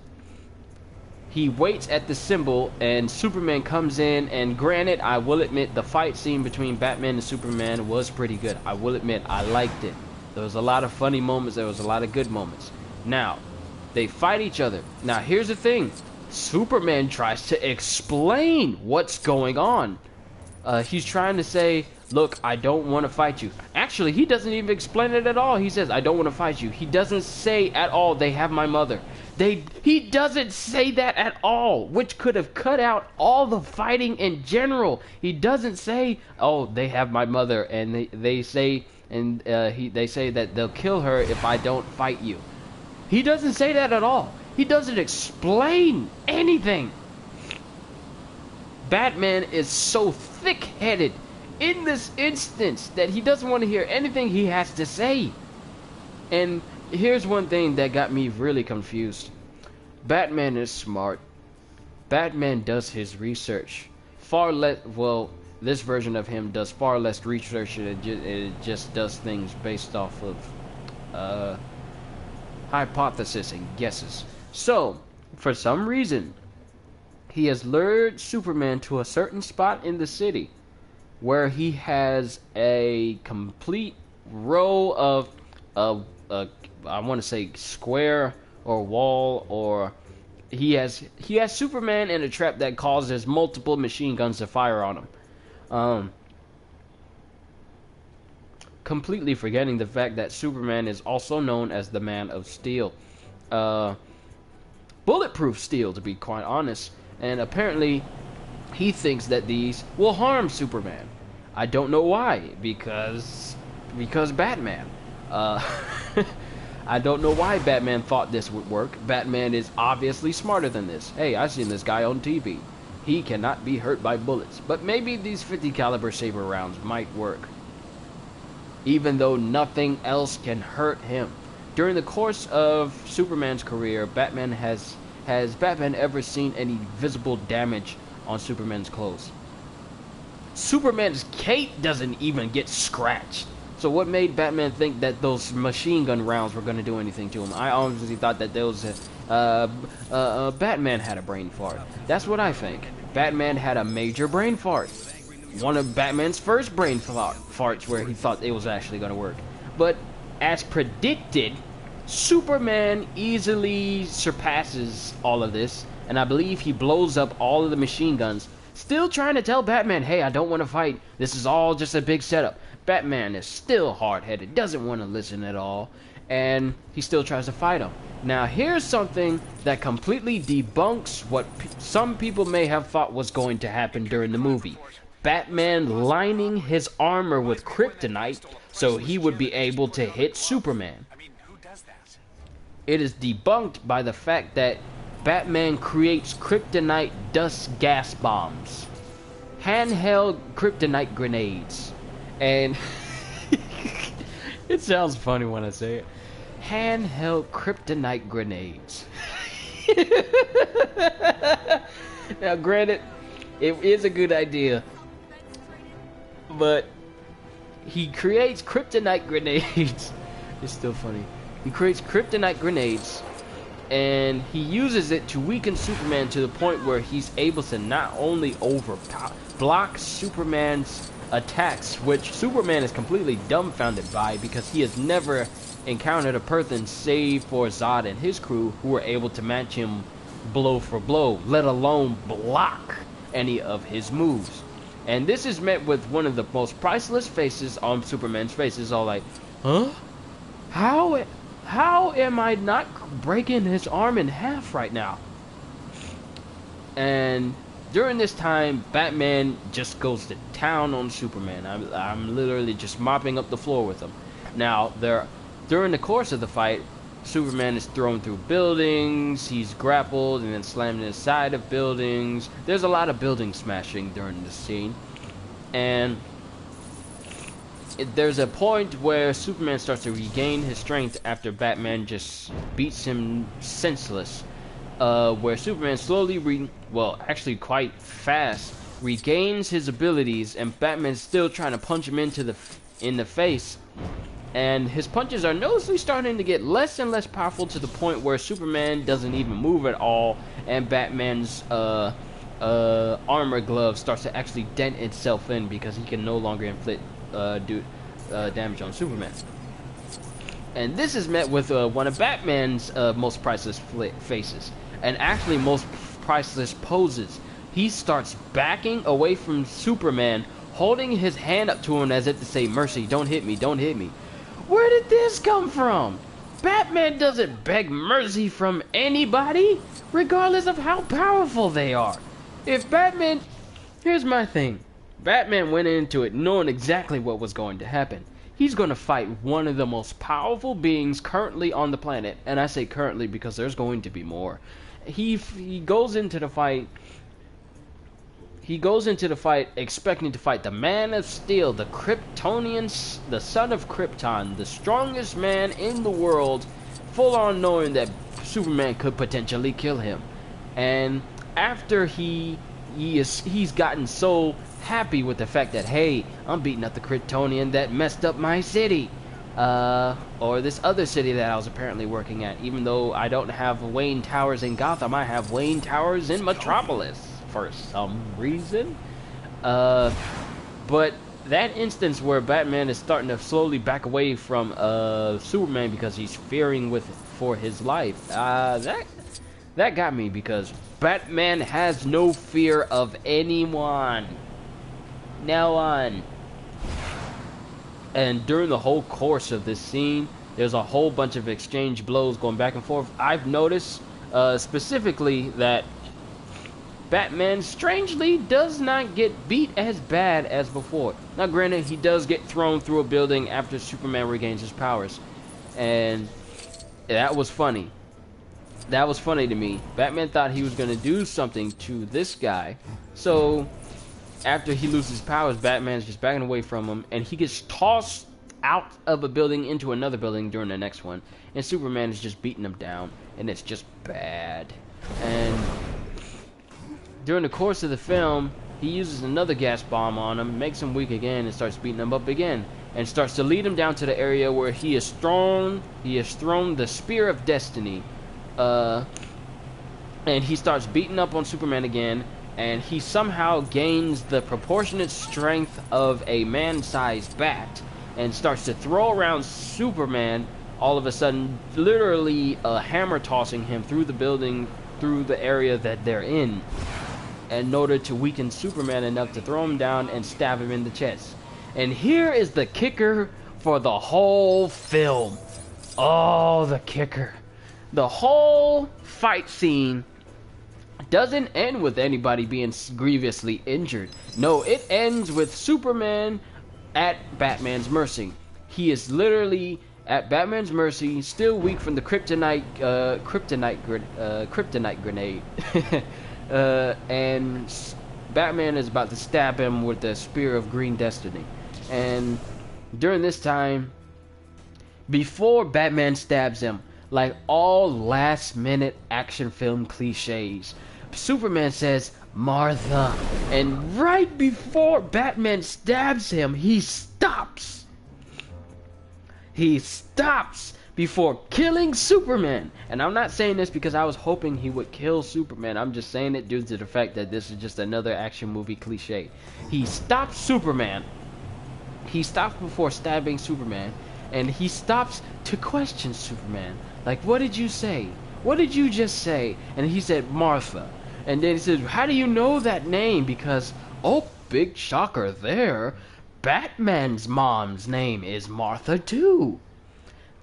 he waits at the symbol, and Superman comes in, and granted, I will admit, the fight scene between Batman and Superman was pretty good. I will admit, I liked it. There was a lot of funny moments, there was a lot of good moments. Now, they fight each other. Now, here's the thing. Superman tries to explain what's going on. He's trying to say, look, I don't want to fight you. Actually, he doesn't even explain it at all. He says, I don't want to fight you. He doesn't say at all, they have my mother. He doesn't say that at all, which could have cut out all the fighting in general. He doesn't say, oh, they have my mother, and they say that they'll kill her if I don't fight you. He doesn't say that at all. He doesn't explain anything. Batman is so thick-headed in this instance that he doesn't want to hear anything he has to say. And here's one thing that got me really confused. Batman is smart. Batman does his research. Far less, well, this version of him does far less research, and it just does things based off of hypothesis and guesses. So, for some reason, he has lured Superman to a certain spot in the city where he has a complete row of I want to say square or wall, or he has Superman in a trap that causes multiple machine guns to fire on him. Completely forgetting the fact that Superman is also known as the Man of Steel. Bulletproof steel, to be quite honest. And apparently, he thinks that these will harm Superman. I don't know why, because Batman. I don't know why Batman thought this would work. Batman is obviously smarter than this. Hey, I've seen this guy on TV. He cannot be hurt by bullets. But maybe these 50 caliber saber rounds might work, even though nothing else can hurt him. During the course of Superman's career, has Batman ever seen any visible damage on Superman's clothes? Superman's cape doesn't even get scratched. So what made Batman think that those machine gun rounds were going to do anything to him? I honestly thought that there was Batman had a brain fart. That's what I think. Batman had a major brain fart. One of Batman's first brain farts where he thought it was actually going to work. But as predicted, Superman easily surpasses all of this, and I believe he blows up all of the machine guns, still trying to tell Batman, hey, I don't want to fight. This is all just a big setup. Batman is still hard-headed, doesn't want to listen at all, and he still tries to fight him. Now, here's something that completely debunks what some people may have thought was going to happen during the movie. Batman lining his armor with kryptonite so he would be able to hit Superman. It is debunked by the fact that Batman creates kryptonite dust gas bombs, handheld kryptonite grenades, and it sounds funny when I say it. Handheld kryptonite grenades. Now, granted, it is a good idea, but he creates kryptonite grenades. It's still funny. He creates kryptonite grenades, and he uses it to weaken Superman to the point where he's able to not only block Superman's attacks, which Superman is completely dumbfounded by because he has never encountered a person save for Zod and his crew who were able to match him blow for blow, let alone block any of his moves. And this is met with one of the most priceless faces on Superman's face. It's all like, huh? How am I not breaking his arm in half right now? And during this time, Batman just goes to town on Superman. I'm literally just mopping up the floor with him. Now, during the course of the fight, Superman is thrown through buildings, he's grappled and then slammed inside of buildings. There's a lot of building smashing during this scene. And there's a point where Superman starts to regain his strength after Batman just beats him senseless. where Superman slowly actually quite fast regains his abilities, and Batman's still trying to punch him in the face. And his punches are noticeably starting to get less and less powerful, to the point where Superman doesn't even move at all, and Batman's armor glove starts to actually dent itself in because he can no longer inflict damage on Superman. And this is met with one of Batman's most priceless faces, and actually most priceless poses. He starts backing away from Superman, holding his hand up to him as if to say, "Mercy, don't hit me, don't hit me." Where did this come from? Batman doesn't beg mercy from anybody, regardless of how powerful they are. Here's my thing. Batman went into it knowing exactly what was going to happen. He's going to fight one of the most powerful beings currently on the planet, and I say currently because there's going to be more. He goes into the fight. He goes into the fight expecting to fight the Man of Steel, the Kryptonian, the son of Krypton, the strongest man in the world, full on knowing that Superman could potentially kill him. And after he's gotten so happy with the fact that, hey, I'm beating up the Kryptonian that messed up my city, or this other city that I was apparently working at. Even though I don't have Wayne Towers in Gotham, I have Wayne Towers in Metropolis for some reason. But that instance where Batman is starting to slowly back away from Superman because he's fearing for his life, that got me, because Batman has no fear of anyone. No one. And during the whole course of this scene, there's a whole bunch of exchange blows going back and forth. I've noticed specifically that Batman strangely does not get beat as bad as before. Now granted, he does get thrown through a building after Superman regains his powers, and that was funny. That was funny to me. Batman thought he was going to do something to this guy, so after he loses powers, Batman's just backing away from him, and he gets tossed out of a building into another building during the next one, and Superman is just beating him down, and it's just bad. And during the course of the film, he uses another gas bomb on him, makes him weak again, and starts beating him up again, and starts to lead him down to the area where he has thrown the Spear of Destiny, and he starts beating up on Superman again, and he somehow gains the proportionate strength of a man-sized bat, and starts to throw around Superman, all of a sudden literally hammer tossing him through the building, through the area that they're in order to weaken Superman enough to throw him down and stab him in the chest. And here is the kicker for the whole film. Oh, the kicker. The whole fight scene doesn't end with anybody being grievously injured. No, it ends with Superman at Batman's mercy. He is literally at Batman's mercy, still weak from the kryptonite grenade. And Batman is about to stab him with the Spear of Green Destiny. And during this time, before Batman stabs him, like all last-minute action film cliches, Superman says, "Martha." And right before Batman stabs him, he stops. He stops before killing Superman. And I'm not saying this because I was hoping he would kill Superman. I'm just saying it due to the fact that this is just another action movie cliche. He stops Superman. He stops before stabbing Superman. And he stops to question Superman. Like, what did you say? What did you just say? And he said, "Martha." And then he says, "How do you know that name?" Because, oh, big shocker there, Batman's mom's name is Martha too.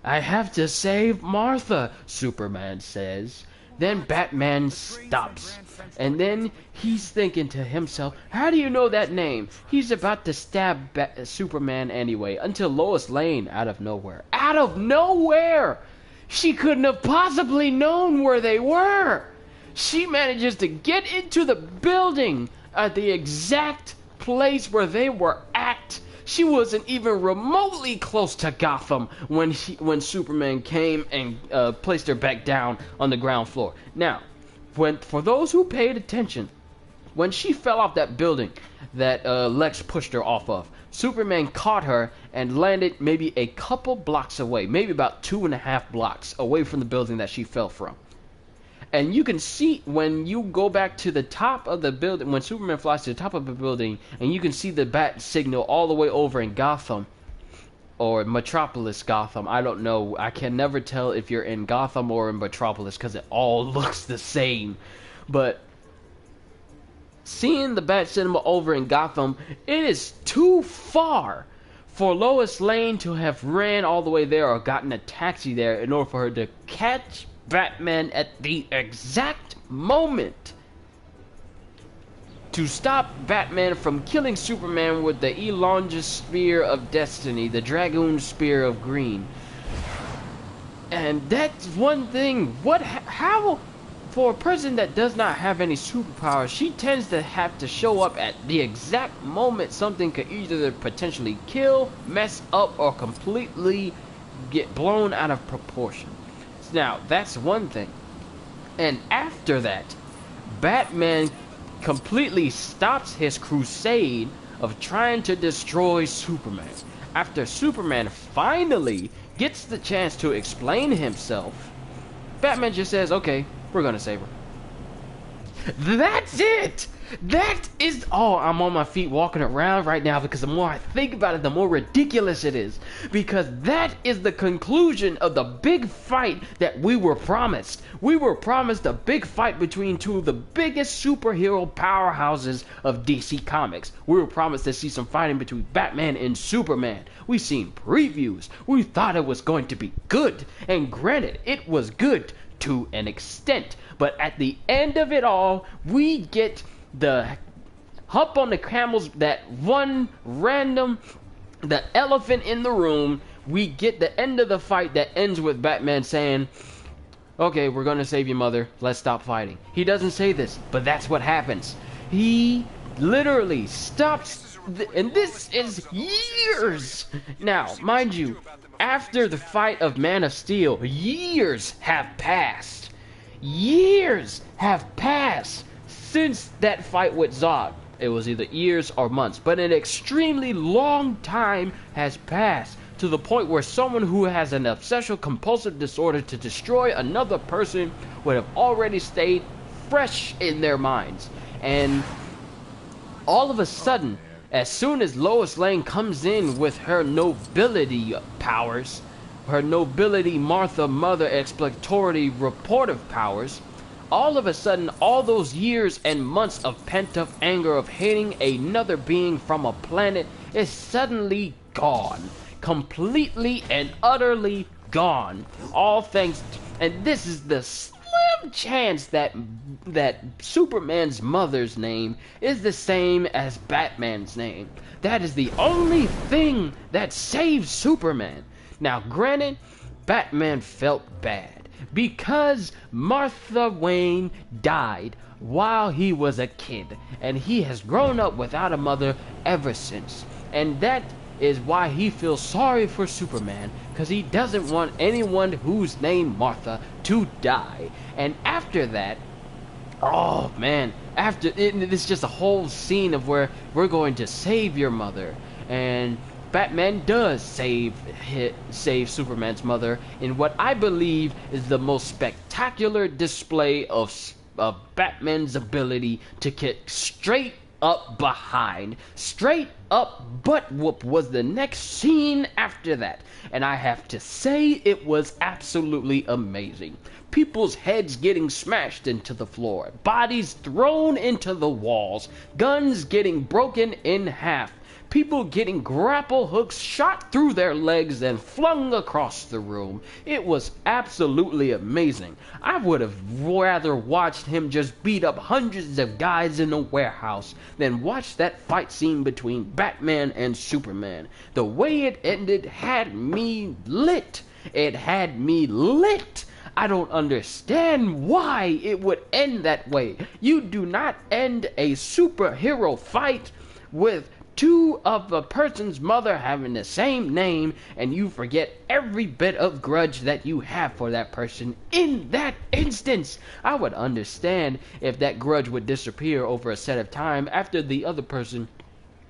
"I have to save Martha," Superman says. Then Batman stops. And then he's thinking to himself, how do you know that name? He's about to stab Superman anyway, until Lois Lane, out of nowhere. Out of nowhere! She couldn't have possibly known where they were. She manages to get into the building at the exact place where they were at. She wasn't even remotely close to Gotham when Superman came and placed her back down on the ground floor. Now, for those who paid attention, when she fell off that building that Lex pushed her off of, Superman caught her and landed maybe a couple blocks away, maybe about 2.5 blocks away from the building that she fell from. And you can see when you go back to the top of the building, when Superman flies to the top of the building, and you can see the bat signal all the way over in Gotham, or Metropolis Gotham. I don't know. I can never tell if you're in Gotham or in Metropolis because it all looks the same. But seeing the bat signal over in Gotham, it is too far for Lois Lane to have ran all the way there or gotten a taxi there in order for her to catch Batman at the exact moment to stop Batman from killing Superman with the Elonga Spear of Destiny, the Dragoon Spear of Green. And that's one thing. How, for a person that does not have any superpowers, she tends to have to show up at the exact moment something could either potentially kill, mess up, or completely get blown out of proportion. Now, that's one thing. And after that, Batman completely stops his crusade of trying to destroy Superman. After Superman finally gets the chance to explain himself, Batman just says, okay, we're gonna save her. That's it! That is... Oh, I'm on my feet walking around right now because the more I think about it, the more ridiculous it is. Because that is the conclusion of the big fight that we were promised. We were promised a big fight between two of the biggest superhero powerhouses of DC Comics. We were promised to see some fighting between Batman and Superman. We seen previews. We thought it was going to be good. And granted, it was good to an extent. But at the end of it all, we get the hump on the camels, that one random, the elephant in the room. We get the end of the fight that ends with Batman saying, okay, we're gonna save your mother, let's stop fighting. He doesn't say this, but that's what happens. He literally stops, and this is years. Now, mind you, after the fight of Man of Steel, years have passed. Years have passed since that fight with Zod. It was either years or months, but an extremely long time has passed to the point where someone who has an obsessive compulsive disorder to destroy another person would have already stayed fresh in their minds. And all of a sudden, as soon as Lois Lane comes in with her nobility powers, her nobility Martha Mother explanatory reportive powers, all of a sudden, all those years and months of pent-up anger of hating another being from a planet is suddenly gone. Completely and utterly gone. All thanks to, and this is the slim chance that Superman's mother's name is the same as Batman's name. That is the only thing that saves Superman. Now, granted, Batman felt bad because Martha Wayne died while he was a kid, and he has grown up without a mother ever since. And that is why he feels sorry for Superman, because he doesn't want anyone who's named Martha to die. And after that, oh man, after it's just a whole scene of where we're going to save your mother, and Batman does save Superman's mother in what I believe is the most spectacular display of Batman's ability to get straight up behind. Straight up butt whoop was the next scene after that. And I have to say it was absolutely amazing. People's heads getting smashed into the floor, bodies thrown into the walls, guns getting broken in half, people getting grapple hooks shot through their legs and flung across the room. It was absolutely amazing. I would have rather watched him just beat up hundreds of guys in a warehouse than watch that fight scene between Batman and Superman. The way it ended had me lit. It had me lit. I don't understand why it would end that way. You do not end a superhero fight with two of a person's mother having the same name, and you forget every bit of grudge that you have for that person in that instance. I would understand if that grudge would disappear over a set of time after the other person,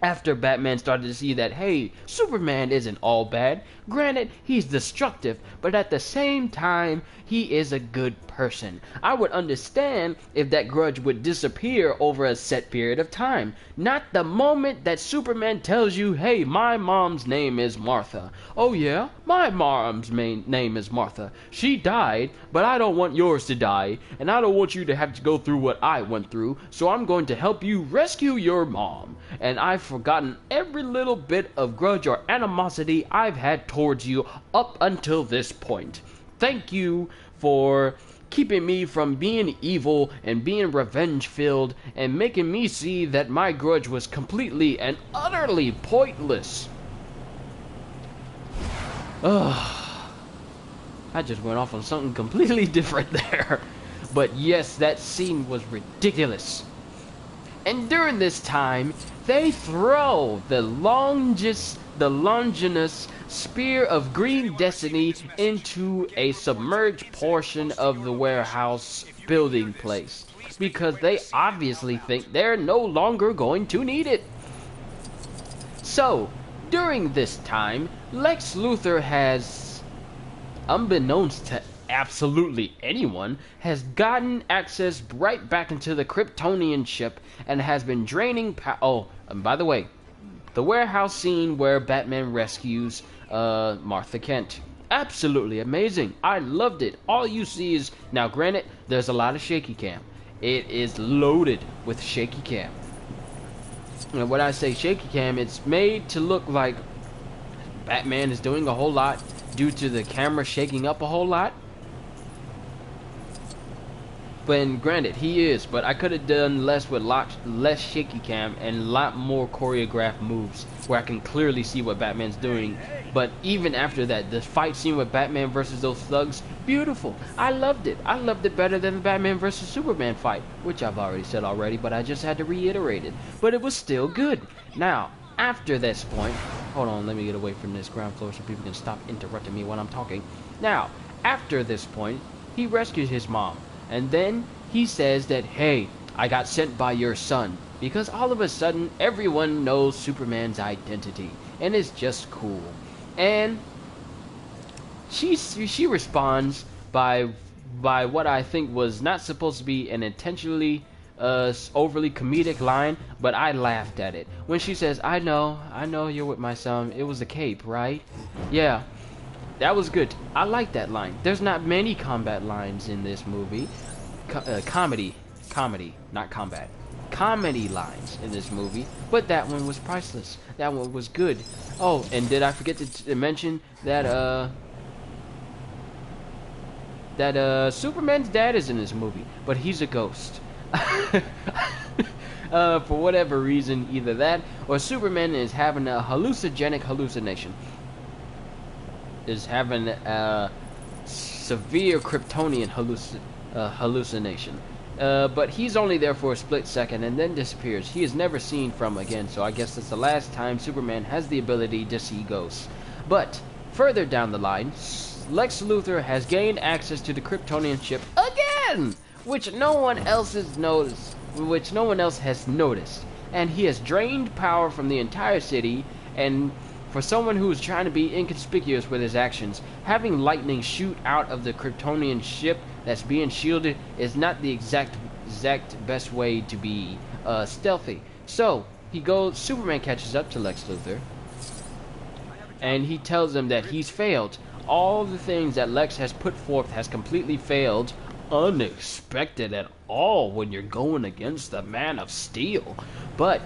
after Batman started to see that, hey, Superman isn't all bad. Granted, he's destructive, but at the same time, he is a good person. I would understand if that grudge would disappear over a set period of time. Not the moment that Superman tells you, hey, my mom's name is Martha. Oh yeah, my mom's name is Martha. She died, but I don't want yours to die, and I don't want you to have to go through what I went through, so I'm going to help you rescue your mom. And I've forgotten every little bit of grudge or animosity I've had towards you up until this point. Thank you for keeping me from being evil and being revenge-filled and making me see that my grudge was completely and utterly pointless. Ugh. I just went off on something completely different there. But yes, that scene was ridiculous. And during this time, they throw the longinus spear of green destiny into a submerged portion of the warehouse building place, because they obviously think they're no longer going to need it. So, during this time, Lex Luthor has, unbeknownst to absolutely anyone, has gotten access right back into the Kryptonian ship and has been draining oh, and by the way, the warehouse scene where Batman rescues Martha Kent, absolutely amazing. I loved it. All you see is, now granted, there's a lot of shaky cam. It is loaded with shaky cam. And when I say shaky cam, it's made to look like Batman is doing a whole lot due to the camera shaking up a whole lot. But granted, he is, but I could have done less with less shaky cam and a lot more choreographed moves where I can clearly see what Batman's doing. But even after that, the fight scene with Batman versus those thugs, beautiful. I loved it. I loved it better than the Batman versus Superman fight, which I've already said already, but I just had to reiterate it. But it was still good. Now, after this point, hold on, let me get away from this ground floor so people can stop interrupting me when I'm talking. Now, after this point, he rescues his mom. And then he says that, hey, I got sent by your son. Because all of a sudden, everyone knows Superman's identity. And it's just cool. And she responds by what I think was not supposed to be an intentionally overly comedic line, but I laughed at it. When she says, I know you're with my son. It was a cape, right? Yeah. That was good. I like that line. There's not many combat lines in this movie. Comedy, not combat. Comedy lines in this movie, but that one was priceless. That one was good. Oh, and did I forget to mention that Superman's dad is in this movie, but he's a ghost. For whatever reason, either that or Superman is having a hallucination. Is having a severe Kryptonian hallucination. But he's only there for a split second and then disappears. He is never seen from again, so I guess that's the last time Superman has the ability to see ghosts. But further down the line, Lex Luthor has gained access to the Kryptonian ship again, which no one else has noticed. And he has drained power from the entire city, and for someone who is trying to be inconspicuous with his actions, having lightning shoot out of the Kryptonian ship that's being shielded is not the exact best way to be stealthy. So Superman catches up to Lex Luthor, and he tells him that he's failed. All the things that Lex has put forth has completely failed. Unexpected at all when you're going against the Man of Steel. But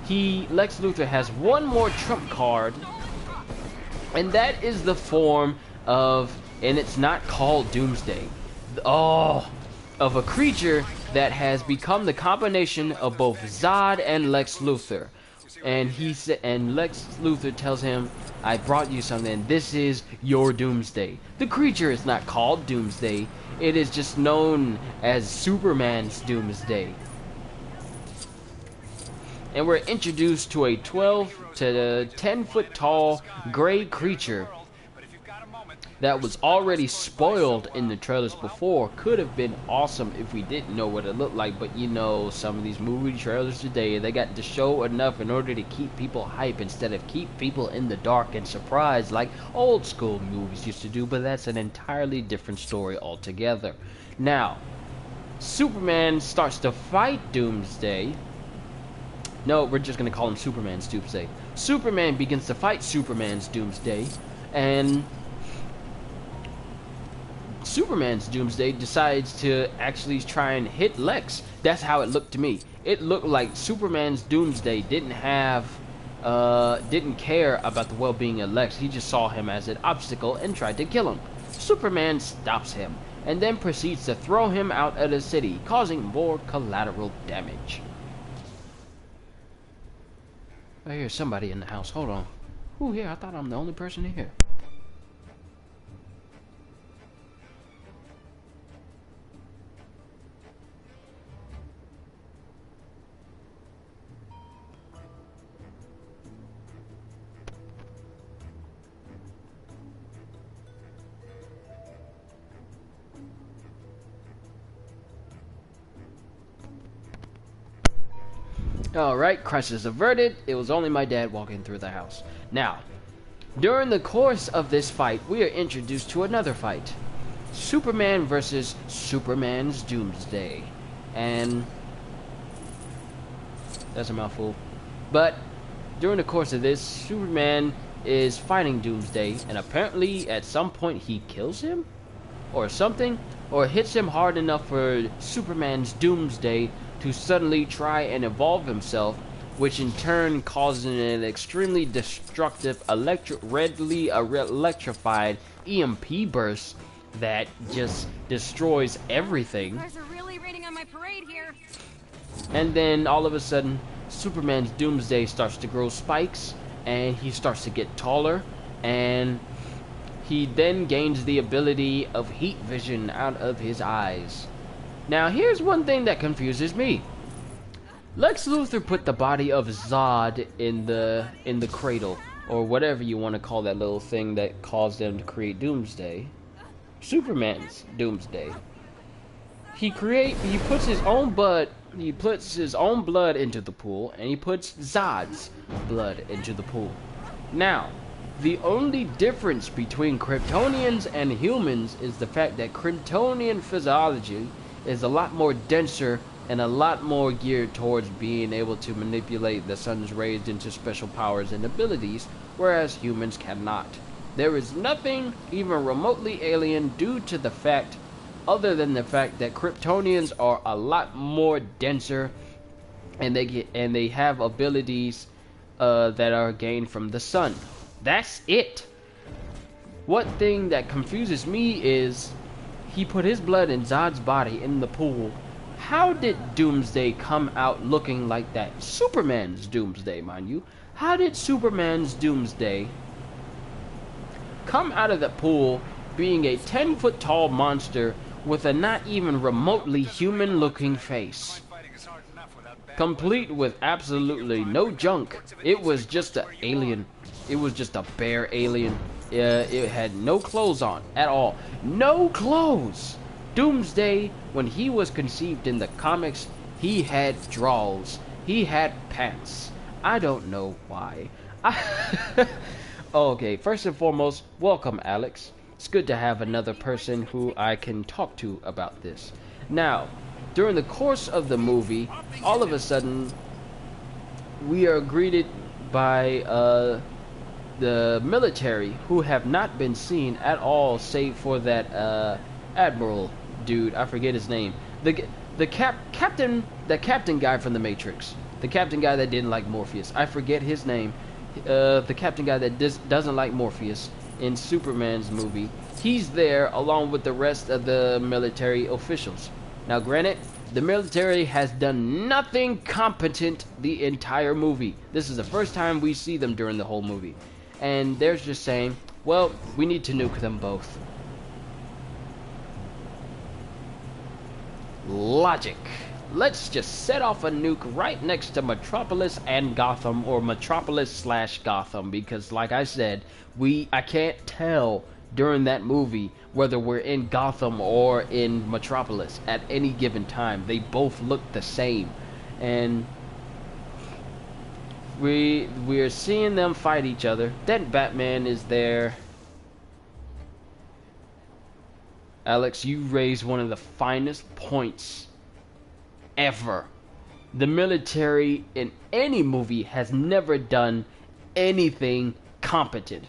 Lex Luthor has one more trump card, and that is the form of, and it's not called Doomsday, of a creature that has become the combination of both Zod and Lex Luthor. And Lex Luthor tells him, I brought you something, this is your Doomsday. The creature is not called Doomsday, it is just known as Superman's Doomsday. and we're introduced to a 12 to 10 foot tall gray creature that was already spoiled in the trailers before. Could have been awesome if we didn't know what it looked like, but you know, some of these movie trailers today, they got to show enough in order to keep people hype instead of keep people in the dark and surprised like old school movies used to do. But that's an entirely different story altogether. Now, Superman starts to fight Doomsday. No, we're just gonna call him Superman's Doomsday. Superman begins to fight Superman's Doomsday, and Superman's Doomsday decides to actually try and hit Lex. That's how it looked to me. It looked like Superman's Doomsday didn't care about the well-being of Lex. He just saw him as an obstacle and tried to kill him. Superman stops him and then proceeds to throw him out of the city, causing more collateral damage. I hear somebody in the house. Hold on. Who here? I thought I'm the only person here. Alright, crisis averted. It was only my dad walking through the house. Now, during the course of this fight, we are introduced to another fight. Superman versus Superman's Doomsday. And that's a mouthful. But during the course of this, Superman is fighting Doomsday, and apparently at some point he kills him or something, or hits him hard enough for Superman's Doomsday to suddenly try and evolve himself, which in turn causes an extremely destructive readily electrified EMP burst that just destroys everything. You guys are really raining on my parade here. And then all of a sudden, Superman's Doomsday starts to grow spikes, and he starts to get taller, and he then gains the ability of heat vision out of his eyes. Now, here's one thing that confuses me. Lex Luthor put the body of Zod in the cradle, or whatever you want to call that little thing that caused them to create Doomsday. Superman's Doomsday. He puts his own blood into the pool, and he puts Zod's blood into the pool. Now, the only difference between Kryptonians and humans is the fact that Kryptonian physiology is a lot more denser and a lot more geared towards being able to manipulate the sun's rays into special powers and abilities, whereas humans cannot. There is nothing even remotely alien due to the fact, other than the fact that Kryptonians are a lot more denser, and they have abilities that are gained from the sun. That's it. One thing that confuses me is he put his blood in Zod's body in the pool. How did Doomsday come out looking like that? Superman's Doomsday, mind you. How did Superman's Doomsday come out of the pool being a 10-foot tall monster with a not even remotely human-looking face? Complete with absolutely no junk. It was just an alien. It was just a bare alien. It had no clothes on at all. No clothes! Doomsday, when he was conceived in the comics, he had drawers. He had pants. I don't know why. Okay, first and foremost, welcome, Alex. It's good to have another person who I can talk to about this. Now, during the course of the movie, all of a sudden, we are greeted by the military, who have not been seen at all, save for that admiral dude. I forget his name. The captain guy from the Matrix. The captain guy that didn't like Morpheus. I forget his name. The captain guy that doesn't like Morpheus in Superman's movie. He's there along with the rest of the military officials. Now, granted, the military has done nothing competent the entire movie. This is the first time we see them during the whole movie. And they're just saying, well, we need to nuke them both. Logic. let's just set off a nuke right next to Metropolis and Gotham, or Metropolis/Gotham, because like I said, I can't tell during that movie whether we're in Gotham or in Metropolis at any given time. They both look the same, and we're seeing them fight each other. Then Batman is there. Alex, you raised one of the finest points ever. The military in any movie has never done anything competent.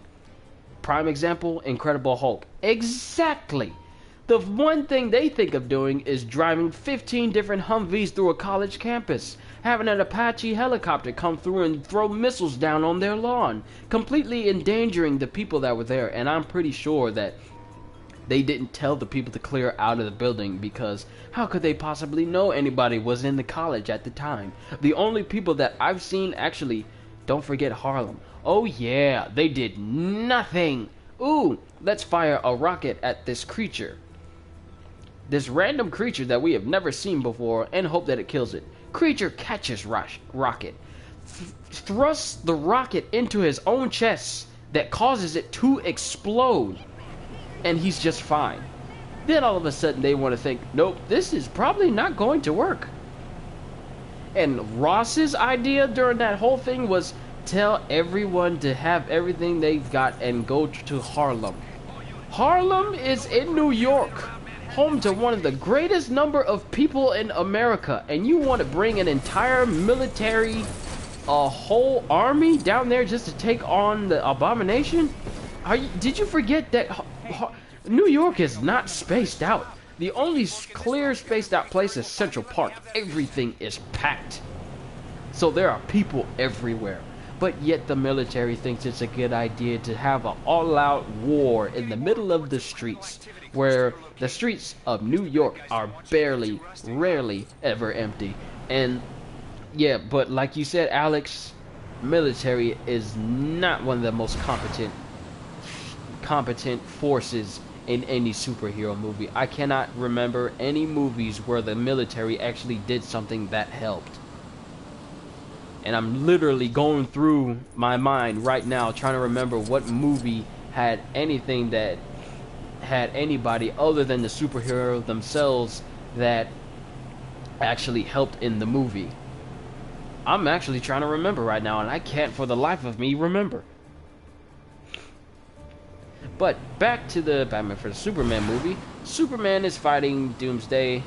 Prime example, Incredible Hulk. Exactly. The one thing they think of doing is driving 15 different Humvees through a college campus, having an Apache helicopter come through and throw missiles down on their lawn, completely endangering the people that were there. And I'm pretty sure that they didn't tell the people to clear out of the building, because how could they possibly know anybody was in the college at the time? The only people that I've seen actually, don't forget Harlem. Oh yeah, they did nothing. Ooh, let's fire a rocket at this creature. This random creature that we have never seen before, and hope that it kills it. Creature catches rocket. Thrusts the rocket into his own chest that causes it to explode. And he's just fine. Then all of a sudden they want to think, nope, this is probably not going to work. And Ross's idea during that whole thing was tell everyone to have everything they've got and go to Harlem. Harlem is in New York, home to one of the greatest number of people in America, and you want to bring an entire military, a whole army down there just to take on the Abomination? Did you forget that New York is not spaced out? The only clear spaced out place is Central Park. Everything is packed. So there are people everywhere. But yet the military thinks it's a good idea to have an all-out war in the middle of the streets, where the streets of New York are rarely ever empty. And yeah, but like you said, Alex, military is not one of the most competent forces in any superhero movie. I cannot remember any movies where the military actually did something that helped. And I'm literally going through my mind right now trying to remember what movie had anything that had anybody other than the superhero themselves that actually helped in the movie. I'm actually trying to remember right now, and I can't for the life of me remember. But back to the Batman vs Superman movie. Superman is fighting Doomsday.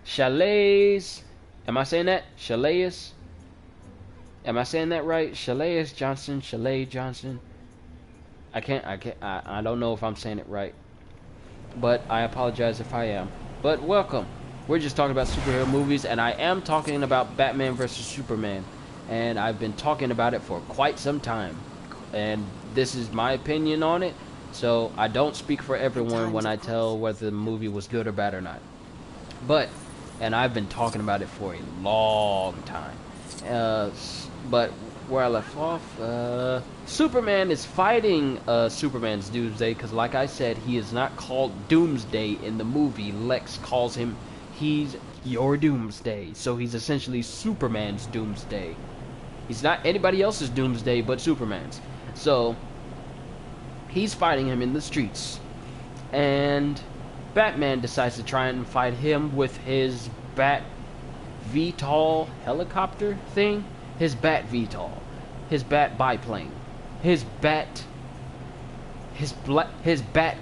Chalais. Am I saying that? Chalais? Am I saying that right? Chalais Johnson. I don't know if I'm saying it right. But I apologize if I am. But welcome. We're just talking about superhero movies, and I am talking about Batman vs Superman. And I've been talking about it for quite some time. And this is my opinion on it, so I don't speak for everyone when I tell whether the movie was good or bad or not. And I've been talking about it for a long time. But where I left off, Superman is fighting Superman's Doomsday, because like I said, he is not called Doomsday in the movie. Lex calls him, he's your Doomsday, so he's essentially Superman's Doomsday. He's not anybody else's Doomsday but Superman's. So he's fighting him in the streets, and Batman decides to try and fight him with his Bat VTOL helicopter thing, his Bat VTOL, his Bat biplane, his Bat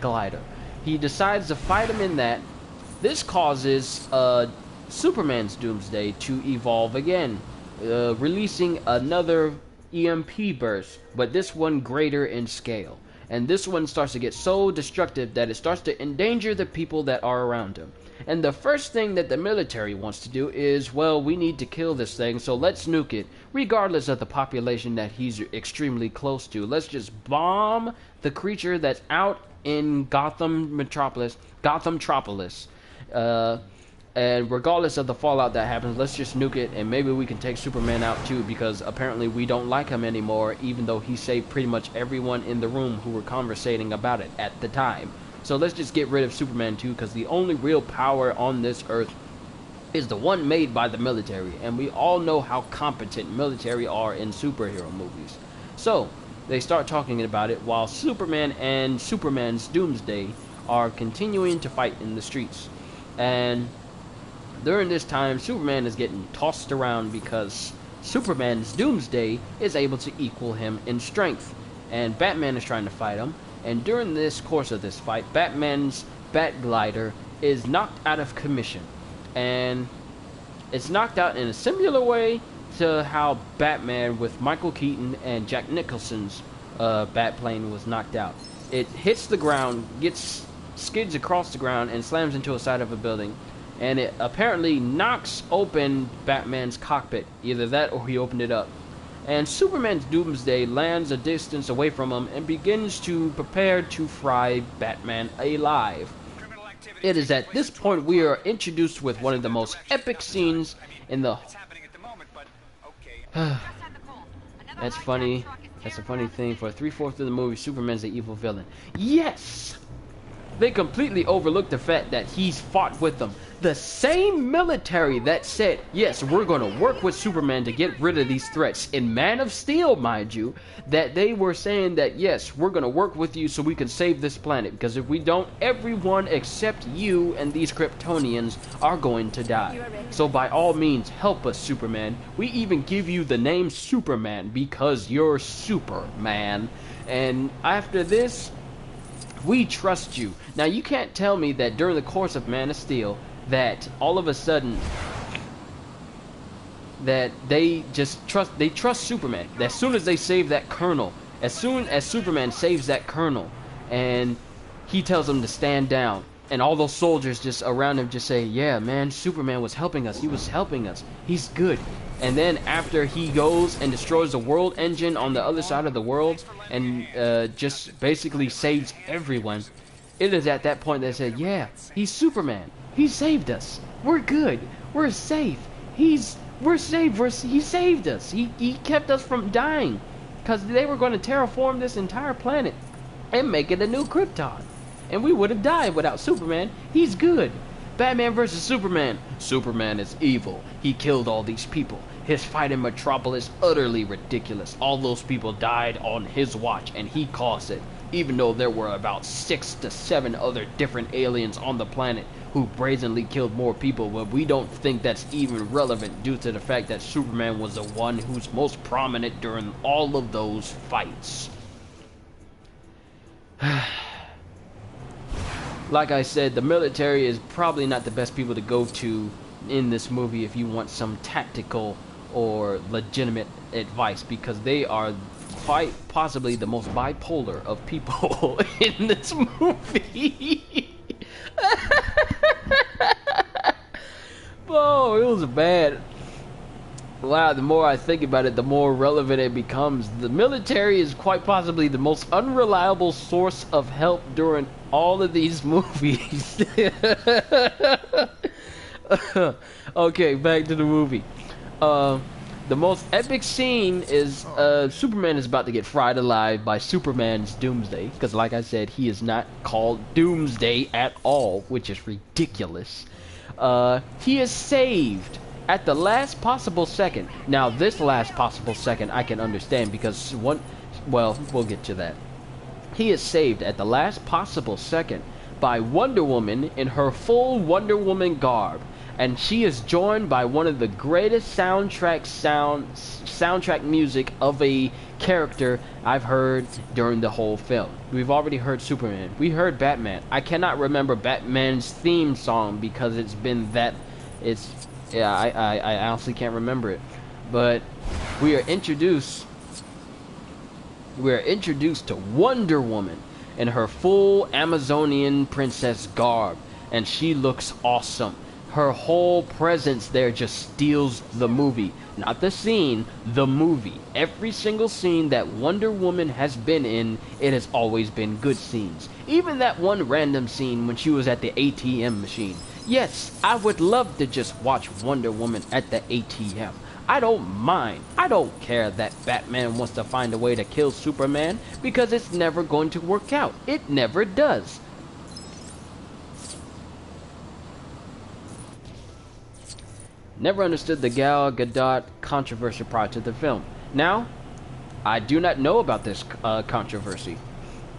glider. He decides to fight him in that. This causes Superman's Doomsday to evolve again, releasing another EMP burst, but this one greater in scale. And this one starts to get so destructive that it starts to endanger the people that are around him. And the first thing that the military wants to do is, well, we need to kill this thing, so let's nuke it, regardless of the population that he's extremely close to. Let's just bomb the creature that's out in Gothamtropolis. And regardless of the fallout that happens, let's just nuke it, and maybe we can take Superman out too, because apparently we don't like him anymore, even though he saved pretty much everyone in the room who were conversating about it at the time. So let's just get rid of Superman too, because the only real power on this earth is the one made by the military, and we all know how competent military are in superhero movies. So they start talking about it while Superman and Superman's Doomsday are continuing to fight in the streets. And during this time, Superman is getting tossed around because Superman's Doomsday is able to equal him in strength, and Batman is trying to fight him. And during this course of this fight, Batman's Bat Glider is knocked out of commission, and it's knocked out in a similar way to how Batman with Michael Keaton and Jack Nicholson's Batplane was knocked out. It hits the ground, skids across the ground, and slams into a side of a building. And it apparently knocks open Batman's cockpit. Either that or he opened it up. And Superman's Doomsday lands a distance away from him and begins to prepare to fry Batman alive. It is at this point we are introduced with one of the most epic scenes in the... That's funny. That's a funny thing. For 3/4 of the movie, Superman's the evil villain. Yes! They completely overlooked the fact that he's fought with them. The same military that said, yes, we're going to work with Superman to get rid of these threats. In Man of Steel, mind you, that they were saying that, yes, we're going to work with you so we can save this planet. Because if we don't, everyone except you and these Kryptonians are going to die. So by all means, help us, Superman. We even give you the name Superman because you're Superman. And after this, we trust you. Now, you can't tell me that during the course of Man of Steel, that all of a sudden, that they trust Superman. That as soon as they save that colonel, as soon as Superman saves that colonel, and he tells them to stand down, and all those soldiers just around him just say, yeah, man, Superman was helping us. He was helping us. He's good. And then after he goes and destroys the world engine on the other side of the world and just basically saves everyone, it is at that point they said, yeah, he's Superman. He saved us. We're good. We're safe. We're safe. He saved us. He kept us from dying because they were going to terraform this entire planet and make it a new Krypton. And we would have died without Superman. He's good. Batman versus Superman. Superman is evil. He killed all these people. His fight in Metropolis, utterly ridiculous. All those people died on his watch, and he caused it. Even though there were about 6 to 7 other different aliens on the planet who brazenly killed more people, but we don't think that's even relevant due to the fact that Superman was the one who's most prominent during all of those fights. Like I said, the military is probably not the best people to go to in this movie if you want some tactical or legitimate advice, because they are quite possibly the most bipolar of people in this movie. Oh, it was bad. Wow, the more I think about it, the more relevant it becomes. The military is quite possibly the most unreliable source of help during all of these movies. Okay, back to the movie. The most epic scene is Superman is about to get fried alive by Superman's Doomsday. Because like I said, he is not called Doomsday at all, which is ridiculous. He is saved at the last possible second. Now, this last possible second I can understand because well, we'll get to that. He is saved at the last possible second by Wonder Woman in her full Wonder Woman garb. And she is joined by one of the greatest soundtrack music of a character I've heard during the whole film. We've already heard Superman. We heard Batman. I cannot remember Batman's theme song because it's been that... I honestly can't remember it. But we are introduced to Wonder Woman in her full Amazonian princess garb. And she looks awesome. Her whole presence there just steals the movie. Not the scene, the movie. Every single scene that Wonder Woman has been in, it has always been good scenes. Even that one random scene when she was at the ATM machine. Yes, I would love to just watch Wonder Woman at the ATM. I don't mind. I don't care that Batman wants to find a way to kill Superman because it's never going to work out. It never does. Never understood the Gal Gadot controversy prior to the film. Now, I do not know about this controversy.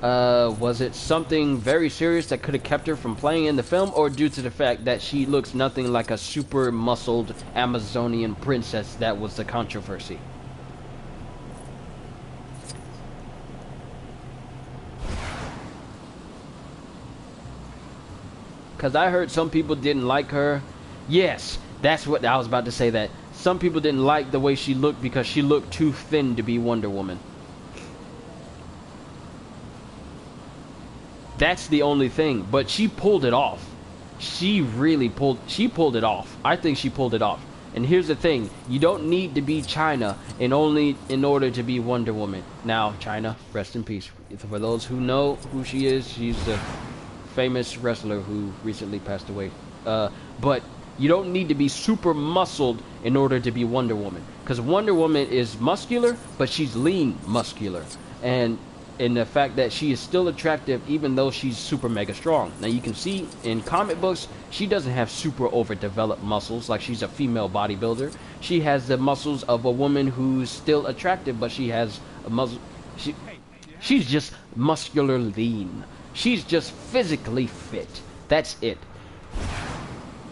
Was it something very serious that could have kept her from playing in the film, or due to the fact that she looks nothing like a super muscled Amazonian princess that was the controversy? Because I heard some people didn't like her. Yes, that's what I was about to say, that some people didn't like the way she looked because she looked too thin to be Wonder Woman. That's the only thing, but she pulled it off. She pulled it off. I think she pulled it off. And here's the thing, you don't need to be China in order to be Wonder Woman. Now, China, rest in peace. For those who know who she is, she's the famous wrestler who recently passed away. But you don't need to be super muscled in order to be Wonder Woman, because Wonder Woman is muscular, but she's lean muscular, and in the fact that she is still attractive even though she's super mega strong. Now you can see in comic books she doesn't have super overdeveloped muscles like she's a female bodybuilder. She has the muscles of a woman who's still attractive, but she has a muscle. She's just muscular lean. She's just physically fit. That's it.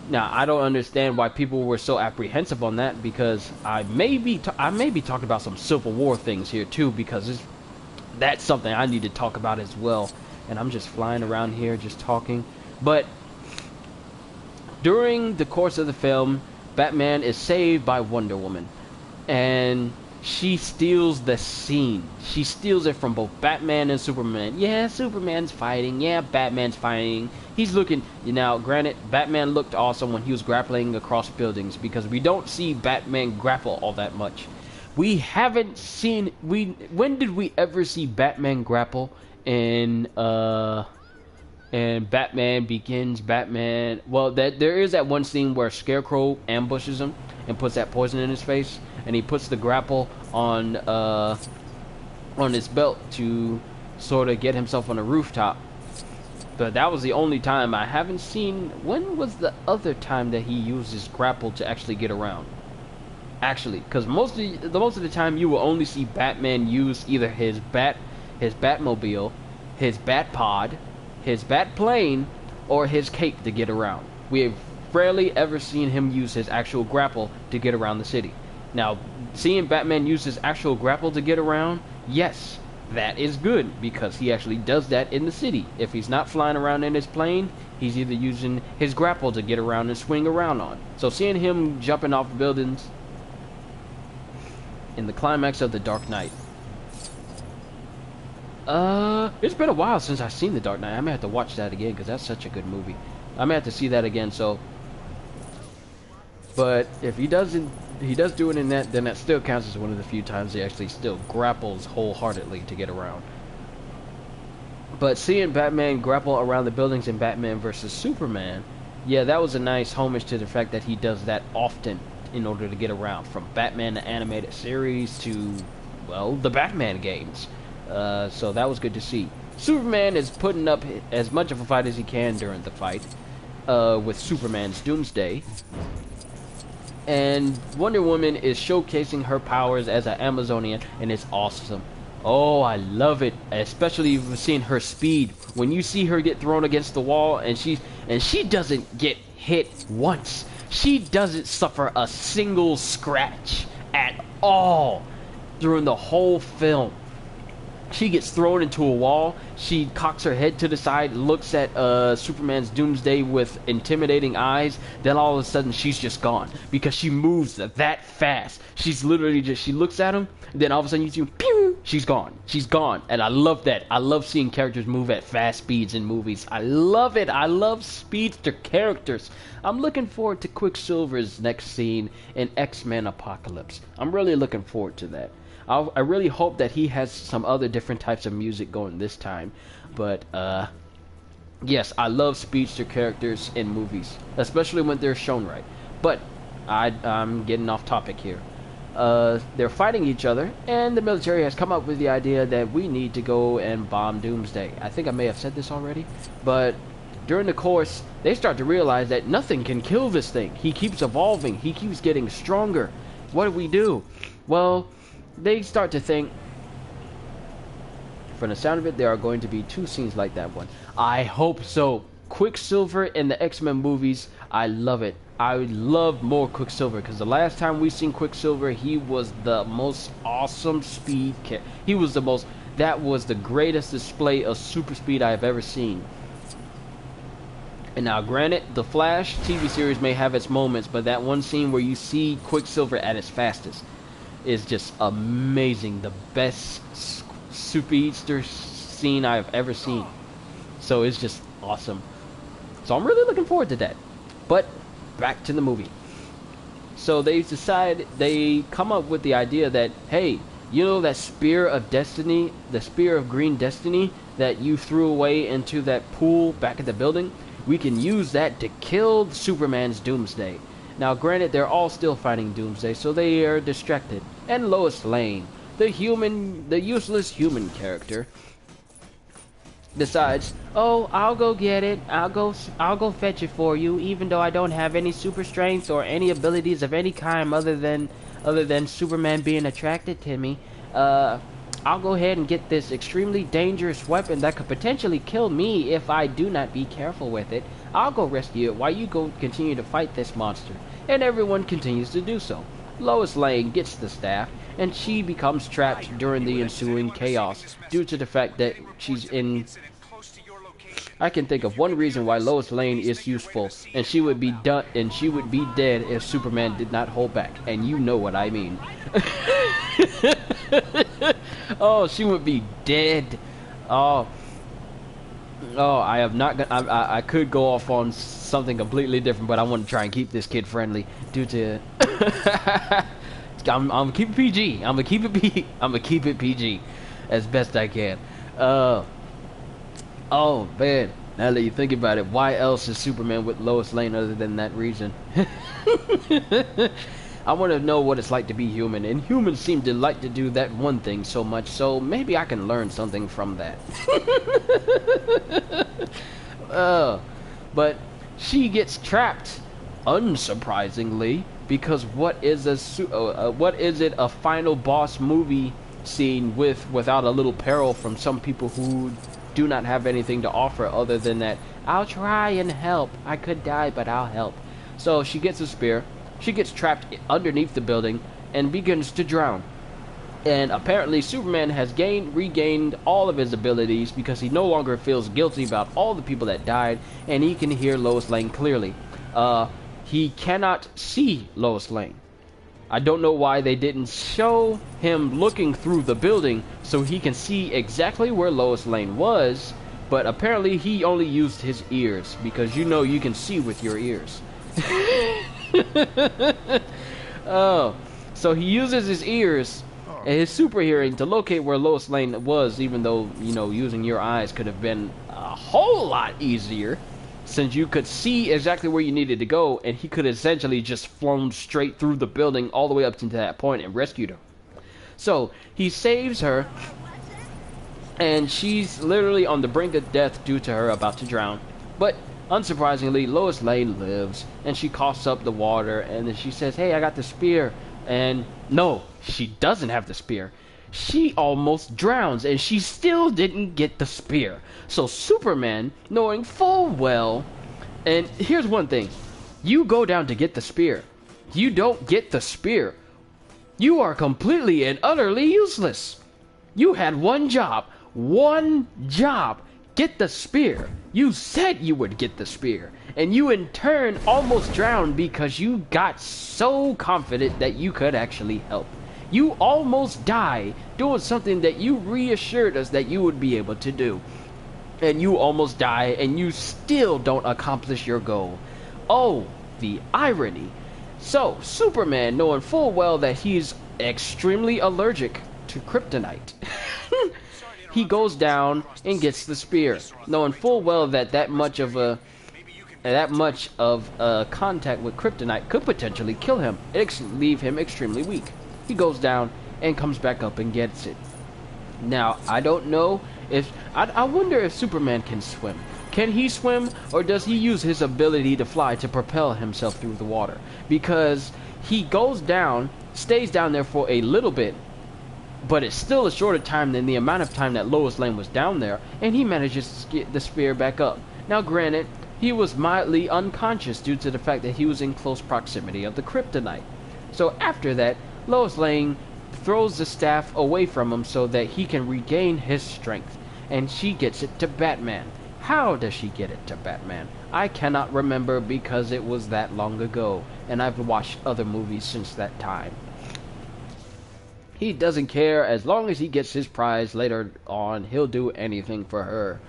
Now, I don't understand why people were so apprehensive on that, because I may be talking about some Civil War things here too, because that's something I need to talk about as well. And I'm just flying around here just talking. But during the course of the film, Batman is saved by Wonder Woman, and she steals the scene. She steals it from both Batman and Superman. Yeah, Superman's fighting. Yeah, Batman's fighting. He's looking... Now, granted, Batman looked awesome when he was grappling across buildings, because we don't see Batman grapple all that much. We haven't seen... When did we ever see Batman grapple in Batman Begins, Batman... Well, there is that one scene where Scarecrow ambushes him and puts that poison in his face, and he puts the grapple on his belt to sort of get himself on a rooftop. But that was the only time. I haven't seen... When was the other time that he used his grapple to actually get around? Actually, because most of the time you will only see Batman use either his Batmobile, his Batpod, his Batplane, or his cape to get around. We have rarely ever seen him use his actual grapple to get around the city. Now, seeing Batman use his actual grapple to get around, yes, that is good, because he actually does that in the city. If he's not flying around in his plane, he's either using his grapple to get around and swing around on. So seeing him jumping off buildings in the climax of The Dark Knight. It's been a while since I've seen The Dark Knight. I may have to watch that again, because that's such a good movie. I may have to see that again, so... But if he does do it in that, then that still counts as one of the few times he actually still grapples wholeheartedly to get around. But seeing Batman grapple around the buildings in Batman vs. Superman, yeah, that was a nice homage to the fact that he does that often in order to get around, from Batman the animated series to, well, the Batman games. So that was good to see. Superman is putting up as much of a fight as he can during the fight, with Superman's Doomsday. And Wonder Woman is showcasing her powers as an Amazonian, and it's awesome. Oh, I love it, especially seeing her speed. When you see her get thrown against the wall, and she doesn't get hit once. She doesn't suffer a single scratch at all during the whole film. She gets thrown into a wall. She cocks her head to the side, looks at Superman's Doomsday with intimidating eyes. Then all of a sudden, she's just gone, because she moves that fast. She's literally just, she looks at him, then all of a sudden you see, pew, she's gone. She's gone. And I love that. I love seeing characters move at fast speeds in movies. I love it. I love speedster characters. I'm looking forward to Quicksilver's next scene in X-Men Apocalypse. I'm really looking forward to that. I really hope that he has some other different types of music going this time. But, yes, I love speedster characters in movies, especially when they're shown right. But, I'm getting off topic here. They're fighting each other, and the military has come up with the idea that we need to go and bomb Doomsday. I think I may have said this already, but during the course, they start to realize that nothing can kill this thing. He keeps evolving. He keeps getting stronger. What do we do? Well, they start to think, from the sound of it, there are going to be 2 scenes like that one. I hope so. Quicksilver in the X-Men movies, I love it. I love more Quicksilver, because the last time we seen Quicksilver, he was the most awesome speed he was the most, that was the greatest display of super speed I have ever seen. And now granted, the Flash TV series may have its moments, but that one scene where you see Quicksilver at its fastest is just amazing. The best speedster scene I have ever seen. So it's just awesome. So I'm really looking forward to that. But back to the movie. So they come up with the idea that, hey, you know that spear of destiny, the spear of green destiny that you threw away into that pool back at the building? We can use that to kill Superman's Doomsday. Now granted, they're all still fighting Doomsday, so they are distracted. And Lois Lane, the useless human character, decides, oh, I'll go get it. I'll go fetch it for you, even though I don't have any super strength or any abilities of any kind other than Superman being attracted to me. I'll go ahead and get this extremely dangerous weapon that could potentially kill me if I do not be careful with it. I'll go rescue it while you go continue to fight this monster. And everyone continues to do so. Lois Lane gets the staff, and she becomes trapped during the ensuing chaos due to the fact that she's in... I can think of one reason why Lois Lane is useful, and she would be dead if Superman did not hold back, and you know what I mean. Oh, she would be dead. Oh, I have not. I could go off on something completely different, but I want to try and keep this kid friendly due to. I'm gonna keep it PG. I'm gonna keep it PG as best I can. Oh man, now that you think about it, why else is Superman with Lois Lane other than that reason? I want to know what it's like to be human, and humans seem to like to do that one thing so much, so maybe I can learn something from that. But she gets trapped, unsurprisingly, because what is it a final boss movie scene without a little peril from some people who do not have anything to offer other than that, I'll try and help. I could die, but I'll help. So she gets a spear. She gets trapped underneath the building and begins to drown. And apparently Superman has regained all of his abilities because he no longer feels guilty about all the people that died, and he can hear Lois Lane clearly. He cannot see Lois Lane. I don't know why they didn't show him looking through the building so he can see exactly where Lois Lane was, but apparently he only used his ears, because you know you can see with your ears. Oh, so he uses his ears and his super hearing to locate where Lois Lane was, even though, you know, using your eyes could have been a whole lot easier, since you could see exactly where you needed to go, and he could essentially just flown straight through the building all the way up to that point and rescued her. So he saves her, and she's literally on the brink of death due to her about to drown. But unsurprisingly, Lois Lane lives, and she coughs up the water, and then she says, hey, I got the spear. And no, she doesn't have the spear. She almost drowns, and she still didn't get the spear. So Superman, knowing full well, and here's one thing, you go down to get the spear, you don't get the spear, you are completely and utterly useless. You had one job, get the spear. You said you would get the spear, and you in turn almost drowned because you got so confident that you could actually help. You almost died doing something that you reassured us that you would be able to do. And you almost die, and you still don't accomplish your goal. Oh, the irony. So, Superman, knowing full well that he's extremely allergic to kryptonite, he goes down and gets the spear, knowing full well that that much of a contact with kryptonite could potentially kill him, leave him extremely weak. He goes down and comes back up and gets it. Now, I don't know if... I wonder if Superman can swim. Can he swim, or does he use his ability to fly to propel himself through the water? Because he goes down, stays down there for a little bit, but it's still a shorter time than the amount of time that Lois Lane was down there, and he manages to get the spear back up. Now granted, he was mildly unconscious due to the fact that he was in close proximity of the kryptonite. So after that, Lois Lane throws the staff away from him so that he can regain his strength, and she gets it to Batman. How does she get it to Batman? I cannot remember because it was that long ago, and I've watched other movies since that time. He doesn't care. As long as he gets his prize later on, he'll do anything for her.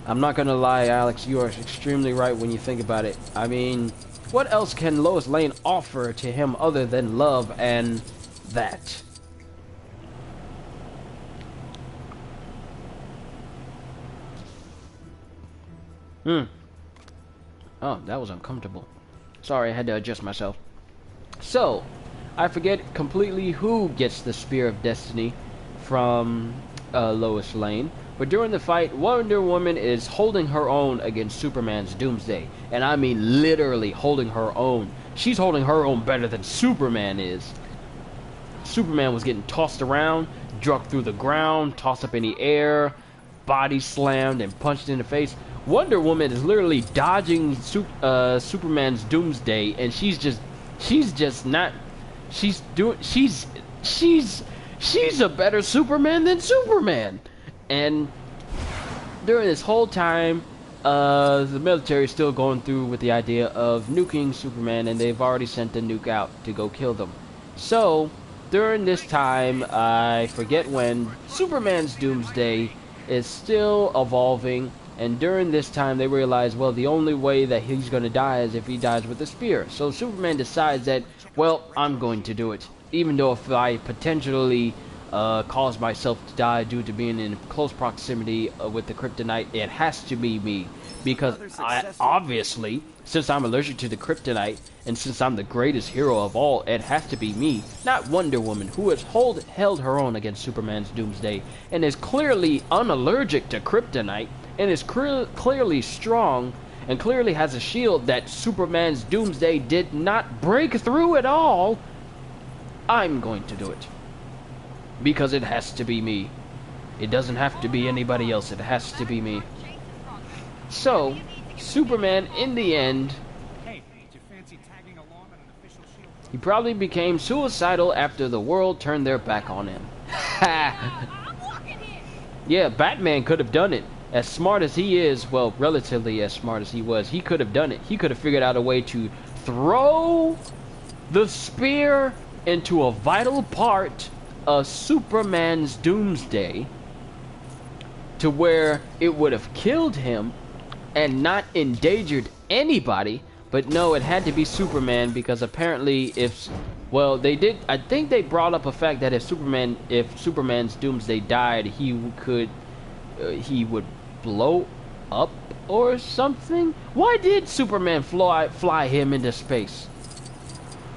I'm not gonna lie, Alex, you are extremely right when you think about it. I mean, what else can Lois Lane offer to him other than love and that? Oh, that was uncomfortable. Sorry, I had to adjust myself. So, I forget completely who gets the Spear of Destiny from Lois Lane. But during the fight, Wonder Woman is holding her own against Superman's Doomsday. And I mean literally holding her own. She's holding her own better than Superman is. Superman was getting tossed around, drugged through the ground, tossed up in the air, body slammed and punched in the face. Wonder Woman is literally dodging Superman's Doomsday, and she's a better Superman than Superman. And during this whole time, the military is still going through with the idea of nuking Superman, and they've already sent a nuke out to go kill them. So during this time, I forget when, Superman's Doomsday is still evolving. And during this time, they realize, well, the only way that he's going to die is if he dies with a spear. So Superman decides that, well, I'm going to do it. Even though if I potentially cause myself to die due to being in close proximity with the kryptonite, it has to be me. Because obviously, since I'm allergic to the kryptonite, and since I'm the greatest hero of all, it has to be me, not Wonder Woman, who has held her own against Superman's Doomsday, and is clearly unallergic to kryptonite, and is clearly strong, and clearly has a shield that Superman's Doomsday did not break through at all. I'm going to do it. Because it has to be me. It doesn't have to be anybody else, it has to be me. So, Superman, in the end, he probably became suicidal after the world turned their back on him. Yeah, Batman could have done it. As smart as he is, well, relatively as smart as he was, he could have done it. He could have figured out a way to throw the spear into a vital part of Superman's Doomsday to where it would have killed him and not endangered anybody. But no, it had to be Superman, because apparently if, well, they did, I think they brought up a fact that if Superman's Doomsday died, he would blow up or something. Why did Superman fly him into space?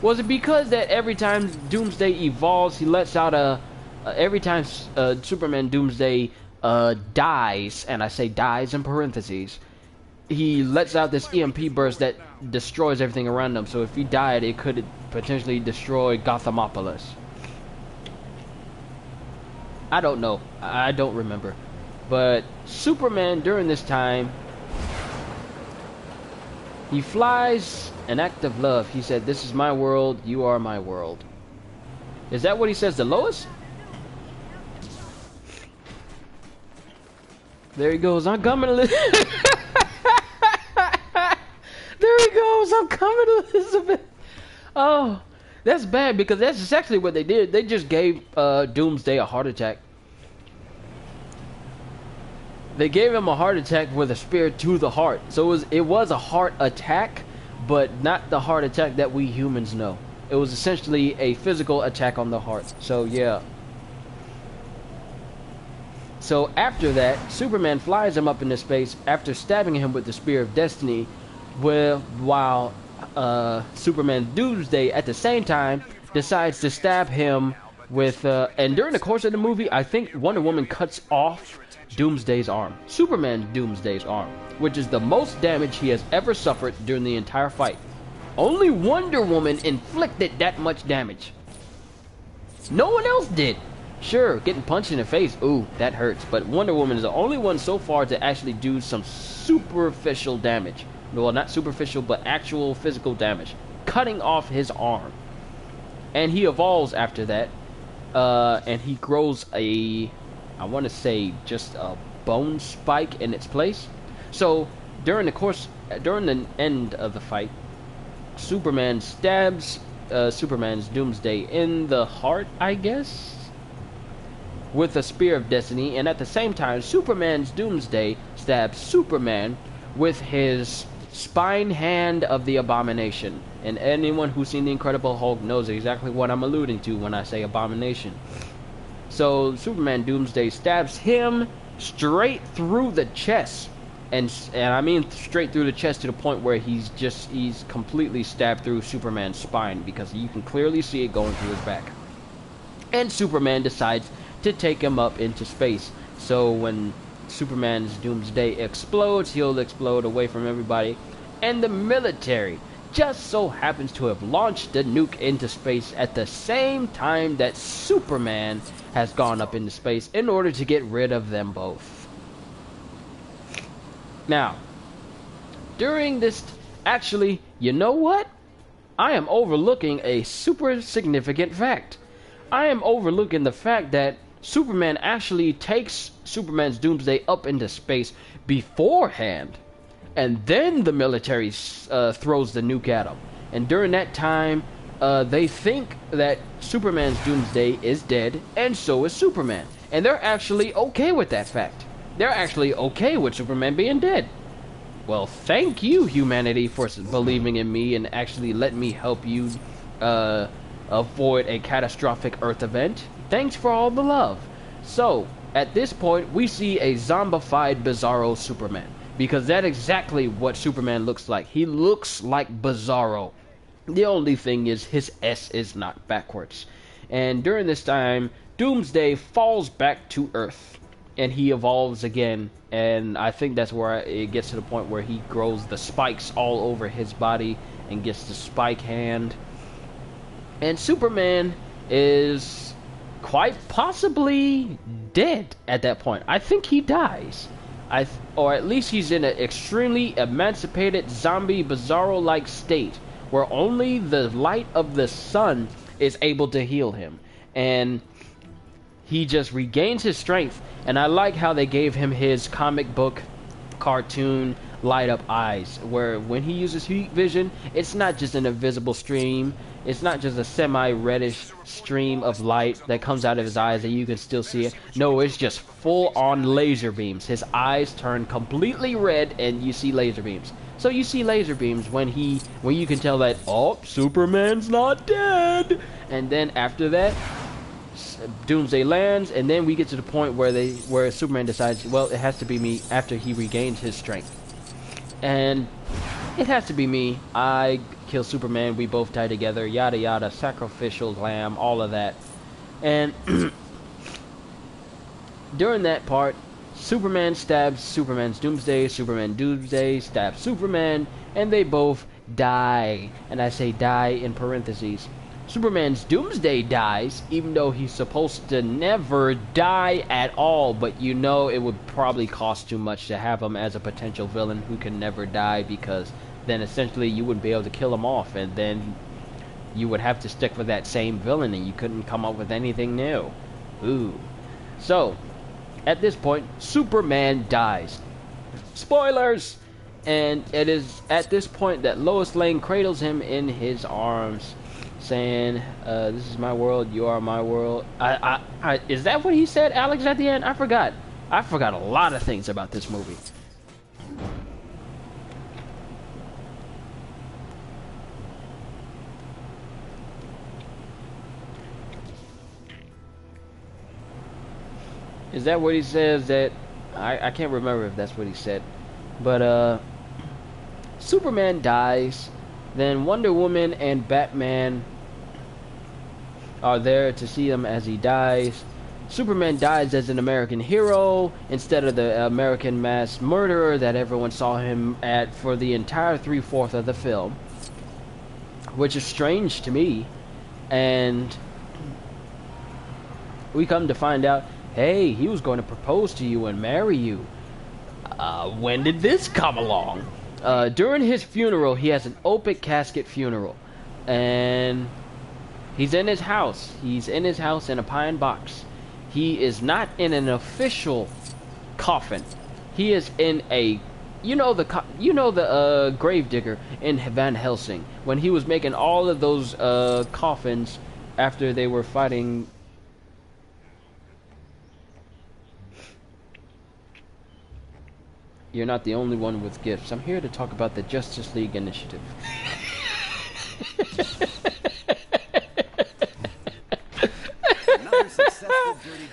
Was it because that every time Doomsday evolves, he lets out every time Superman Doomsday dies, and I say dies in parentheses, he lets out this EMP burst that destroys everything around him. So if he died, it could potentially destroy Gothamopolis. I don't know. I don't remember. But Superman, during this time, he flies an act of love. He said, "This is my world, you are my world." Is that what he says to Lois? There he goes, "I'm coming, Elizabeth." There he goes, "I'm coming, Elizabeth." Oh, that's bad, because that's exactly what they did. They just gave Doomsday a heart attack. They gave him a heart attack with a spear to the heart. So it was a heart attack, but not the heart attack that we humans know. It was essentially a physical attack on the heart. So yeah. So after that, Superman flies him up into space after stabbing him with the Spear of Destiny, while Superman Doomsday at the same time decides to stab him and during the course of the movie, I think Wonder Woman cuts off Doomsday's arm, Superman's Doomsday's arm, which is the most damage he has ever suffered during the entire fight. Only Wonder Woman inflicted that much damage. No one else did. Sure, getting punched in the face, ooh, that hurts. But Wonder Woman is the only one so far to actually do some superficial damage. Well, not superficial, but actual physical damage. Cutting off his arm. And he evolves after that. And he grows I want to say, just a bone spike in its place. So, during the end of the fight, Superman stabs Superman's Doomsday in the heart, I guess, with a Spear of Destiny, and at the same time, Superman's Doomsday stabs Superman with his spine hand of the Abomination. And anyone who's seen The Incredible Hulk knows exactly what I'm alluding to when I say Abomination. So, Superman Doomsday stabs him straight through the chest. And I mean straight through the chest to the point where he's completely stabbed through Superman's spine, because you can clearly see it going through his back. And Superman decides to take him up into space. So when Superman's Doomsday explodes, he'll explode away from everybody. And the military just so happens to have launched the nuke into space at the same time that Superman has gone up into space in order to get rid of them both. Now, during this, actually, you know what? I am overlooking a super significant fact. I am overlooking the fact that Superman actually takes Superman's Doomsday up into space beforehand, and then the military throws the nuke at him. And during that time, they think that Superman's Doomsday is dead, and so is Superman. And they're actually okay with that fact. They're actually okay with Superman being dead. Well, thank you, humanity, for believing in me and actually letting me help you avoid a catastrophic Earth event. Thanks for all the love. So, at this point, we see a zombified Bizarro Superman, because that's exactly what Superman looks like. He looks like Bizarro. The only thing is, his S is not backwards. And during this time, Doomsday falls back to Earth, and he evolves again. And I think that's where it gets to the point where he grows the spikes all over his body and gets the spike hand. And Superman is quite possibly dead at that point. I think he dies. Or at least he's in an extremely emancipated zombie Bizarro-like state where only the light of the sun is able to heal him. And he just regains his strength. And I like how they gave him his comic book cartoon light up eyes, where when he uses heat vision, it's not just an invisible stream, it's not just a semi-reddish stream of light that comes out of his eyes that you can still see it. No, it's just full-on laser beams. His eyes turn completely red and you see laser beams. So you see laser beams when you can tell that, oh, Superman's not dead. And then after that, Doomsday lands, and then we get to the point where Superman decides, well, it has to be me after he regains his strength. And it has to be me. I kill Superman, we both die together, yada yada, sacrificial lamb, all of that. And during that part, Superman stabs Superman's Doomsday, Superman Doomsday stabs Superman, and they both die. And I say die in parentheses. Superman's Doomsday dies, even though he's supposed to never die at all, but you know it would probably cost too much to have him as a potential villain who can never die, because then essentially you wouldn't be able to kill him off, and then you would have to stick with that same villain and you couldn't come up with anything new. Ooh. So, at this point, Superman dies. Spoilers! And it is at this point that Lois Lane cradles him in his arms, saying, this is my world, you are my world. Is that what he said, Alex, at the end? I forgot a lot of things about this movie. Is that what he says? That I can't remember if that's what he said. But Superman dies. Then Wonder Woman and Batman are there to see him as he dies. Superman dies as an American hero instead of the American mass murderer that everyone saw him at for the entire 3/4 of the film, which is strange to me. And we come to find out, hey, he was going to propose to you and marry you. When did this come along? During his funeral, he has an open casket funeral, and he's in his house. He's in his house in a pine box. He is not in an official coffin. He is in a, the gravedigger in Van Helsing, when he was making all of those coffins after they were fighting. You're not the only one with gifts. I'm here to talk about the Justice League Initiative.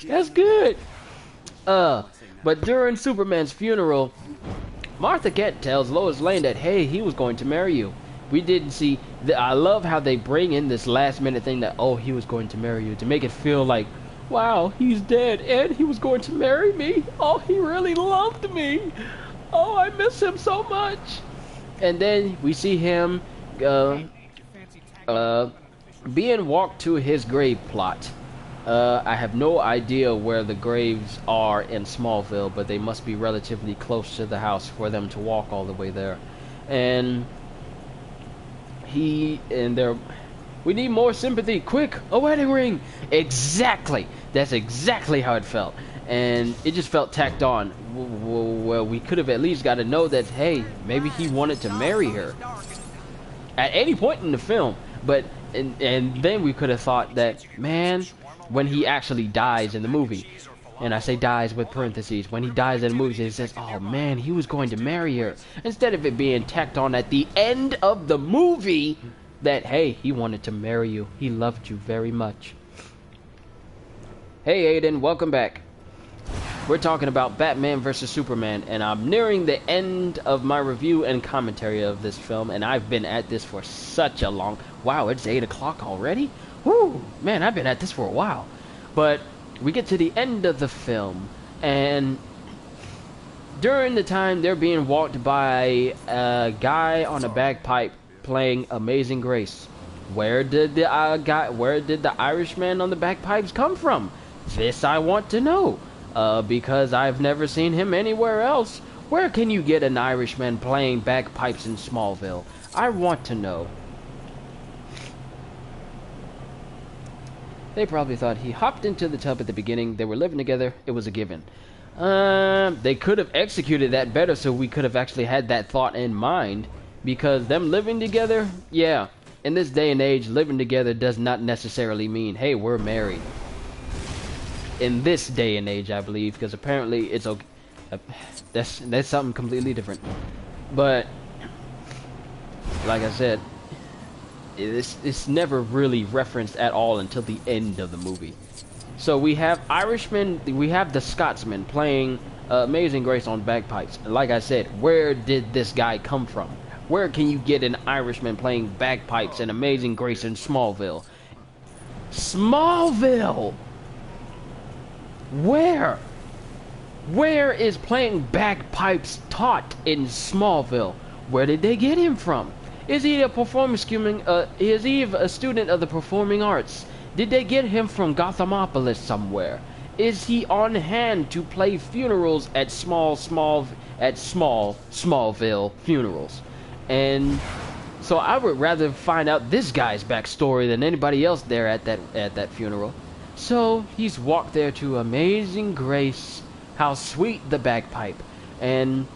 That's good. But during Superman's funeral, Martha Kent tells Lois Lane that, hey, he was going to marry you. We didn't see... I love how they bring in this last-minute thing that, oh, he was going to marry you, to make it feel like, wow, he's dead, and he was going to marry me. Oh, he really loved me. Oh, I miss him so much. And then we see him being walked to his grave plot. I have no idea where the graves are in Smallville, but they must be relatively close to the house for them to walk all the way there. And we need more sympathy. Quick, a wedding ring. Exactly. That's exactly how it felt. And it just felt tacked on. Well, we could have at least got to know that, hey, maybe he wanted to marry her at any point in the film. But and then we could have thought that, man, when he actually dies in the movie, and I say dies with parentheses, when he dies in the movie, it says, oh man, he was going to marry her, instead of it being tacked on at the end of the movie that, hey, he wanted to marry you, he loved you very much. Hey Aiden, welcome back. We're talking about Batman vs. Superman, and I'm nearing the end of my review and commentary of this film, and I've been at this for such a long... Wow, it's 8 o'clock already? Woo! Man, I've been at this for a while. But we get to the end of the film, and during the time they're being walked by a guy on a bagpipe playing Amazing Grace. Where did the Irishman on the bagpipes come from? This I want to know. Because I've never seen him anywhere else. Where can you get an Irishman playing bagpipes in Smallville? I want to know. They probably thought he hopped into the tub at the beginning. They were living together. It was a given. They could have executed that better, so we could have actually had that thought in mind. Because them living together, yeah, in this day and age, living together does not necessarily mean, hey, we're married. In this day and age, I believe, because apparently it's okay. That's something completely different. But like I said, it's never really referenced at all until the end of the movie. So we have Irishman, we have the Scotsman playing Amazing Grace on bagpipes. Like I said, where did this guy come from? Where can you get an Irishman playing bagpipes and Amazing Grace in Smallville? Smallville! Where? Where is playing bagpipes taught in Smallville? Where did they get him from? Is he a is he a student of the performing arts? Did they get him from Gothamopolis somewhere? Is he on hand to play funerals at Smallville funerals? And so I would rather find out this guy's backstory than anybody else there at that funeral. So he's walked there to Amazing Grace. How sweet the bagpipe. And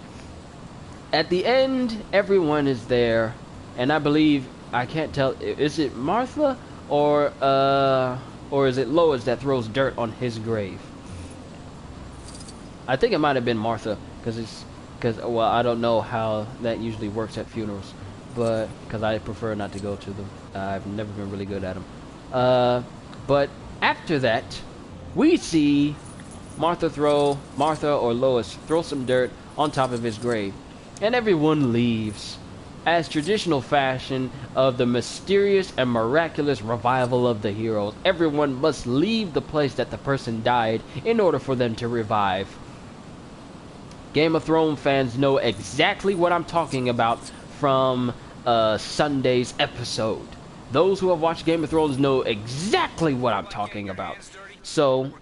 at the end, everyone is there. And I believe, I can't tell, is it Martha or is it Lois that throws dirt on his grave? I think it might have been Martha, because well, I don't know how that usually works at funerals, but because I prefer not to go to them. I've never been really good at them. But after that, we see Martha or Lois throw some dirt on top of his grave, and everyone leaves. as traditional fashion of the mysterious and miraculous revival of the heroes, everyone must leave the place that the person died in order for them to revive. Game of Thrones fans know exactly what I'm talking about from Sunday's episode. Those who have watched Game of Thrones know exactly what I'm talking about. So,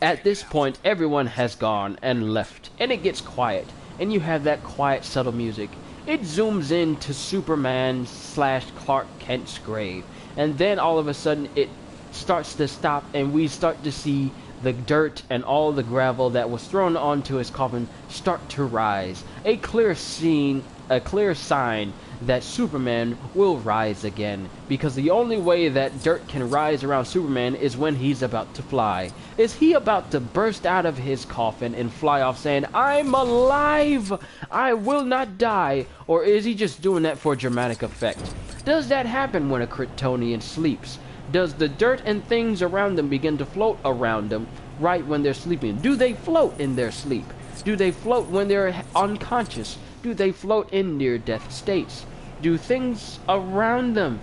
at this point, everyone has gone and left, and it gets quiet. And you have that quiet, subtle music. It zooms in to Superman / Clark Kent's grave. And then all of a sudden it starts to stop, and we start to see the dirt and all the gravel that was thrown onto his coffin start to rise. A clear sign that Superman will rise again, because the only way that dirt can rise around Superman is when he's about to fly. Is he about to burst out of his coffin and fly off saying, "I'm alive! I will not die"? Or is he just doing that for dramatic effect? Does that happen when a Kryptonian sleeps? Does the dirt and things around them begin to float around them right when they're sleeping? Do they float in their sleep? Do they float when they're unconscious? Do they float in near-death states? Do things around them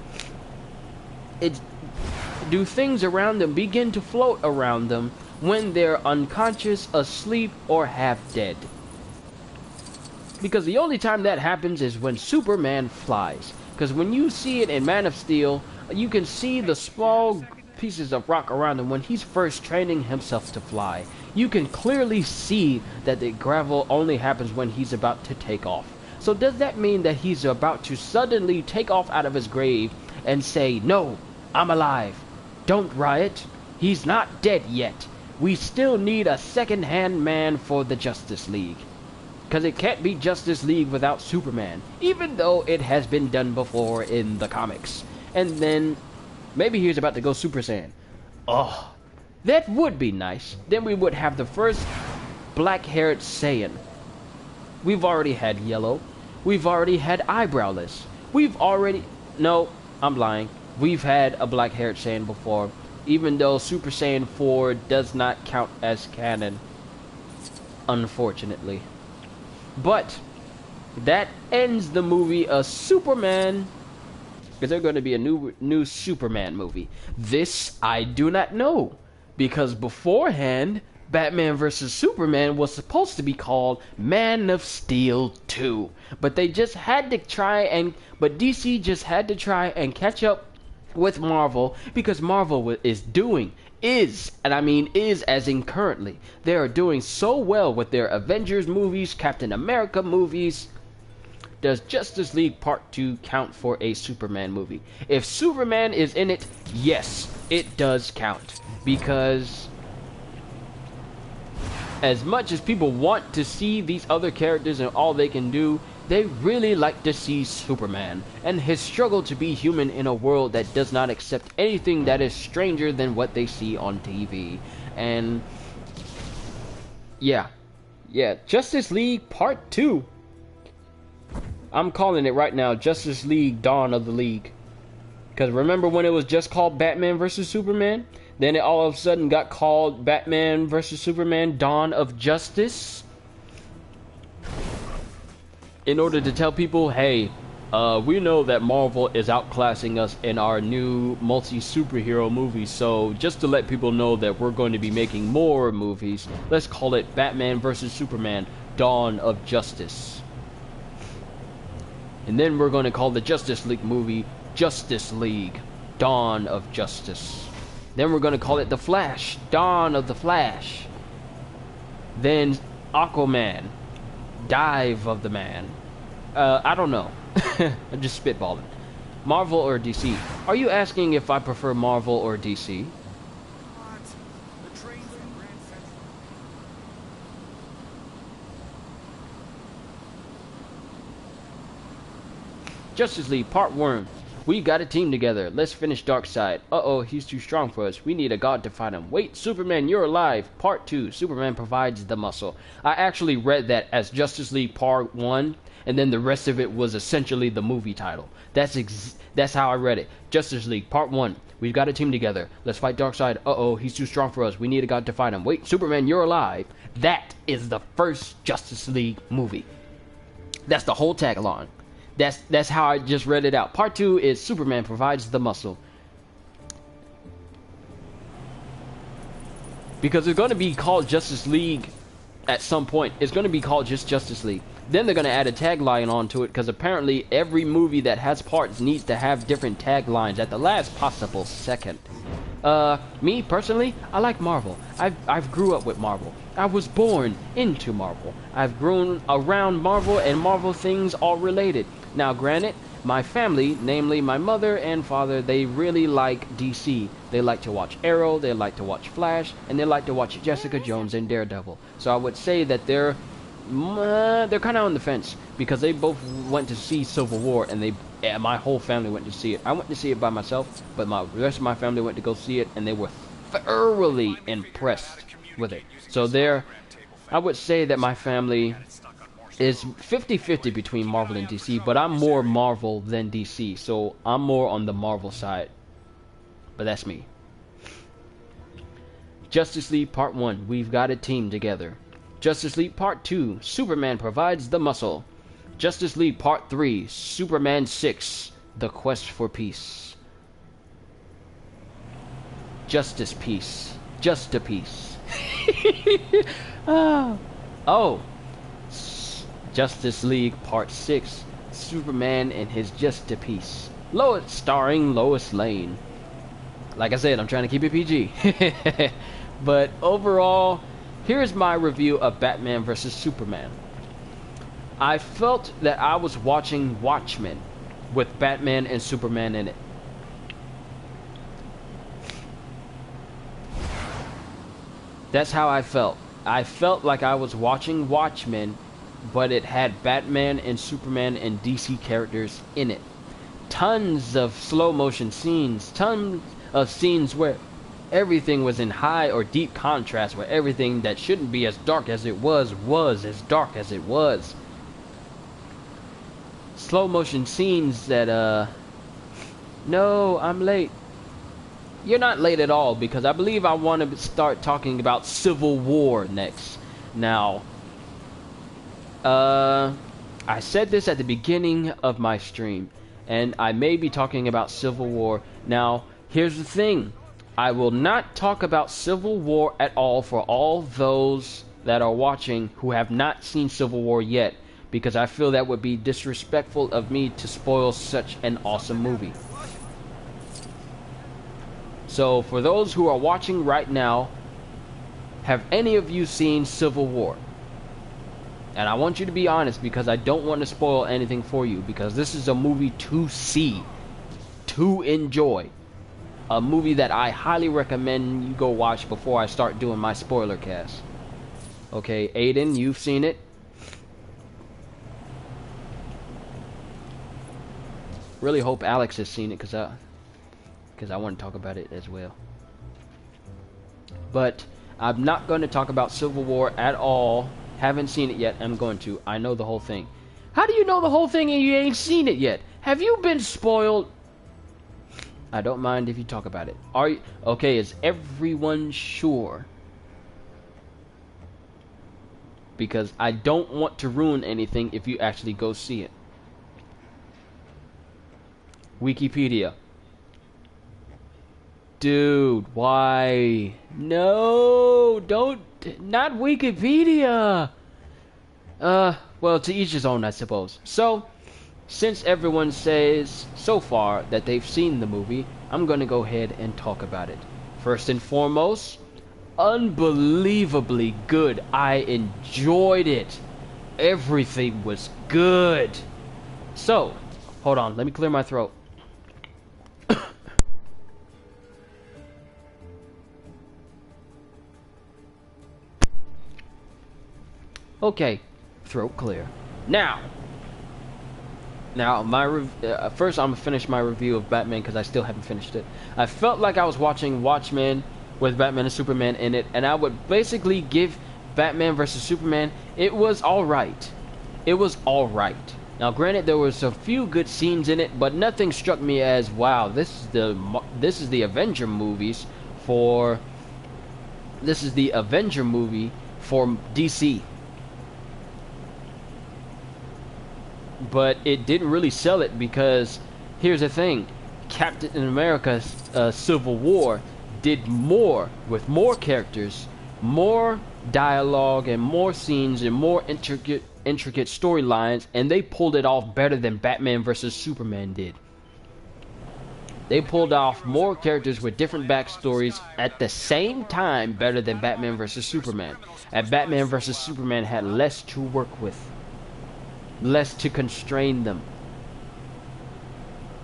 begin to float around them when they're unconscious, asleep, or half dead? Because the only time that happens is when Superman flies. Because when you see it in Man of Steel, you can see the small pieces of rock around him when he's first training himself to fly. You can clearly see that the gravel only happens when he's about to take off. So does that mean that he's about to suddenly take off out of his grave and say, "No, I'm alive. Don't riot. He's not dead yet. We still need a second-hand man for the Justice League"? Because it can't be Justice League without Superman, even though it has been done before in the comics. And then maybe he's about to go Super Saiyan. Oh, that would be nice. Then we would have the first black-haired Saiyan. We've already had yellow. We've already had eyebrowless. No, I'm lying. We've had a black-haired Saiyan before, even though Super Saiyan 4 does not count as canon, unfortunately. But that ends the movie of Superman, because there's going to be a new Superman movie. This I do not know, because beforehand, Batman vs. Superman was supposed to be called Man of Steel 2. But they just had to but DC just had to try and catch up with Marvel, because Marvel is as in currently. They are doing so well with their Avengers movies, Captain America movies. Does Justice League Part 2 count for a Superman movie? If Superman is in it, yes, it does count. Because as much as people want to see these other characters and all they can do, they really like to see Superman and his struggle to be human in a world that does not accept anything that is stranger than what they see on TV. And yeah, Justice League Part 2. I'm calling it right now, Justice League Dawn of the League. Because remember when it was just called Batman vs. Superman? Then it all of a sudden got called Batman vs. Superman Dawn of Justice? In order to tell people, hey, we know that Marvel is outclassing us in our new multi-superhero movies, so just to let people know that we're going to be making more movies, let's call it Batman vs. Superman Dawn of Justice. And then we're going to call the Justice League movie Justice League Dawn of Justice. Then we're going to call it The Flash Dawn of the Flash. Then Aquaman Dive of the Man. I don't know. I'm just spitballing. Marvel or DC? Are you asking if I prefer Marvel or DC? Justice League Part 1. We got a team together. Let's finish Darkseid. Uh-oh, he's too strong for us. We need a god to fight him. Wait, Superman, you're alive. Part 2. Superman provides the muscle. I actually read that as Justice League Part 1, and then the rest of it was essentially the movie title. That's how I read it. Justice League Part 1. We've got a team together. Let's fight Darkseid. Uh-oh, he's too strong for us. We need a god to fight him. Wait, Superman, you're alive. That is the first Justice League movie. That's the whole tagline. That's how I just read it out. Part 2 is Superman provides the muscle. Because it's going to be called Justice League at some point. It's going to be called just Justice League. Then they're going to add a tagline onto it, because apparently every movie that has parts needs to have different taglines at the last possible second. Me personally, I like Marvel. I've grew up with Marvel. I was born into Marvel. I've grown around Marvel, and Marvel things are related. Now, granted, my family, namely my mother and father, they really like DC. They like to watch Arrow, they like to watch Flash, and they like to watch Jessica Jones and Daredevil. So I would say that they're kind of on the fence, because they both went to see Civil War, and my whole family went to see it. I went to see it by myself, but the rest of my family went to go see it, and they were thoroughly impressed with it. So I would say that my family is 50-50 between Marvel and DC, but I'm more Marvel than DC, so I'm more on the Marvel side. But that's me. Justice League Part 1, we've got a team together. Justice League Part 2, Superman provides the muscle. Justice League Part 3, Superman 6, The Quest for Peace. Justice Peace. Just a piece. Oh. Justice League Part 6, Superman and His Just a Piece. Starring Lois Lane. Like I said, I'm trying to keep it PG. But overall, here's my review of Batman vs. Superman. I felt that I was watching Watchmen with Batman and Superman in it. That's how I felt. I felt like I was watching Watchmen, but it had Batman and Superman and DC characters in it. Tons of slow motion scenes, tons of scenes where everything was in high or deep contrast, where everything that shouldn't be as dark as it was as dark as it was. Slow motion scenes that, no, I'm late. You're not late at all, because I believe I want to start talking about Civil War next. Now, I said this at the beginning of my stream, and I may be talking about Civil War. Now, here's the thing. I will not talk about Civil War at all for all those that are watching who have not seen Civil War yet, because I feel that would be disrespectful of me to spoil such an awesome movie. So, for those who are watching right now, have any of you seen Civil War? And I want you to be honest, because I don't want to spoil anything for you, because this is a movie to see, to enjoy. A movie that I highly recommend you go watch before I start doing my spoiler cast. Okay, Aiden, you've seen it. Really hope Alex has seen it, because I want to talk about it as well. But I'm not going to talk about Civil War at all. Haven't seen it yet. I'm going to. I know the whole thing. How do you know the whole thing and you ain't seen it yet? Have you been spoiled? I don't mind if you talk about it. Are you okay? Is everyone sure? Because I don't want to ruin anything if you actually go see it. Wikipedia. Dude, why? No, don't. Not Wikipedia. Well, to each his own, I suppose. So, since everyone says so far that they've seen the movie, I'm gonna go ahead and talk about it. First and foremost, unbelievably good. I enjoyed it. Everything was good. So, hold on, let me clear my throat. Okay, throat clear. Now first I'm gonna finish my review of Batman, because I still haven't finished it. I felt like I was watching Watchmen with Batman and Superman in it, and I would basically give Batman vs. Superman, it was alright. It was alright. Now granted, there was a few good scenes in it, but nothing struck me as, wow, this is the Avenger movies for DC. but it didn't really sell it because here's the thing: Captain America's Civil War did more with more characters, more dialogue, and more scenes, and more intricate storylines, and they pulled it off better than Batman vs Superman did. They pulled off more characters with different backstories at the same time better than Batman vs Superman. And Batman vs Superman had less to work with, less to constrain them.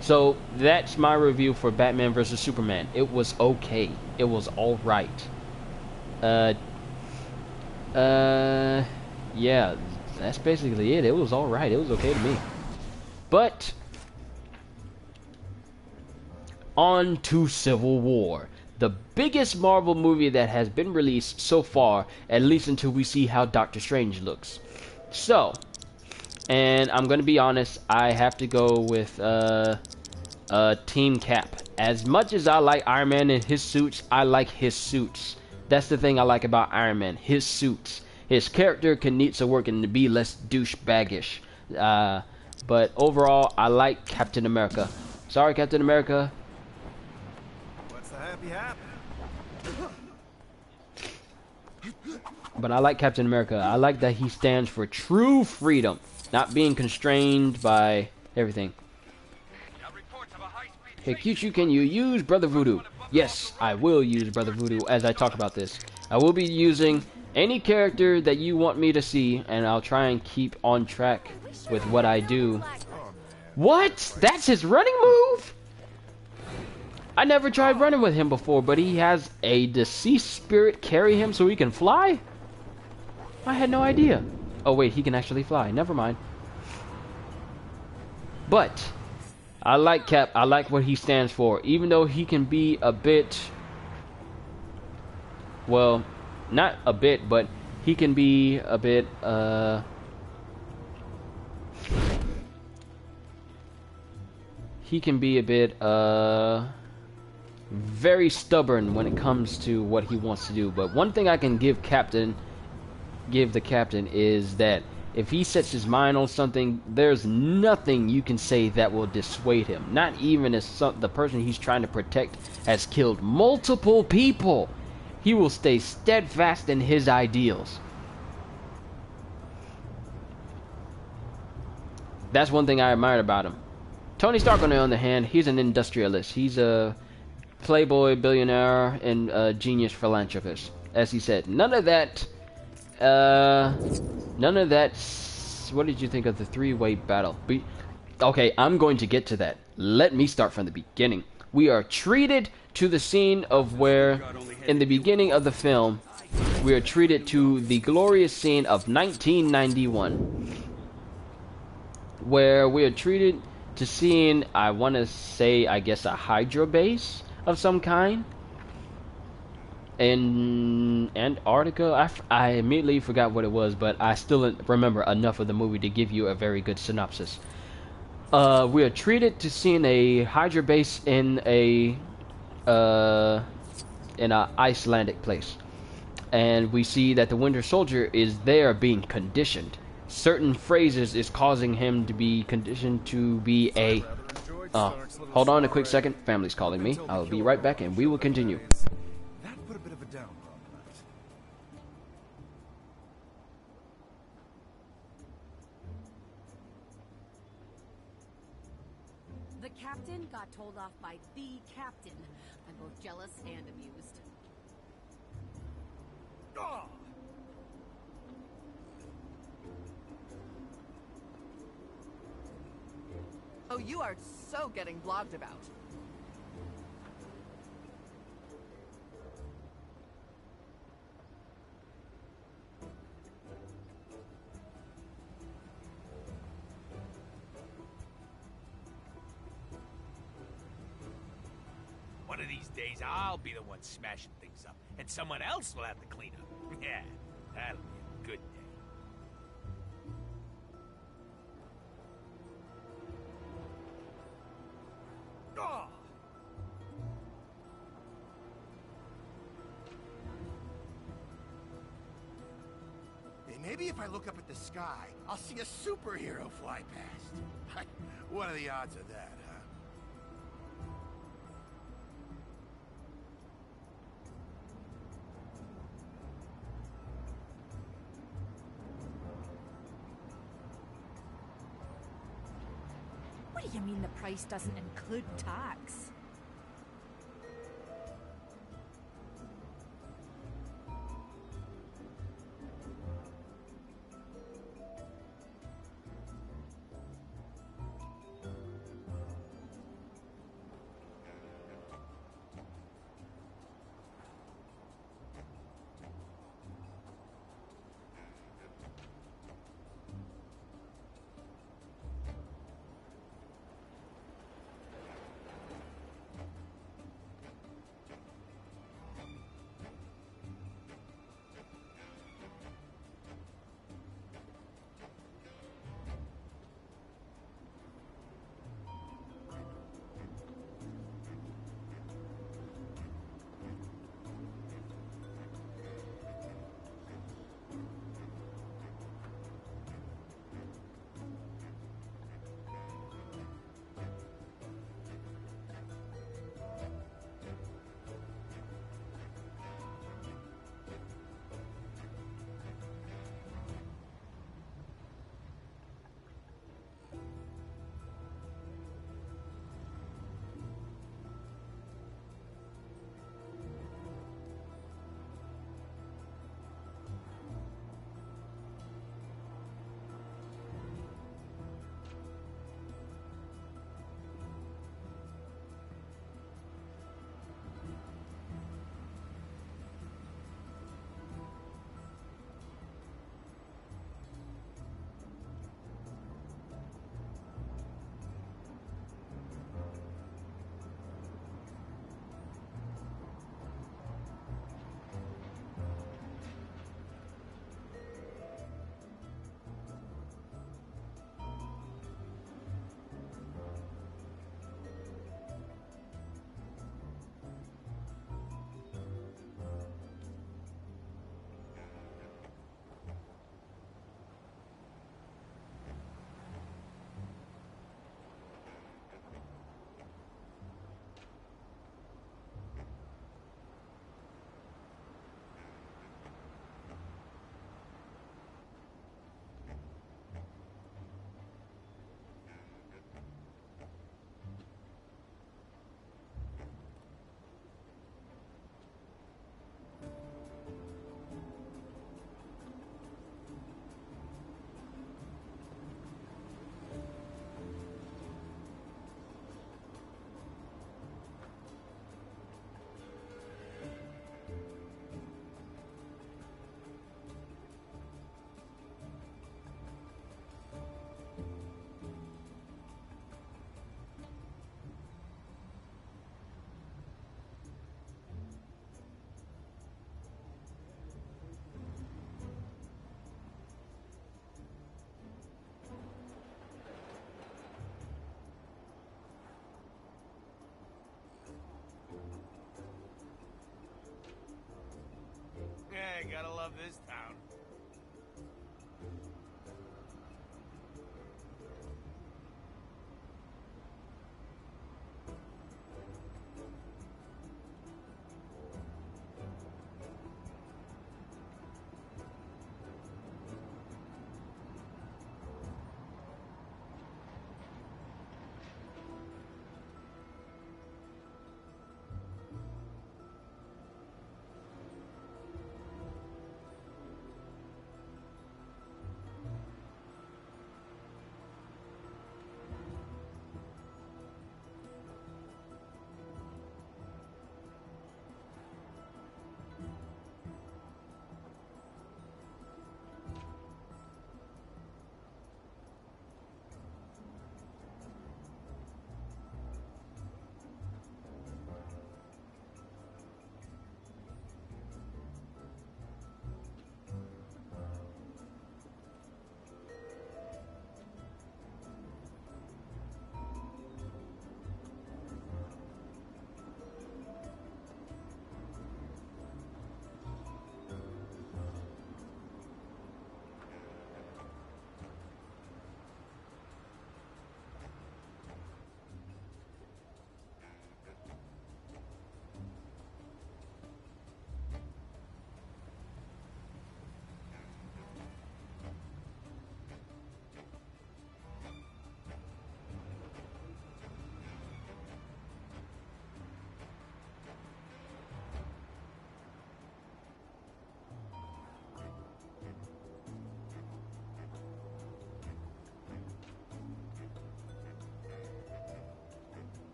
So that's my review for Batman vs Superman. It was okay. It was alright. Yeah, that's basically it. It was alright. It was okay to me. But on to Civil War, the biggest Marvel movie that has been released so far, at least until we see how Doctor Strange looks. So, and I'm gonna be honest, I have to go with Team Cap. As much as I like Iron Man and his suits, I like his suits. That's the thing I like about Iron Man, his suits. His character can need some work and to be less douchebaggish. But overall, I like Captain America. Sorry, Captain America. But I like Captain America. I like that he stands for true freedom, not being constrained by everything. Hey, Kyuchu, can you use Brother Voodoo? Yes, I will use Brother Voodoo as I talk about this. I will be using any character that you want me to see, and I'll try and keep on track with what I do. What? That's his running move? I never tried running with him before, but he has a deceased spirit carry him so he can fly? I had no idea. Oh wait, he can actually fly. Never mind. But I like Cap. I like what he stands for. Even though he can be a bit... Well, not a bit, but he can be a bit, he can be a bit, very stubborn when it comes to what he wants to do. But one thing I can give the captain is that if he sets his mind on something, there's nothing you can say that will dissuade him. Not even if the person he's trying to protect has killed multiple people. He will stay steadfast in his ideals. That's one thing I admired about him. Tony Stark, on the other hand, he's an industrialist. He's a playboy, billionaire, and a genius philanthropist. As he said, none of that, what did you think of the three-way battle? Okay, I'm going to get to that. Let me start from the beginning. We are treated to the scene of where, in the beginning of the film, we are treated to the glorious scene of 1991. Where we are treated to seeing, I want to say, I guess, a Hydra base of some kind in Antarctica. I immediately forgot what it was, but I still remember enough of the movie to give you a very good synopsis. We are treated to seeing a Hydra base in a Icelandic place, and we see that the Winter Soldier is there being conditioned. Certain phrases is causing him to be conditioned to be a... hold on a quick second. Family's calling me. I'll be right back and we will continue. That put a bit of a downer on the night. The captain got told off by the captain. I'm both jealous and amused. Oh, you are so getting blogged about. One of these days, I'll be the one smashing things up, and someone else will have to clean up. Yeah, that'll be a good day. maybe if I look up at the sky, I'll see a superhero fly past. What are the odds of that, huh? What do you mean the price doesn't include tax? Yeah, gotta love this town.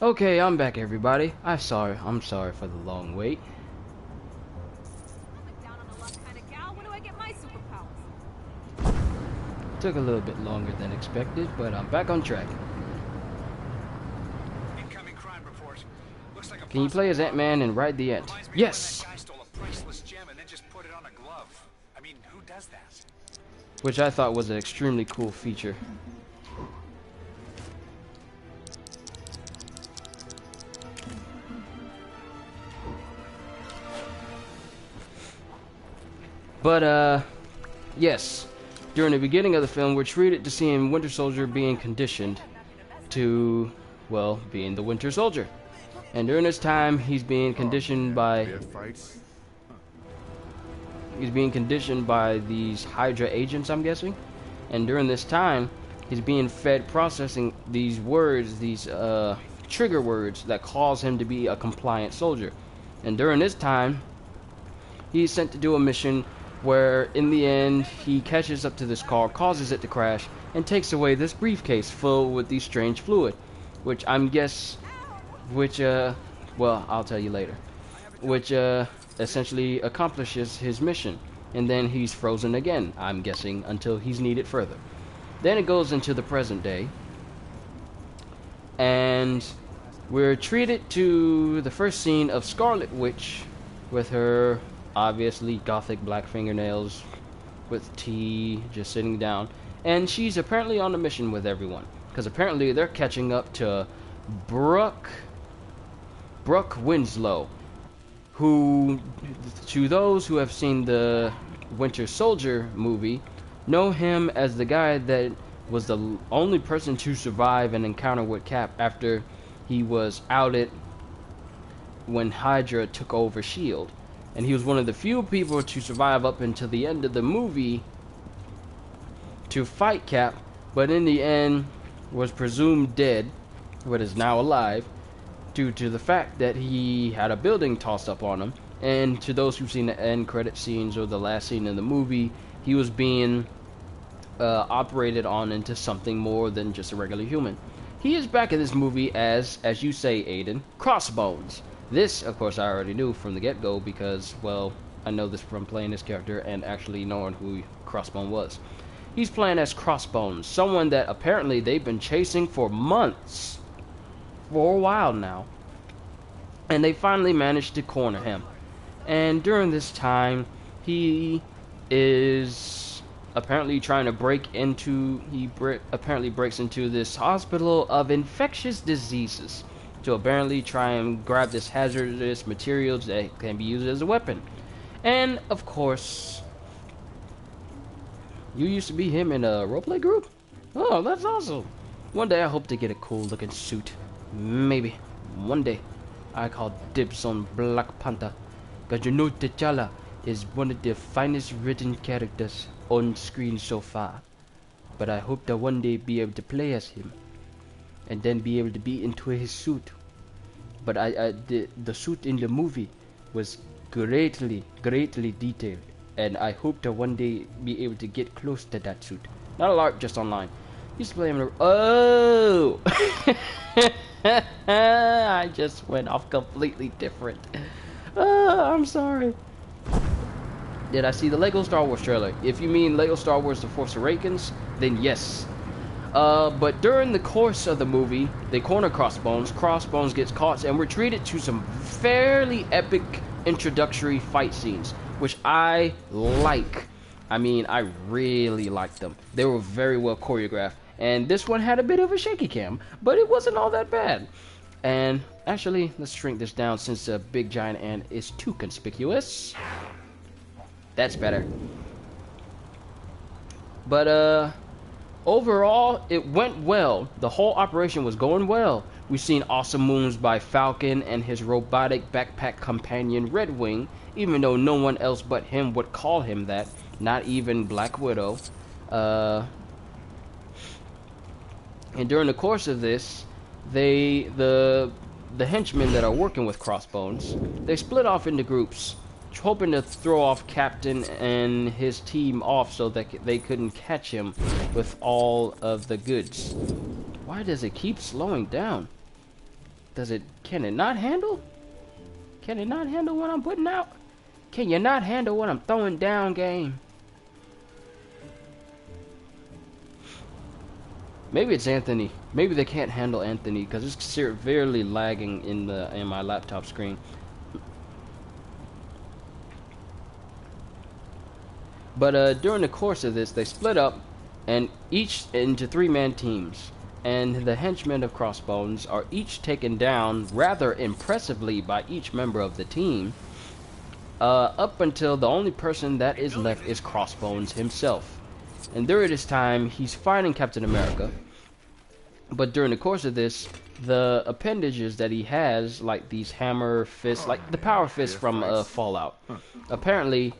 Okay, I'm back, everybody. I'm sorry for the long wait. I'm a down on the luck kind of gal. When do I get my superpowers? Took a little bit longer than expected, but I'm back on track. Incoming crime report. Looks like a Can you play as Ant-Man and ride the ant? Yes! That guy stole a priceless gem and then just put it on a glove. I mean, who does that? Which I thought was an extremely cool feature. But, yes. During the beginning of the film, we're treated to seeing Winter Soldier being conditioned to, well, being the Winter Soldier. And during this time, he's being conditioned by... He's being conditioned by these Hydra agents, I'm guessing. And during this time, he's being fed processing these words, these trigger words that cause him to be a compliant soldier. And during this time, he's sent to do a mission where in the end he catches up to this car, causes it to crash, and takes away this briefcase filled with these strange fluid, which well, I'll tell you later, which essentially accomplishes his mission, and then he's frozen again, I'm guessing, until he's needed further. Then it goes into the present day, and we're treated to the first scene of Scarlet Witch with her obviously gothic black fingernails with tea, just sitting down, and she's apparently on a mission with everyone, because apparently they're catching up to Brooke Winslow, who, to those who have seen the Winter Soldier movie, know him as the guy that was the only person to survive an encounter with Cap after he was outed when Hydra took over S.H.I.E.L.D. And he was one of the few people to survive up until the end of the movie to fight Cap, but in the end was presumed dead, but is now alive, due to the fact that he had a building tossed up on him. And to those who've seen the end credit scenes or the last scene in the movie, he was being operated on into something more than just a regular human. He is back in this movie as you say, Aiden, Crossbones. This, of course, I already knew from the get-go because, well, I know this from playing this character and actually knowing who Crossbone was. He's playing as Crossbones, someone that apparently they've been chasing for months, for a while now, and they finally managed to corner him. And during this time, he is apparently trying to apparently breaks into this hospital of infectious diseases to apparently try and grab this hazardous materials that can be used as a weapon. And of course, you used to be him in a roleplay group? Oh, that's awesome. One day I hope to get a cool looking suit. Maybe. One day. I call dibs on Black Panther. Cause you know T'Challa is one of the finest written characters on screen so far. But I hope to one day be able to play as him. And then be able to be into his suit. But the suit in the movie was greatly detailed, and I hope to one day be able to get close to that suit. Not a lot, just online. Used to play him. Oh, I just went off completely different. I'm sorry. Did I see the Lego Star Wars trailer? If you mean Lego Star Wars: The Force Awakens, then yes. But during the course of the movie, they corner Crossbones. Crossbones gets caught, and we're treated to some fairly epic introductory fight scenes, which I like. I mean, I really liked them. They were very well choreographed, and this one had a bit of a shaky cam, but it wasn't all that bad. And actually, let's shrink this down since the big giant ant is too conspicuous. That's better. But, overall, it went well. The whole operation was going well. We've seen awesome moves by Falcon and his robotic backpack companion Red Wing, even though no one else but him would call him that, not even Black Widow. And during the course of this, the henchmen that are working with Crossbones, they split off into groups, hoping to throw off Captain and his team off so that they couldn't catch him with all of the goods. Why does it keep slowing down? Can it not handle? Can it not handle what I'm putting out? Can you not handle what I'm throwing down, game? Maybe it's Anthony. Maybe they can't handle Anthony because it's severely lagging in my laptop screen. But during the course of this, they split up and each into 3-man teams. And the henchmen of Crossbones are each taken down rather impressively by each member of the team, up until the only person that is left is Crossbones himself. And during this time, he's fighting Captain America. But during the course of this, the appendages that he has, like these hammer fists, like the power fist from Fallout, apparently...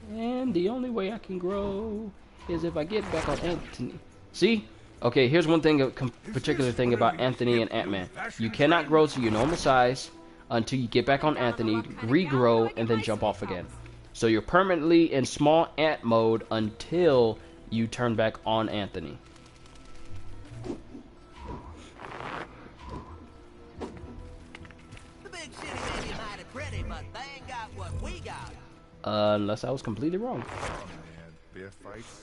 And the only way I can grow is if I get back on Anthony. See? Okay, here's one thing, a particular thing about Anthony and Ant-Man. You cannot grow to your normal size until you get back on Anthony, regrow, and then jump off again. So you're permanently in small ant mode until you turn back on Anthony. The big city may be mighty pretty, but they ain't got what we got. Unless I was completely wrong. Oh man, bear fights?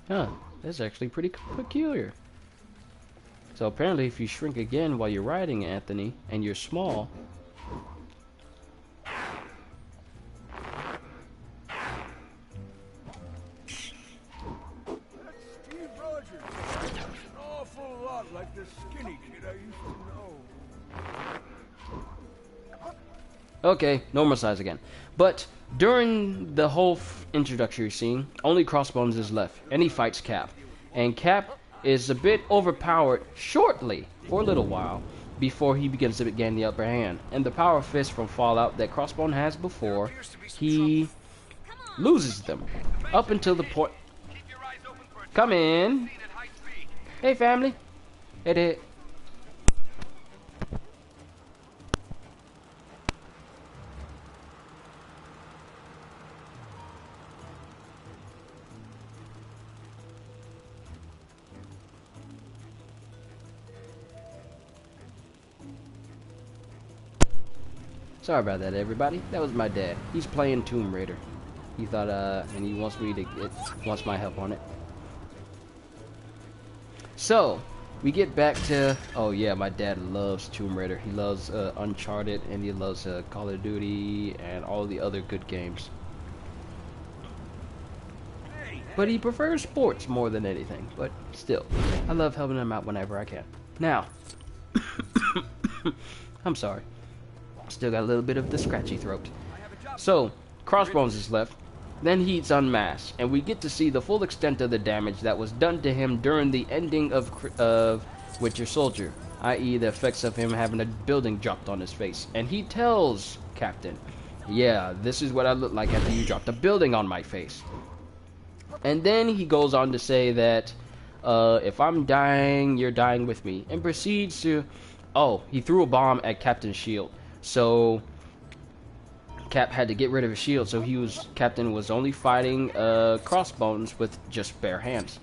Huh, that's actually pretty peculiar. So apparently if you shrink again while you're riding Anthony, and you're small... Steve Rogers. An awful lot like the skinny kid I used to know. Okay, normal size again. But during the whole introductory scene, only Crossbones is left, and he fights Cap. And Cap is a bit overpowered shortly, for a little while, before he begins to gain the upper hand. And the power fist from Fallout that Crossbone has before, he loses them. Up until the point... Come in. Hey, family. Hey. Sorry about that, everybody. That was my dad. He's playing Tomb Raider. He thought, and he wants my help on it. So, we get back to, oh yeah, my dad loves Tomb Raider. He loves Uncharted, and he loves Call of Duty, and all the other good games. But he prefers sports more than anything. But still, I love helping him out whenever I can. Now, I'm sorry. Still got a little bit of the scratchy throat. So, Crossbones is left. Then he's unmasked, and we get to see the full extent of the damage that was done to him during the ending of Winter Soldier, i.e. the effects of him having a building dropped on his face. And he tells Captain, yeah, this is what I look like after you dropped a building on my face. And then he goes on to say that, if I'm dying, you're dying with me. And proceeds to, oh, he threw a bomb at Captain's shield. So Cap had to get rid of his shield, so Captain was only fighting Crossbones with just bare hands.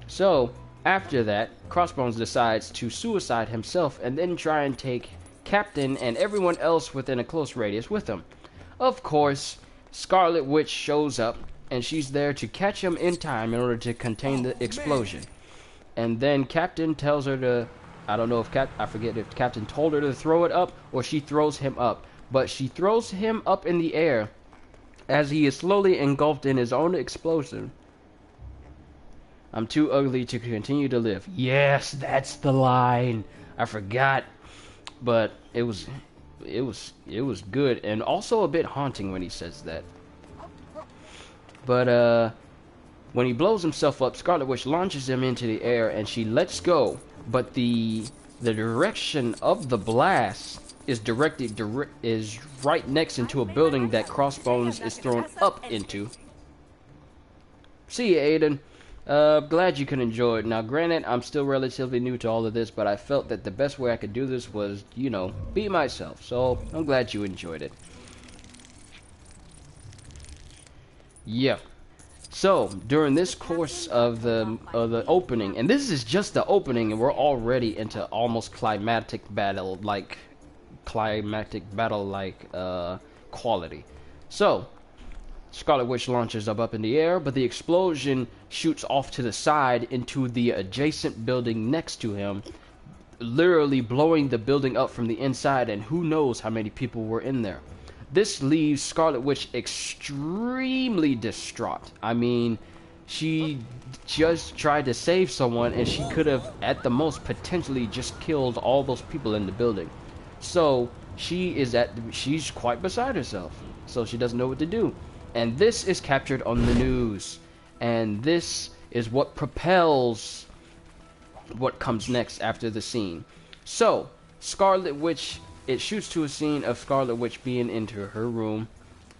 So after that, Crossbones decides to suicide himself and then try and take Captain and everyone else within a close radius with him. Of course, Scarlet Witch shows up, and she's there to catch him in time in order to contain the explosion. And then Captain tells her to, I don't know if I forget if Captain told her to throw it up or she throws him up. But she throws him up in the air as he is slowly engulfed in his own explosion. I'm too ugly to continue to live. Yes, that's the line. I forgot. But it was good, and also a bit haunting when he says that. But when he blows himself up, Scarlet Witch launches him into the air and she lets go. But the direction of the blast is is right next into a building that Crossbones is thrown up into. See ya, Aiden. Glad you can enjoy it. Now, granted, I'm still relatively new to all of this, but I felt that the best way I could do this was, you know, be myself. So, I'm glad you enjoyed it. Yeah. So during this course of the opening, and this is just the opening, and we're already into almost climactic battle like quality. So Scarlet Witch launches up in the air, but the explosion shoots off to the side into the adjacent building next to him, literally blowing the building up from the inside, and who knows how many people were in there. This leaves Scarlet Witch extremely distraught. I mean, she just tried to save someone, and she could have, at the most, potentially just killed all those people in the building. So she's quite beside herself. So she doesn't know what to do. And this is captured on the news. And this is what propels what comes next after the scene. So, Scarlet Witch, it shoots to a scene of Scarlet Witch being into her room.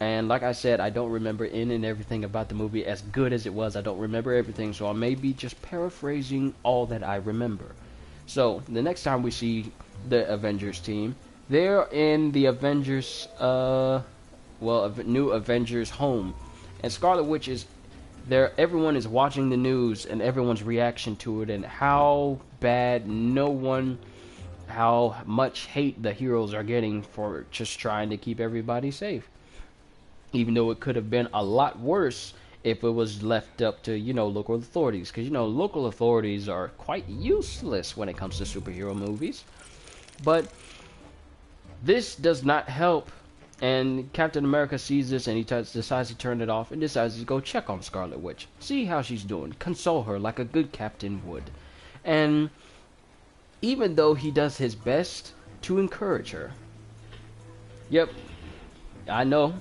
And like I said, I don't remember in and everything about the movie. As good as it was, I don't remember everything. So I may be just paraphrasing all that I remember. So, the next time we see the Avengers team, they're in the Avengers, new Avengers home. And Scarlet Witch is there. Everyone is watching the news and everyone's reaction to it, and how bad how much hate the heroes are getting for just trying to keep everybody safe. Even though it could have been a lot worse if it was left up to, local authorities. Because, local authorities are quite useless when it comes to superhero movies. But this does not help. And Captain America sees this, and he decides to turn it off and decides to go check on Scarlet Witch. See how she's doing. Console her like a good captain would. And even though he does his best to encourage her. Yep. I know.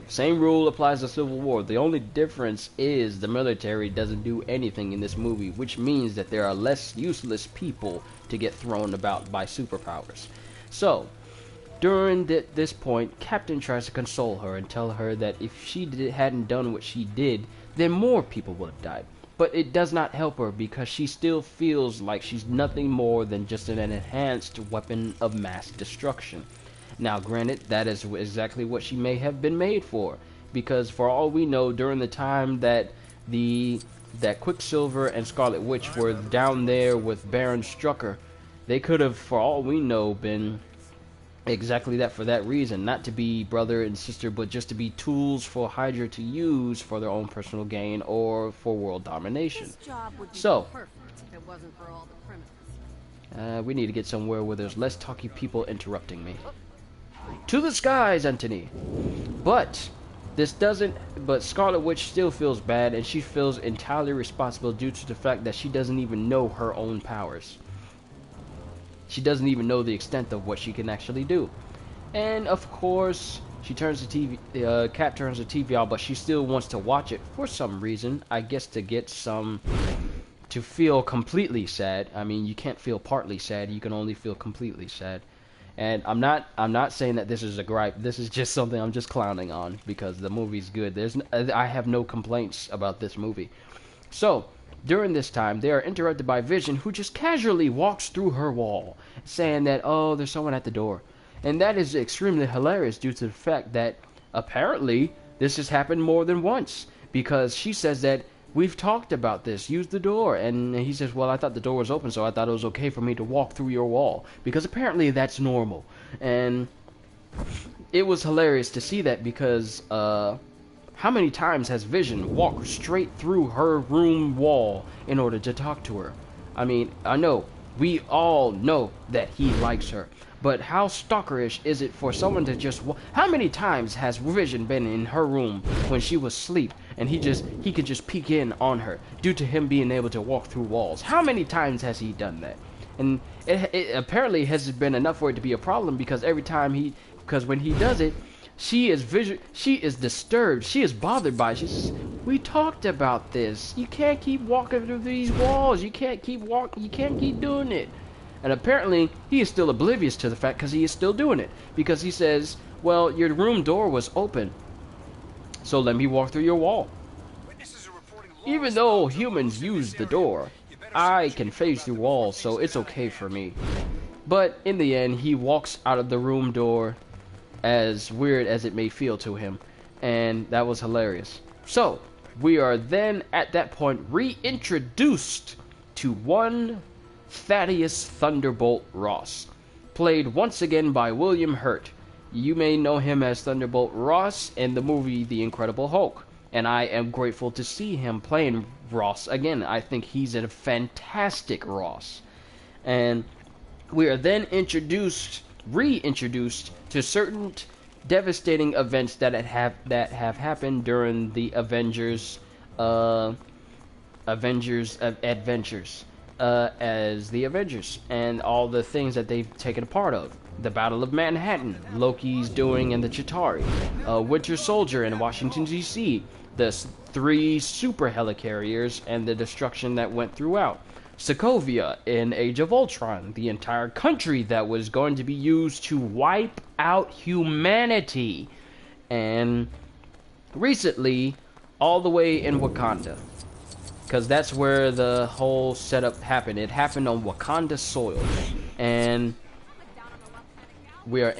Same rule applies to Civil War. The only difference is the military doesn't do anything in this movie, which means that there are less useless people to get thrown about by superpowers. So, during this point, Captain tries to console her and tell her that if she hadn't done what she did, then more people would have died. But it does not help her because she still feels like she's nothing more than just an enhanced weapon of mass destruction. Now, granted, that is exactly what she may have been made for, because for all we know, during the time that Quicksilver and Scarlet Witch were down there with Baron Strucker, they could have, for all we know, been exactly that for that reason. Not to be brother and sister, but just to be tools for Hydra to use for their own personal gain or for world domination. This job would be perfect if it wasn't for all the criminals. We need to get somewhere where there's less talky people interrupting me. To the skies, Anthony! But Scarlet Witch still feels bad, and she feels entirely responsible due to the fact that she doesn't even know her own powers. She doesn't even know the extent of what she can actually do. And of course, she turns the TV, Cap turns the TV on, but she still wants to watch it for some reason. I guess to feel completely sad. I mean, you can't feel partly sad, you can only feel completely sad. And I'm not saying that this is a gripe. This is just something I'm just clowning on because the movie's good. I have no complaints about this movie. So, during this time, they are interrupted by Vision, who just casually walks through her wall, saying that, oh, there's someone at the door. And that is extremely hilarious due to the fact that apparently this has happened more than once, because she says that we've talked about this, use the door. And he says, well, I thought the door was open, so I thought it was okay for me to walk through your wall, because apparently that's normal. And it was hilarious to see that, because how many times has Vision walked straight through her room wall in order to talk to her? I mean, I know, we all know that he likes her, but how stalkerish is it for someone to just how many times has Vision been in her room when she was asleep, and he could just peek in on her due to him being able to walk through walls? How many times has he done that? And it apparently has been enough for it to be a problem, because every time because when he does it, she is disturbed, she is bothered by it. She says, we talked about this, you can't keep walking through these walls, you can't keep doing it. And apparently he is still oblivious to the fact, because he is still doing it, because he says, well, your room door was open, so let me walk through your wall. Even though humans use the door, I can phase through walls, so it's okay for me. But in the end, he walks out of the room door, as weird as it may feel to him, and that was hilarious. So, we are then at that point reintroduced to one Thaddeus Thunderbolt Ross, played once again by William Hurt. You may know him as Thunderbolt Ross in the movie The Incredible Hulk, and I am grateful to see him playing Ross again. I think he's a fantastic Ross. And we are then reintroduced to certain devastating events that have happened during the Avengers adventures as the Avengers, and all the things that they've taken a part of. The Battle of Manhattan, Loki's doing in the Chitauri, Winter Soldier in Washington, D.C., the 3 super helicarriers and the destruction that went throughout. Sokovia in Age of Ultron, the entire country that was going to be used to wipe out humanity. And recently, all the way in Wakanda, because that's where the whole setup happened. It happened on Wakanda soil, and we are